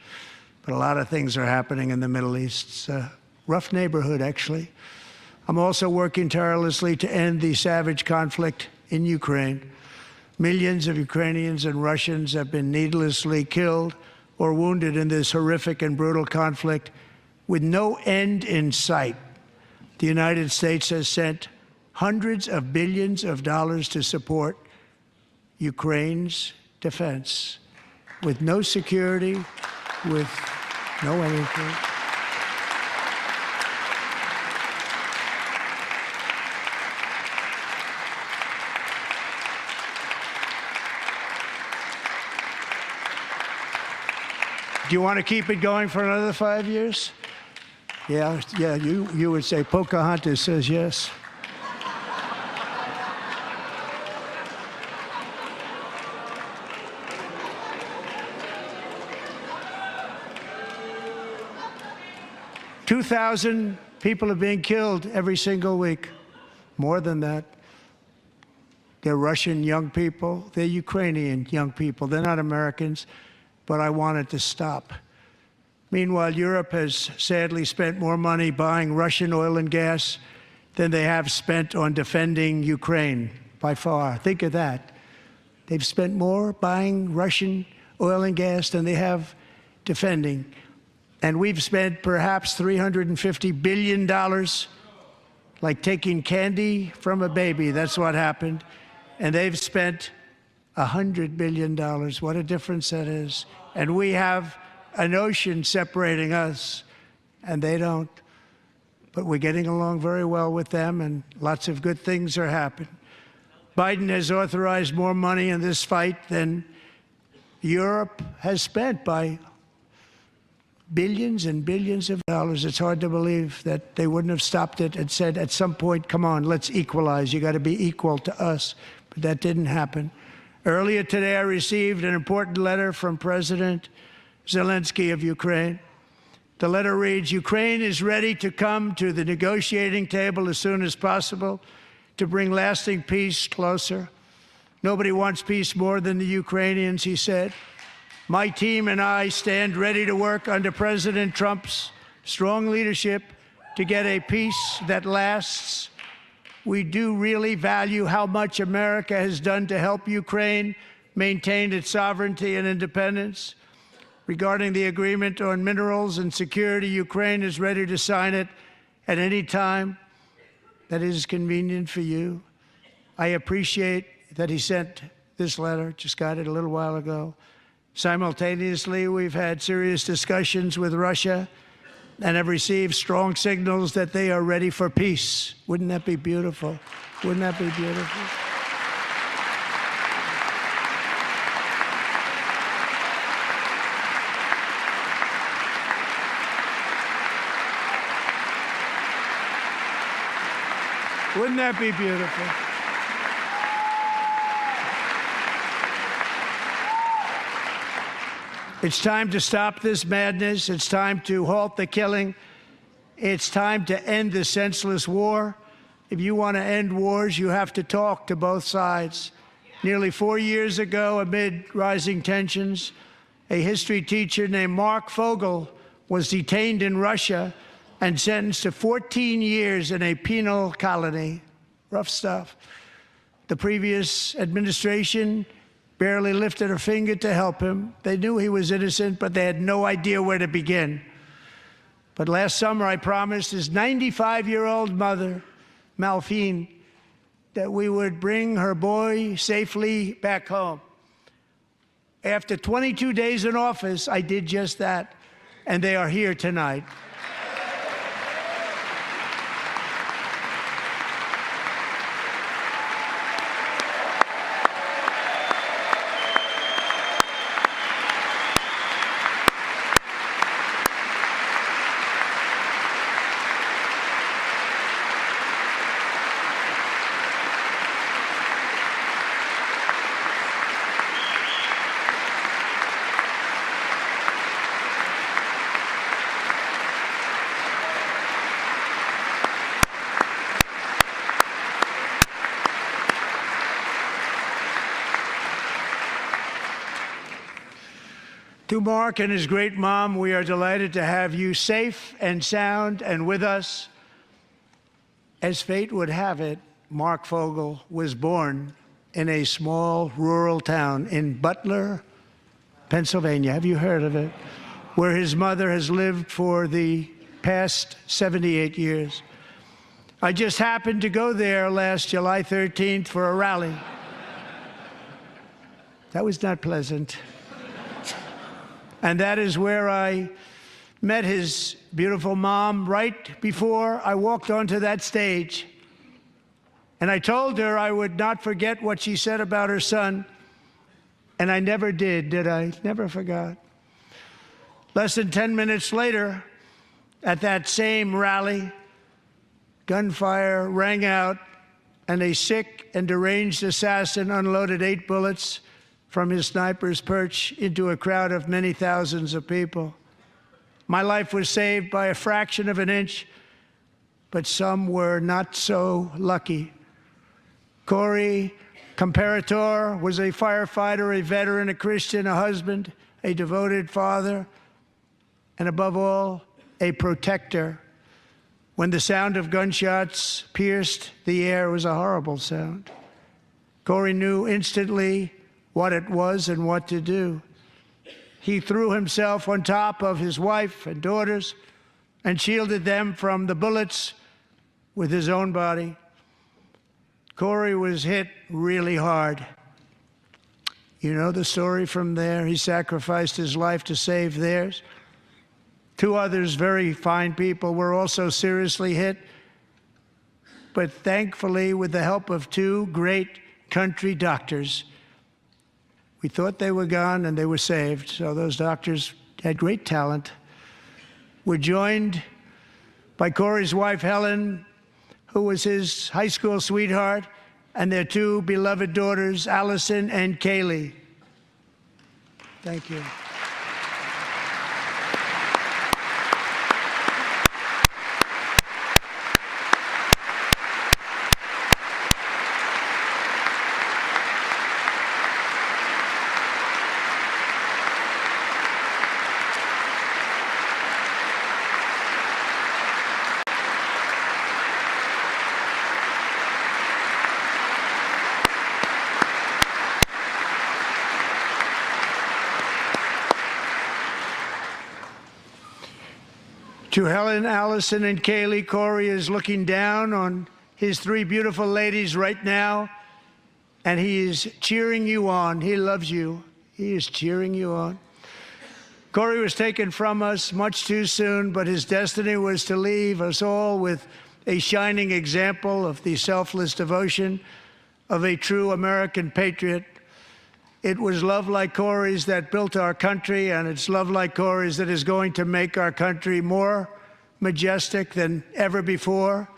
But a lot of things are happening in the Middle East. It's a rough neighborhood, actually. I'm also working tirelessly to end the savage conflict in Ukraine. Millions of Ukrainians and Russians have been needlessly killed or wounded in this horrific and brutal conflict with no end in sight. The United States has sent hundreds of billions of dollars to support Ukraine's defense with no security, with no anything. Do you want to keep it going for another 5 years? Yeah, you would say Pocahontas says yes. $2,000 people are being killed every single week. More than that. They're Russian young people. They're Ukrainian young people. They're not Americans. But I want it to stop. Meanwhile, Europe has sadly spent more money buying Russian oil and gas than they have spent on defending Ukraine, by far. Think of that. They've spent more buying Russian oil and gas than they have defending. And we've spent perhaps $350 billion, like taking candy from a baby. That's what happened. And they've spent $100 billion. What a difference that is. And we have an ocean separating us, and they don't. But we're getting along very well with them, and lots of good things are happening. Biden has authorized more money in this fight than Europe has spent by billions and billions of dollars. It's hard to believe that they wouldn't have stopped it and said at some point, come on, let's equalize. You got to be equal to us. But that didn't happen. Earlier today, I received an important letter from President Zelensky of Ukraine. The letter reads, Ukraine is ready to come to the negotiating table as soon as possible to bring lasting peace closer. Nobody wants peace more than the Ukrainians, he said. My team and I stand ready to work under President Trump's strong leadership to get a peace that lasts. We do really value how much America has done to help Ukraine maintain its sovereignty and independence. Regarding the agreement on minerals and security, Ukraine is ready to sign it at any time that is convenient for you. I appreciate that he sent this letter, just got it a little while ago. Simultaneously, we've had serious discussions with Russia and have received strong signals that they are ready for peace. Wouldn't that be beautiful? Wouldn't that be beautiful? Wouldn't that be beautiful? It's time to stop this madness. It's time to halt the killing. It's time to end the senseless war. If you want to end wars, you have to talk to both sides. Nearly 4 years ago, amid rising tensions, a history teacher named Mark Fogel was detained in Russia and sentenced to 14 years in a penal colony. Rough stuff. The previous administration barely lifted a finger to help him. They knew he was innocent, but they had no idea where to begin. But last summer, I promised his 95-year-old mother, Malphine, that we would bring her boy safely back home. After 22 days in office, I did just that, and they are here tonight. To Mark and his great mom, we are delighted to have you safe and sound and with us. As fate would have it, Mark Fogel was born in a small rural town in Butler, Pennsylvania. Have you heard of it? Where his mother has lived for the past 78 years. I just happened to go there last July 13th for a rally. That was not pleasant. And that is where I met his beautiful mom right before I walked onto that stage. And I told her I would not forget what she said about her son. And I never did I? Never forgot. Less than 10 minutes later, at that same rally, gunfire rang out, and a sick and deranged assassin unloaded 8 bullets from his sniper's perch into a crowd of many thousands of people. My life was saved by a fraction of an inch, but some were not so lucky. Corey Comparator was a firefighter, a veteran, a Christian, a husband, a devoted father, and above all, a protector. When the sound of gunshots pierced the air, it was a horrible sound. Corey knew instantly what it was and what to do. He threw himself on top of his wife and daughters and shielded them from the bullets with his own body. Corey was hit really hard. You know the story from there. He sacrificed his life to save theirs. 2 others, very fine people, were also seriously hit. But thankfully, with the help of 2 great country doctors, we thought they were gone and they were saved. So those doctors had great talent. We're joined by Corey's wife, Helen, who was his high school sweetheart, and their 2 beloved daughters, Allison and Kaylee. Thank you. To Helen, Allison, and Kaylee, Corey is looking down on his 3 beautiful ladies right now, and he is cheering you on. He loves you. He is cheering you on. Corey was taken from us much too soon, but his destiny was to leave us all with a shining example of the selfless devotion of a true American patriot. It was love like Corey's that built our country, and it's love like Corey's that is going to make our country more majestic than ever before.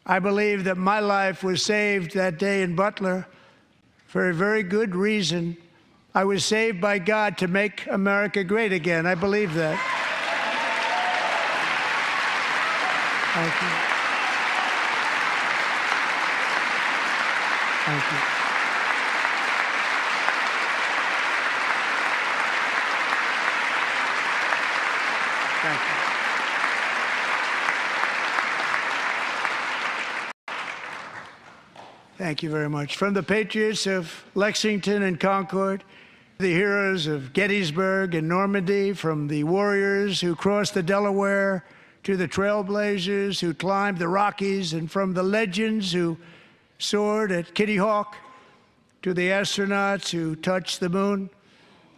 I believe that my life was saved that day in Butler for a very good reason. I was saved by God to make America great again. I believe that. Thank you. Thank you. Thank you. Thank you very much. From the patriots of Lexington and Concord, the heroes of Gettysburg and Normandy, from the warriors who crossed the Delaware to the trailblazers who climbed the Rockies, and from the legends who soared at Kitty Hawk to the astronauts who touched the moon,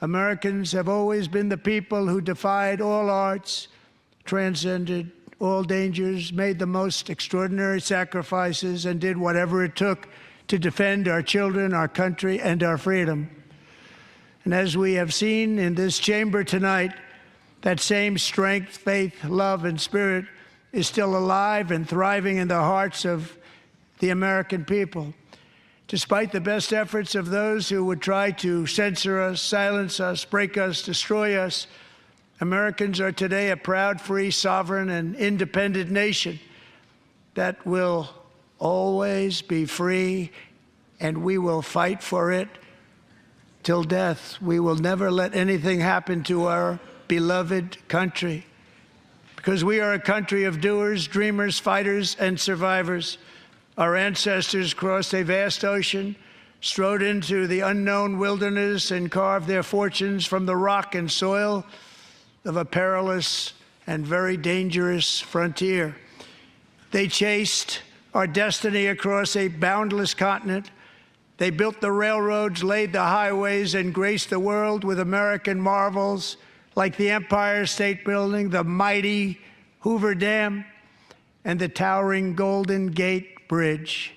Americans have always been the people who defied all odds, transcended all dangers, made the most extraordinary sacrifices, and did whatever it took to defend our children, our country, and our freedom. And as we have seen in this chamber tonight, that same strength, faith, love, and spirit is still alive and thriving in the hearts of the American people. Despite the best efforts of those who would try to censor us, silence us, break us, destroy us, Americans are today a proud, free, sovereign, and independent nation that will always be free, and we will fight for it till death. We will never let anything happen to our beloved country, because we are a country of doers, dreamers, fighters, and survivors. Our ancestors crossed a vast ocean strode into the unknown wilderness and carved their fortunes from the rock and soil of a perilous and very dangerous frontier. They chased our destiny across a boundless continent. They built the railroads, laid the highways, and graced the world with American marvels like the Empire State Building, the mighty Hoover Dam, and the towering Golden Gate Bridge.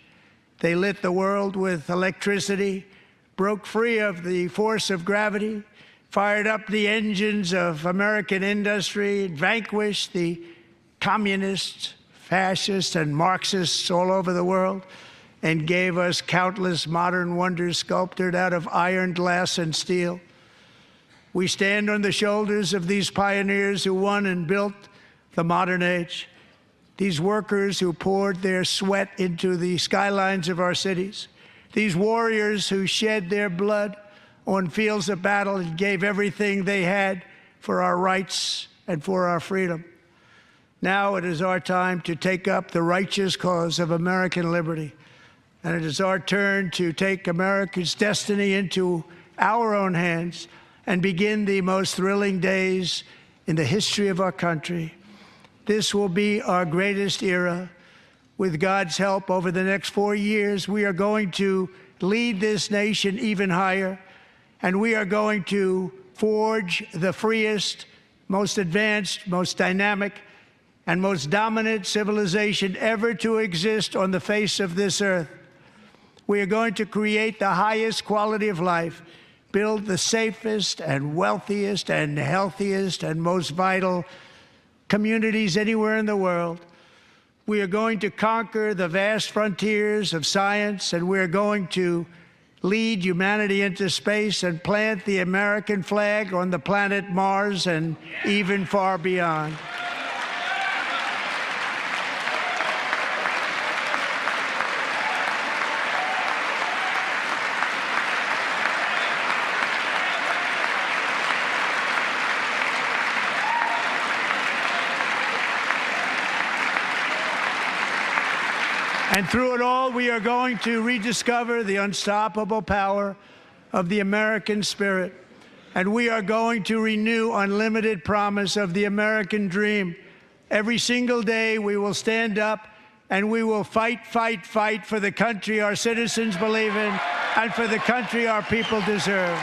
They lit the world with electricity, broke free of the force of gravity, fired up the engines of American industry, vanquished the communists, fascists, and Marxists all over the world, and gave us countless modern wonders sculptured out of iron, glass, and steel. We stand on the shoulders of these pioneers who won and built the modern age. These workers who poured their sweat into the skylines of our cities. These warriors who shed their blood on fields of battle and gave everything they had for our rights and for our freedom. Now it is our time to take up the righteous cause of American liberty. And it is our turn to take America's destiny into our own hands and begin the most thrilling days in the history of our country. This will be our greatest era. With God's help, over the next 4 years, we are going to lead this nation even higher, and we are going to forge the freest, most advanced, most dynamic, and most dominant civilization ever to exist on the face of this earth. We are going to create the highest quality of life, build the safest and wealthiest and healthiest and most vital communities anywhere in the world. We are going to conquer the vast frontiers of science, and we are going to lead humanity into space and plant the American flag on the planet Mars and even far beyond. And through it all, we are going to rediscover the unstoppable power of the American spirit. And we are going to renew unlimited promise of the American dream. Every single day, we will stand up and we will fight, fight, fight for the country our citizens believe in and for the country our people deserve.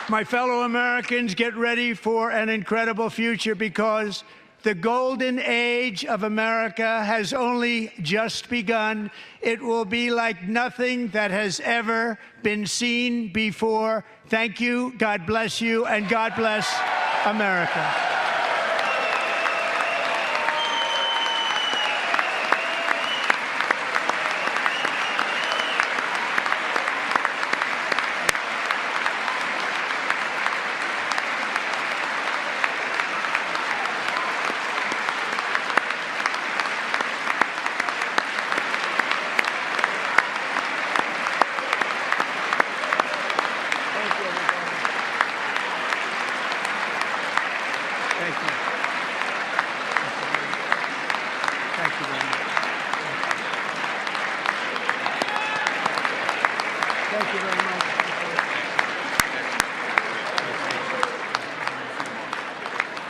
My fellow Americans, get ready for an incredible future, because the golden age of America has only just begun. It will be like nothing that has ever been seen before. Thank you, God bless you, and God bless America.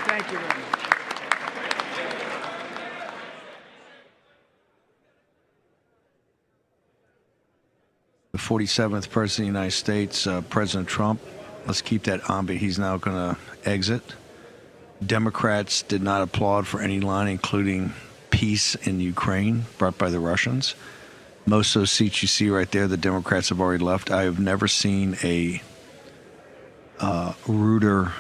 Thank you very much. The 47th President of the United States, President Trump. Let's keep that on, but he's now going to exit. Democrats did not applaud for any line, including peace in Ukraine brought by the Russians. Most of those seats you see right there, the Democrats have already left. I have never seen a ruder,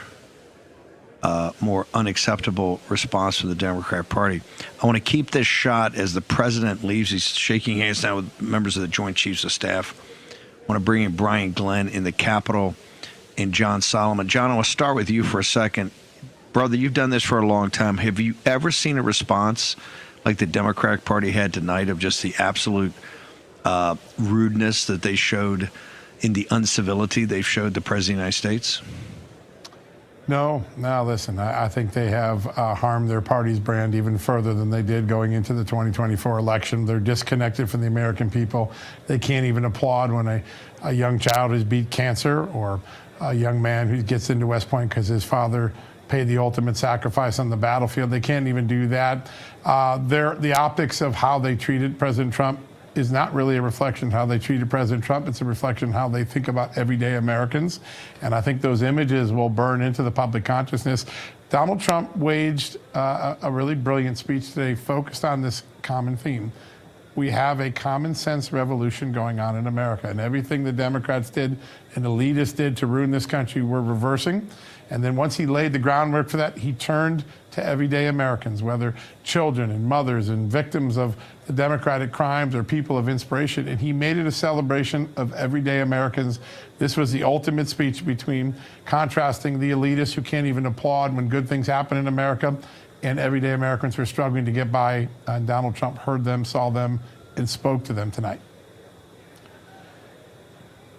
more unacceptable response from the Democrat Party. I want to keep this shot as the president leaves. He's shaking hands now with members of the Joint Chiefs of Staff. I want to bring in Brian Glenn in the Capitol and John Solomon. John, I want to start with you for a second. Brother, you've done this for a long time. Have you ever seen a response like the Democratic Party had tonight of just the absolute rudeness that they showed in the uncivility they've showed the President of the United States? No, listen, I think they have harmed their party's brand even further than they did going into the 2024 election. They're disconnected from the American people. They can't even applaud when a young child has beat cancer, or a young man who gets into West Point because his father paid the ultimate sacrifice on the battlefield. They can't even do that. The optics of how they treated President Trump is not really a reflection of how they treated President Trump. It's a reflection of how they think about everyday Americans. And I think those images will burn into the public consciousness. Donald Trump waged a really brilliant speech today focused on this common theme. We have a common sense revolution going on in America, and everything the Democrats did and elitists did to ruin this country, we're reversing. And then once he laid the groundwork for that, he turned to everyday Americans, whether children and mothers and victims of the Democratic crimes or people of inspiration, and he made it a celebration of everyday Americans. This was the ultimate speech between contrasting the elitists who can't even applaud when good things happen in America, and everyday Americans who are struggling to get by. And Donald Trump heard them, saw them, and spoke to them tonight.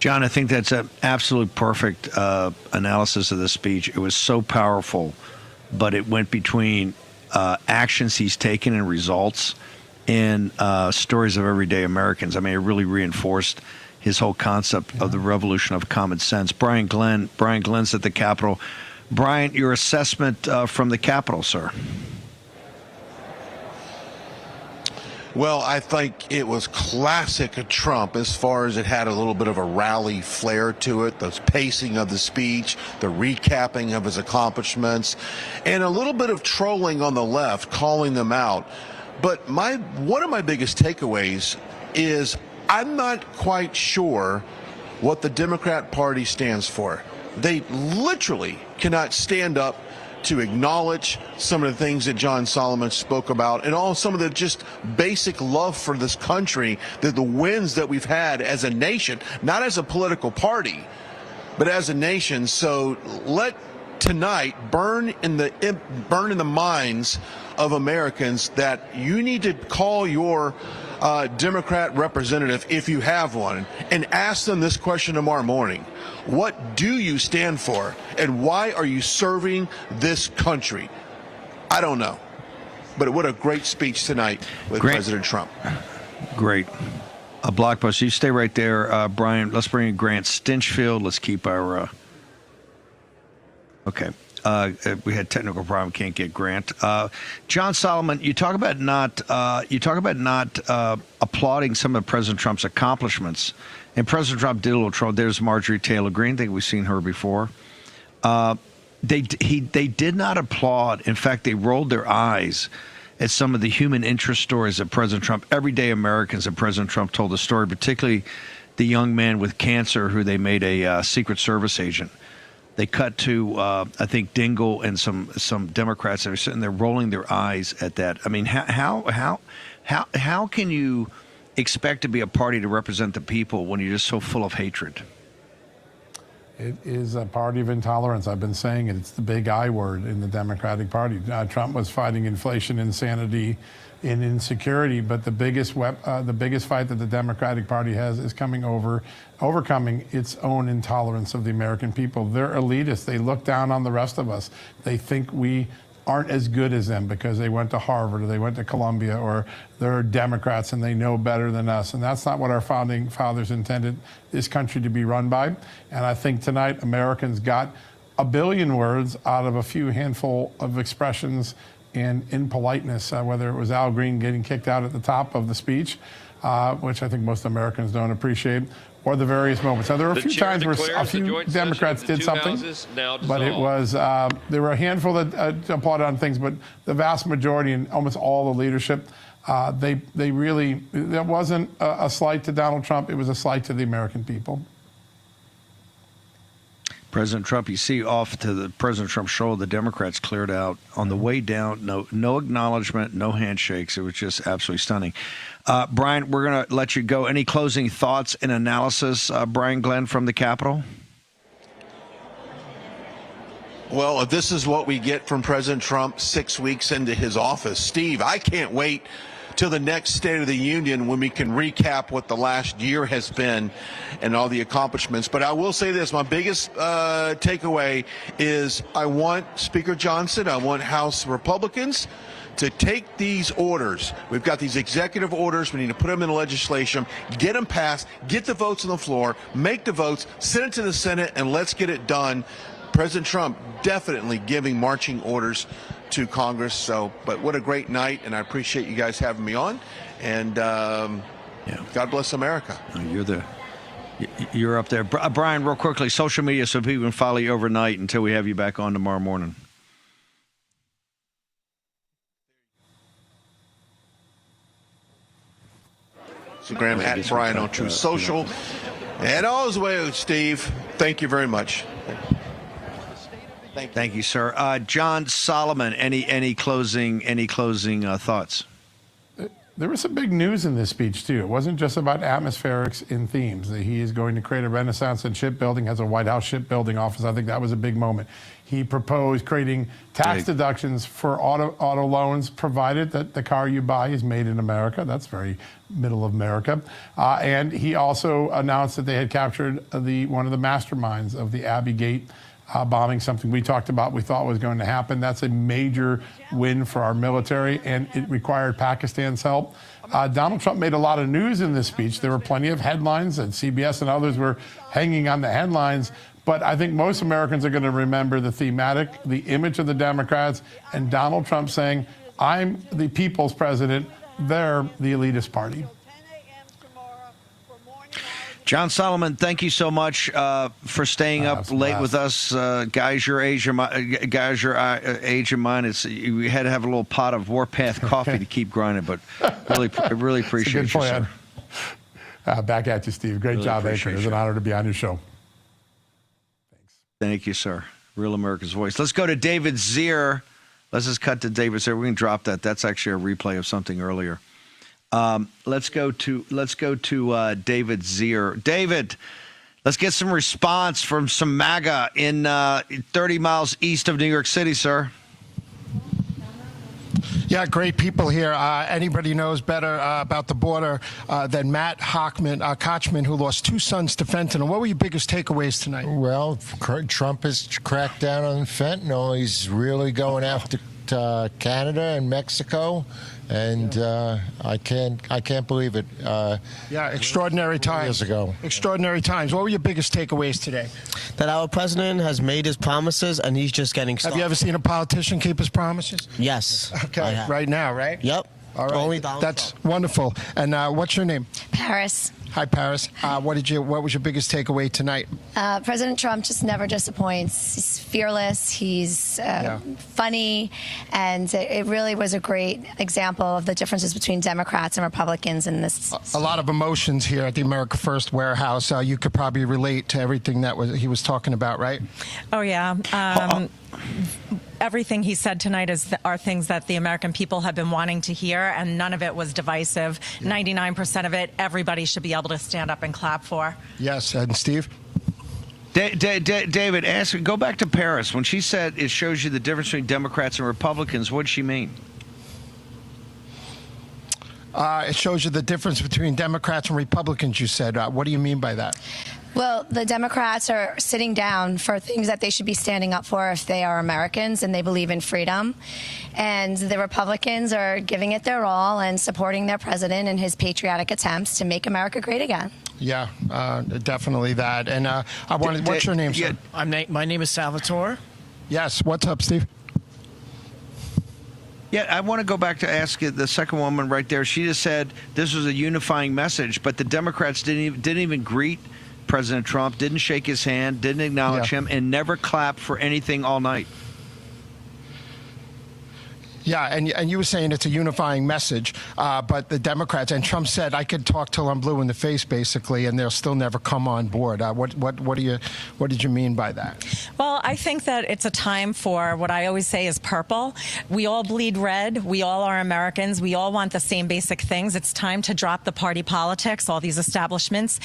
John, I think that's an absolute perfect analysis of the speech. It was so powerful, but it went between actions he's taken and results in stories of everyday Americans. I mean, it really reinforced his whole concept of the revolution of common sense. Brian Glenn's at the Capitol. Brian, your assessment from the Capitol, sir. Well, I think it was classic Trump as far as it had a little bit of a rally flair to it, the pacing of the speech, the recapping of his accomplishments, and a little bit of trolling on the left, calling them out. But one of my biggest takeaways is I'm not quite sure what the Democrat Party stands for. They literally cannot stand up to acknowledge some of the things that John Solomon spoke about, and all some of the just basic love for this country, the wins that we've had as a nation, not as a political party, but as a nation. So let tonight burn in the minds of Americans that you need to call your Democrat representative, if you have one, and ask them this question tomorrow morning. What do you stand for, and why are you serving this country? I don't know. But what a great speech tonight with President Trump. Great. A blockbuster. You stay right there, Brian. Let's bring in Grant Stinchfield. Let's keep our... Okay. We had technical problem. Can't get Grant. John Solomon, you talk about not applauding some of President Trump's accomplishments, and President Trump did a little trouble. There's Marjorie Taylor Greene. I think we've seen her before. They did not applaud. In fact, they rolled their eyes at some of the human interest stories that President Trump, everyday Americans that President Trump told the story, particularly the young man with cancer who they made a Secret Service agent. They cut to, I think, Dingell and some Democrats that are sitting there rolling their eyes at that. I mean, how can you expect to be a party to represent the people when you're just so full of hatred? It is a party of intolerance. I've been saying it. It's the big I word in the Democratic Party. Trump was fighting inflation, insanity, and insecurity, but the biggest fight that the Democratic Party has is overcoming its own intolerance of the American people. They're elitists. They look down on the rest of us. They think we aren't as good as them because they went to Harvard or they went to Columbia, or they're Democrats and they know better than us. And that's not what our founding fathers intended this country to be run by. And I think tonight Americans got a billion words out of a few handful of expressions and impoliteness, whether it was Al Green getting kicked out at the top of the speech, which I think most Americans don't appreciate, or the various moments. Now, there were a few times where a few Democrats did something, but it was, there were a handful that applauded on things, but the vast majority and almost all the leadership, they really, that wasn't a slight to Donald Trump, it was a slight to the American people. President Trump, you see off to the President Trump show, the Democrats cleared out. On the way down, no acknowledgement, no handshakes. It was just absolutely stunning. Brian, we're going to let you go. Any closing thoughts and analysis, Brian Glenn from the Capitol? Well, if this is what we get from President Trump 6 weeks into his office, Steve, I can't wait till the next State of the Union when we can recap what the last year has been and all the accomplishments. But I will say this, my biggest takeaway is I want Speaker Johnson, I want House Republicans to take these orders. We've got these executive orders. We need to put them in legislation, get them passed, get the votes on the floor, make the votes, send it to the Senate, and let's get it done. President Trump definitely giving marching orders to Congress. So, but what a great night, and I appreciate you guys having me on. And God bless America. You're up there, Brian. Real quickly, social media so people can follow you overnight until we have you back on tomorrow morning. Instagram at Brian on True Social, and always way, Steve. Thank you very much. Thank you, sir. John Solomon, any closing thoughts? There was some big news in this speech, too. It wasn't just about atmospherics in themes. He is going to create a renaissance in shipbuilding, has a White House shipbuilding office. I think that was a big moment. He proposed creating tax deductions for auto loans, provided that the car you buy is made in America. That's very middle of America. And he also announced that they had captured one of the masterminds of the Abbey Gate bombing, something we talked about, we thought was going to happen. That's a major win for our military, and it required Pakistan's help. Donald Trump made a lot of news in this speech. There were plenty of headlines, and CBS and others were hanging on the headlines. But I think most Americans are going to remember the image of the Democrats, and Donald Trump saying, I'm the people's president, they're the elitist party. John Solomon, thank you so much for staying up late with us, guys. Your age and mine. We had to have a little pot of Warpath coffee to keep grinding, but really appreciate you, sir. Back at you, Steve. Great job, Anchor. It was an honor to be on your show. Thanks. Thank you, sir. Real America's Voice. Let's go to David Zier. Let's just cut to David Zier. We're going to drop that. That's actually a replay of something earlier. Let's go to David Zier. David, let's get some response from some MAGA in 30 miles east of New York City, sir. Yeah, great people here. Anybody knows better about the border than Matt Kochman, who lost 2 sons to fentanyl. What were your biggest takeaways tonight? Well, Trump has cracked down on fentanyl. He's really going after Canada and Mexico. And I can't believe it. Extraordinary times. Years ago. Extraordinary times. What were your biggest takeaways today? That our president has made his promises and he's just getting started. Have you ever seen a politician keep his promises? Yes. Okay, right now, right? Yep. All right. That's wonderful. And what's your name? Paris. Hi, Paris. What was your biggest takeaway tonight? President Trump just never disappoints. He's fearless. He's funny, and it really was a great example of the differences between Democrats and Republicans in this. A lot of emotions here at the America First warehouse. You could probably relate to everything that he was talking about, right? Oh yeah. Everything he said tonight are things that the American people have been wanting to hear, and none of it was divisive. 99% of it, everybody should be able to stand up and clap for. Yes, and Steve? David, go back to Paris. When she said it shows you the difference between Democrats and Republicans, what did she mean? It shows you the difference between Democrats and Republicans, you said. What do you mean by that? Well, the Democrats are sitting down for things that they should be standing up for if they are Americans and they believe in freedom. And the Republicans are giving it their all and supporting their president in his patriotic attempts to make America great again. Yeah, definitely that. And what's your name, sir? My name is Salvatore. Yes, what's up, Steve? Yeah, I want to go back to ask you, the second woman right there. She just said this was a unifying message, but the Democrats didn't even greet President Trump, didn't shake his hand, didn't acknowledge him, and never clapped for anything all night. Yeah, and you were saying it's a unifying message, but the Democrats and Trump said I could talk till I'm blue in the face, basically, and they'll still never come on board. What did you mean by that? Well, I think that it's a time for what I always say is purple. We all bleed red. We all are Americans. We all want the same basic things. It's time to drop the party politics, all these establishment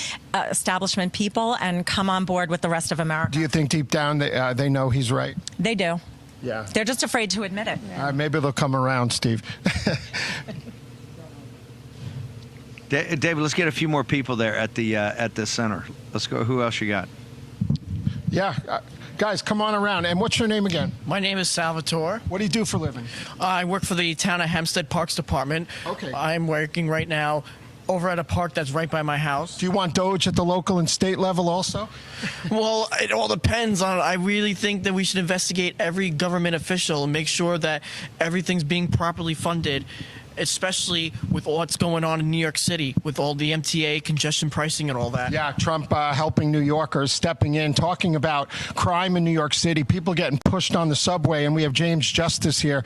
people, and come on board with the rest of America. Do you think deep down they know he's right? They do. Yeah. They're just afraid to admit it. Maybe they'll come around, Steve. David, let's get a few more people there at the center. Let's go. Who else you got? Yeah. Guys, come on around. And what's your name again? My name is Salvatore. What do you do for a living? I work for the Town of Hempstead Parks Department. Okay. I'm working right now over at a park that's right by my house. Do you want Doge at the local and state level also? Well, it all depends on. I really think that we should investigate every government official and make sure that everything's being properly funded, especially with what's going on in New York City with all the MTA congestion pricing and all that. Yeah, Trump helping New Yorkers, stepping in, talking about crime in New York City, people getting pushed on the subway, and we have James Justice here.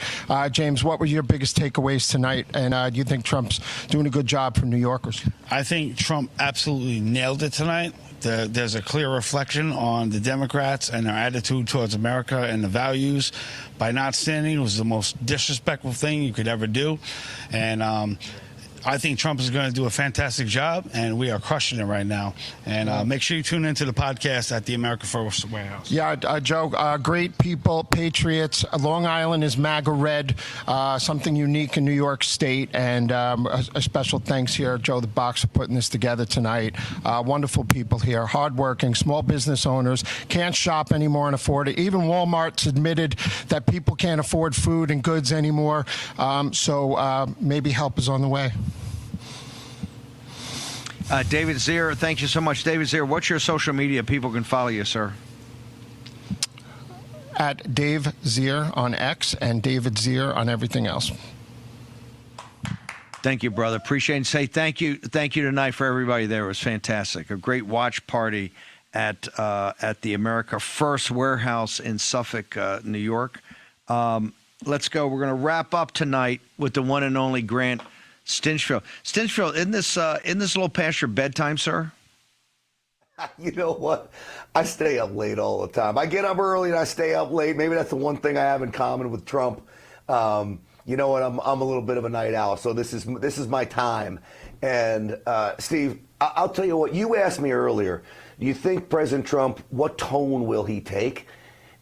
James, what were your biggest takeaways tonight, and do you think Trump's doing a good job for New Yorkers? I think Trump absolutely nailed it tonight. There's a clear reflection on the Democrats and their attitude towards America and the values. By not standing was the most disrespectful thing you could ever do. And I think Trump is going to do a fantastic job, and we are crushing it right now. And make sure you tune into the podcast at the America First Warehouse. Yeah, Joe, great people, patriots. Long Island is MAGA red, something unique in New York State. And a special thanks here, Joe the Box, for putting this together tonight. Wonderful people here, hardworking, small business owners, can't shop anymore and afford it. Even Walmart's admitted that people can't afford food and goods anymore. So maybe help is on the way. David Zier, thank you so much. David Zier, what's your social media? People can follow you, sir. At Dave Zier on X and David Zier on everything else. Thank you, brother. Appreciate it. And say thank you tonight for everybody there. It was fantastic. A great watch party at the America First Warehouse in Suffolk, New York. Let's go. We're going to wrap up tonight with the one and only Grant Stinchfield. Stinchfield, in this little past your bedtime, sir? You know what? I stay up late all the time. I get up early and I stay up late. Maybe that's the one thing I have in common with Trump. You know what? I'm a little bit of a night owl, so this is my time. And Steve, I'll tell you what. You asked me earlier. Do you think President Trump? What tone will he take?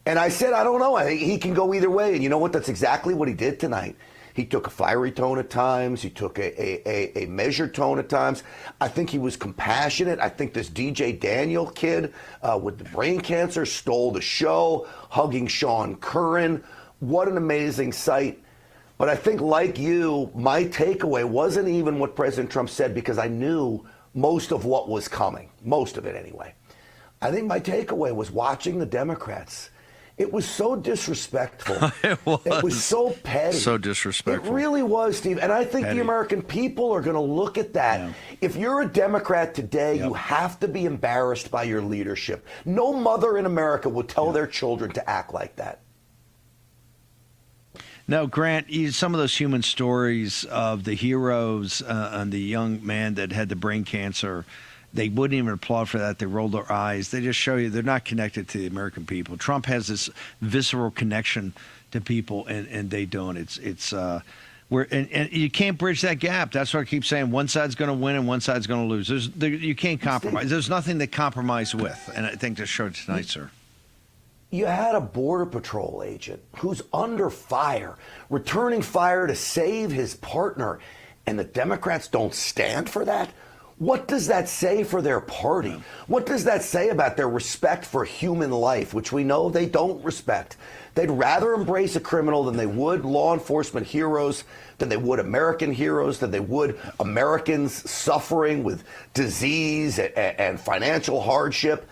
And I said, I don't know. I think he can go either way. And you know what? That's exactly what he did tonight. He took a fiery tone at times. He took a measured tone at times. I think he was compassionate. I think this DJ Daniel kid with the brain cancer stole the show, hugging Sean Curran. What an amazing sight. But I think, like you, my takeaway wasn't even what President Trump said, because I knew most of what was coming, most of it anyway. I think my takeaway was watching the Democrats. It was so disrespectful. It was so petty. So disrespectful. It really was, Steve. And I think petty. The American people are going to look at that. Yeah. If you're a Democrat today, you have to be embarrassed by your leadership. No mother in America would tell their children to act like that. No, Grant, some of those human stories of the heroes and the young man that had the brain cancer, they wouldn't even applaud for that. They rolled their eyes. They just show you they're not connected to the American people. Trump has this visceral connection to people, and they don't. And you can't bridge that gap. That's what I keep saying. One side's going to win and one side's going to lose. You can't compromise. There's nothing to compromise with, and I think this showed tonight, sir. You had a Border Patrol agent who's under fire, returning fire to save his partner, and the Democrats don't stand for that? What does that say for their party? What does that say about their respect for human life, which we know they don't respect? They'd rather embrace a criminal than they would law enforcement heroes, than they would American heroes, than they would Americans suffering with disease and financial hardship.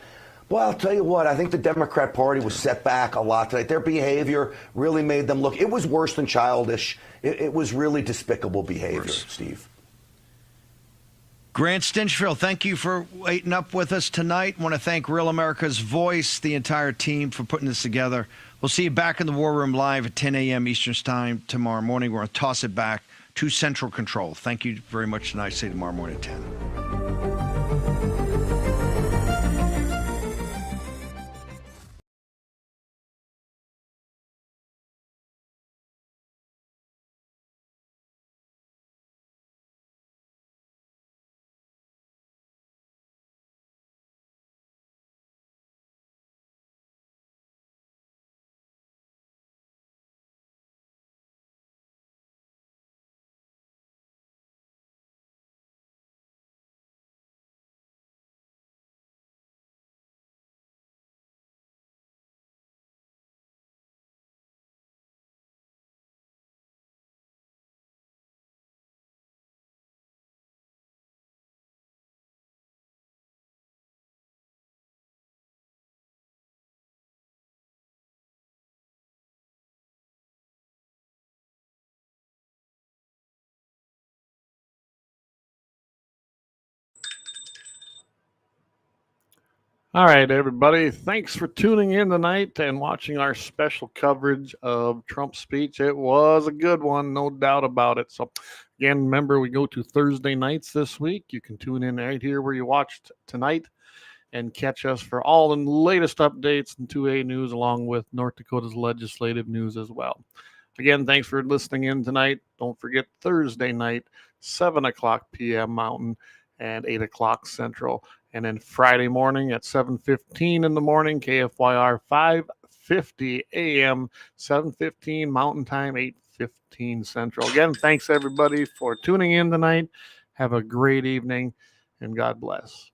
Well, I'll tell you what, I think the Democrat Party was set back a lot tonight. Their behavior really made them look, it was worse than childish. It was really despicable behavior, Steve. Grant Stinchfield, thank you for waiting up with us tonight. Want to thank Real America's Voice, the entire team, for putting this together. We'll see you back in the War Room live at 10 a.m. Eastern Time tomorrow morning. We're going to toss it back to Central Control. Thank you very much tonight. See you tomorrow morning at 10. All right, everybody. Thanks for tuning in tonight and watching our special coverage of Trump's speech. It was a good one, no doubt about it. So, again, remember, we go to Thursday nights this week. You can tune in right here where you watched tonight and catch us for all the latest updates and 2A news, along with North Dakota's legislative news as well. Again, thanks for listening in tonight. Don't forget Thursday night, 7 o'clock p.m. Mountain and 8 o'clock Central. And then Friday morning at 7:15 in the morning, KFYR 5:50 a.m., 7:15 Mountain Time, 8:15 Central. Again, thanks everybody for tuning in tonight. Have a great evening, and God bless.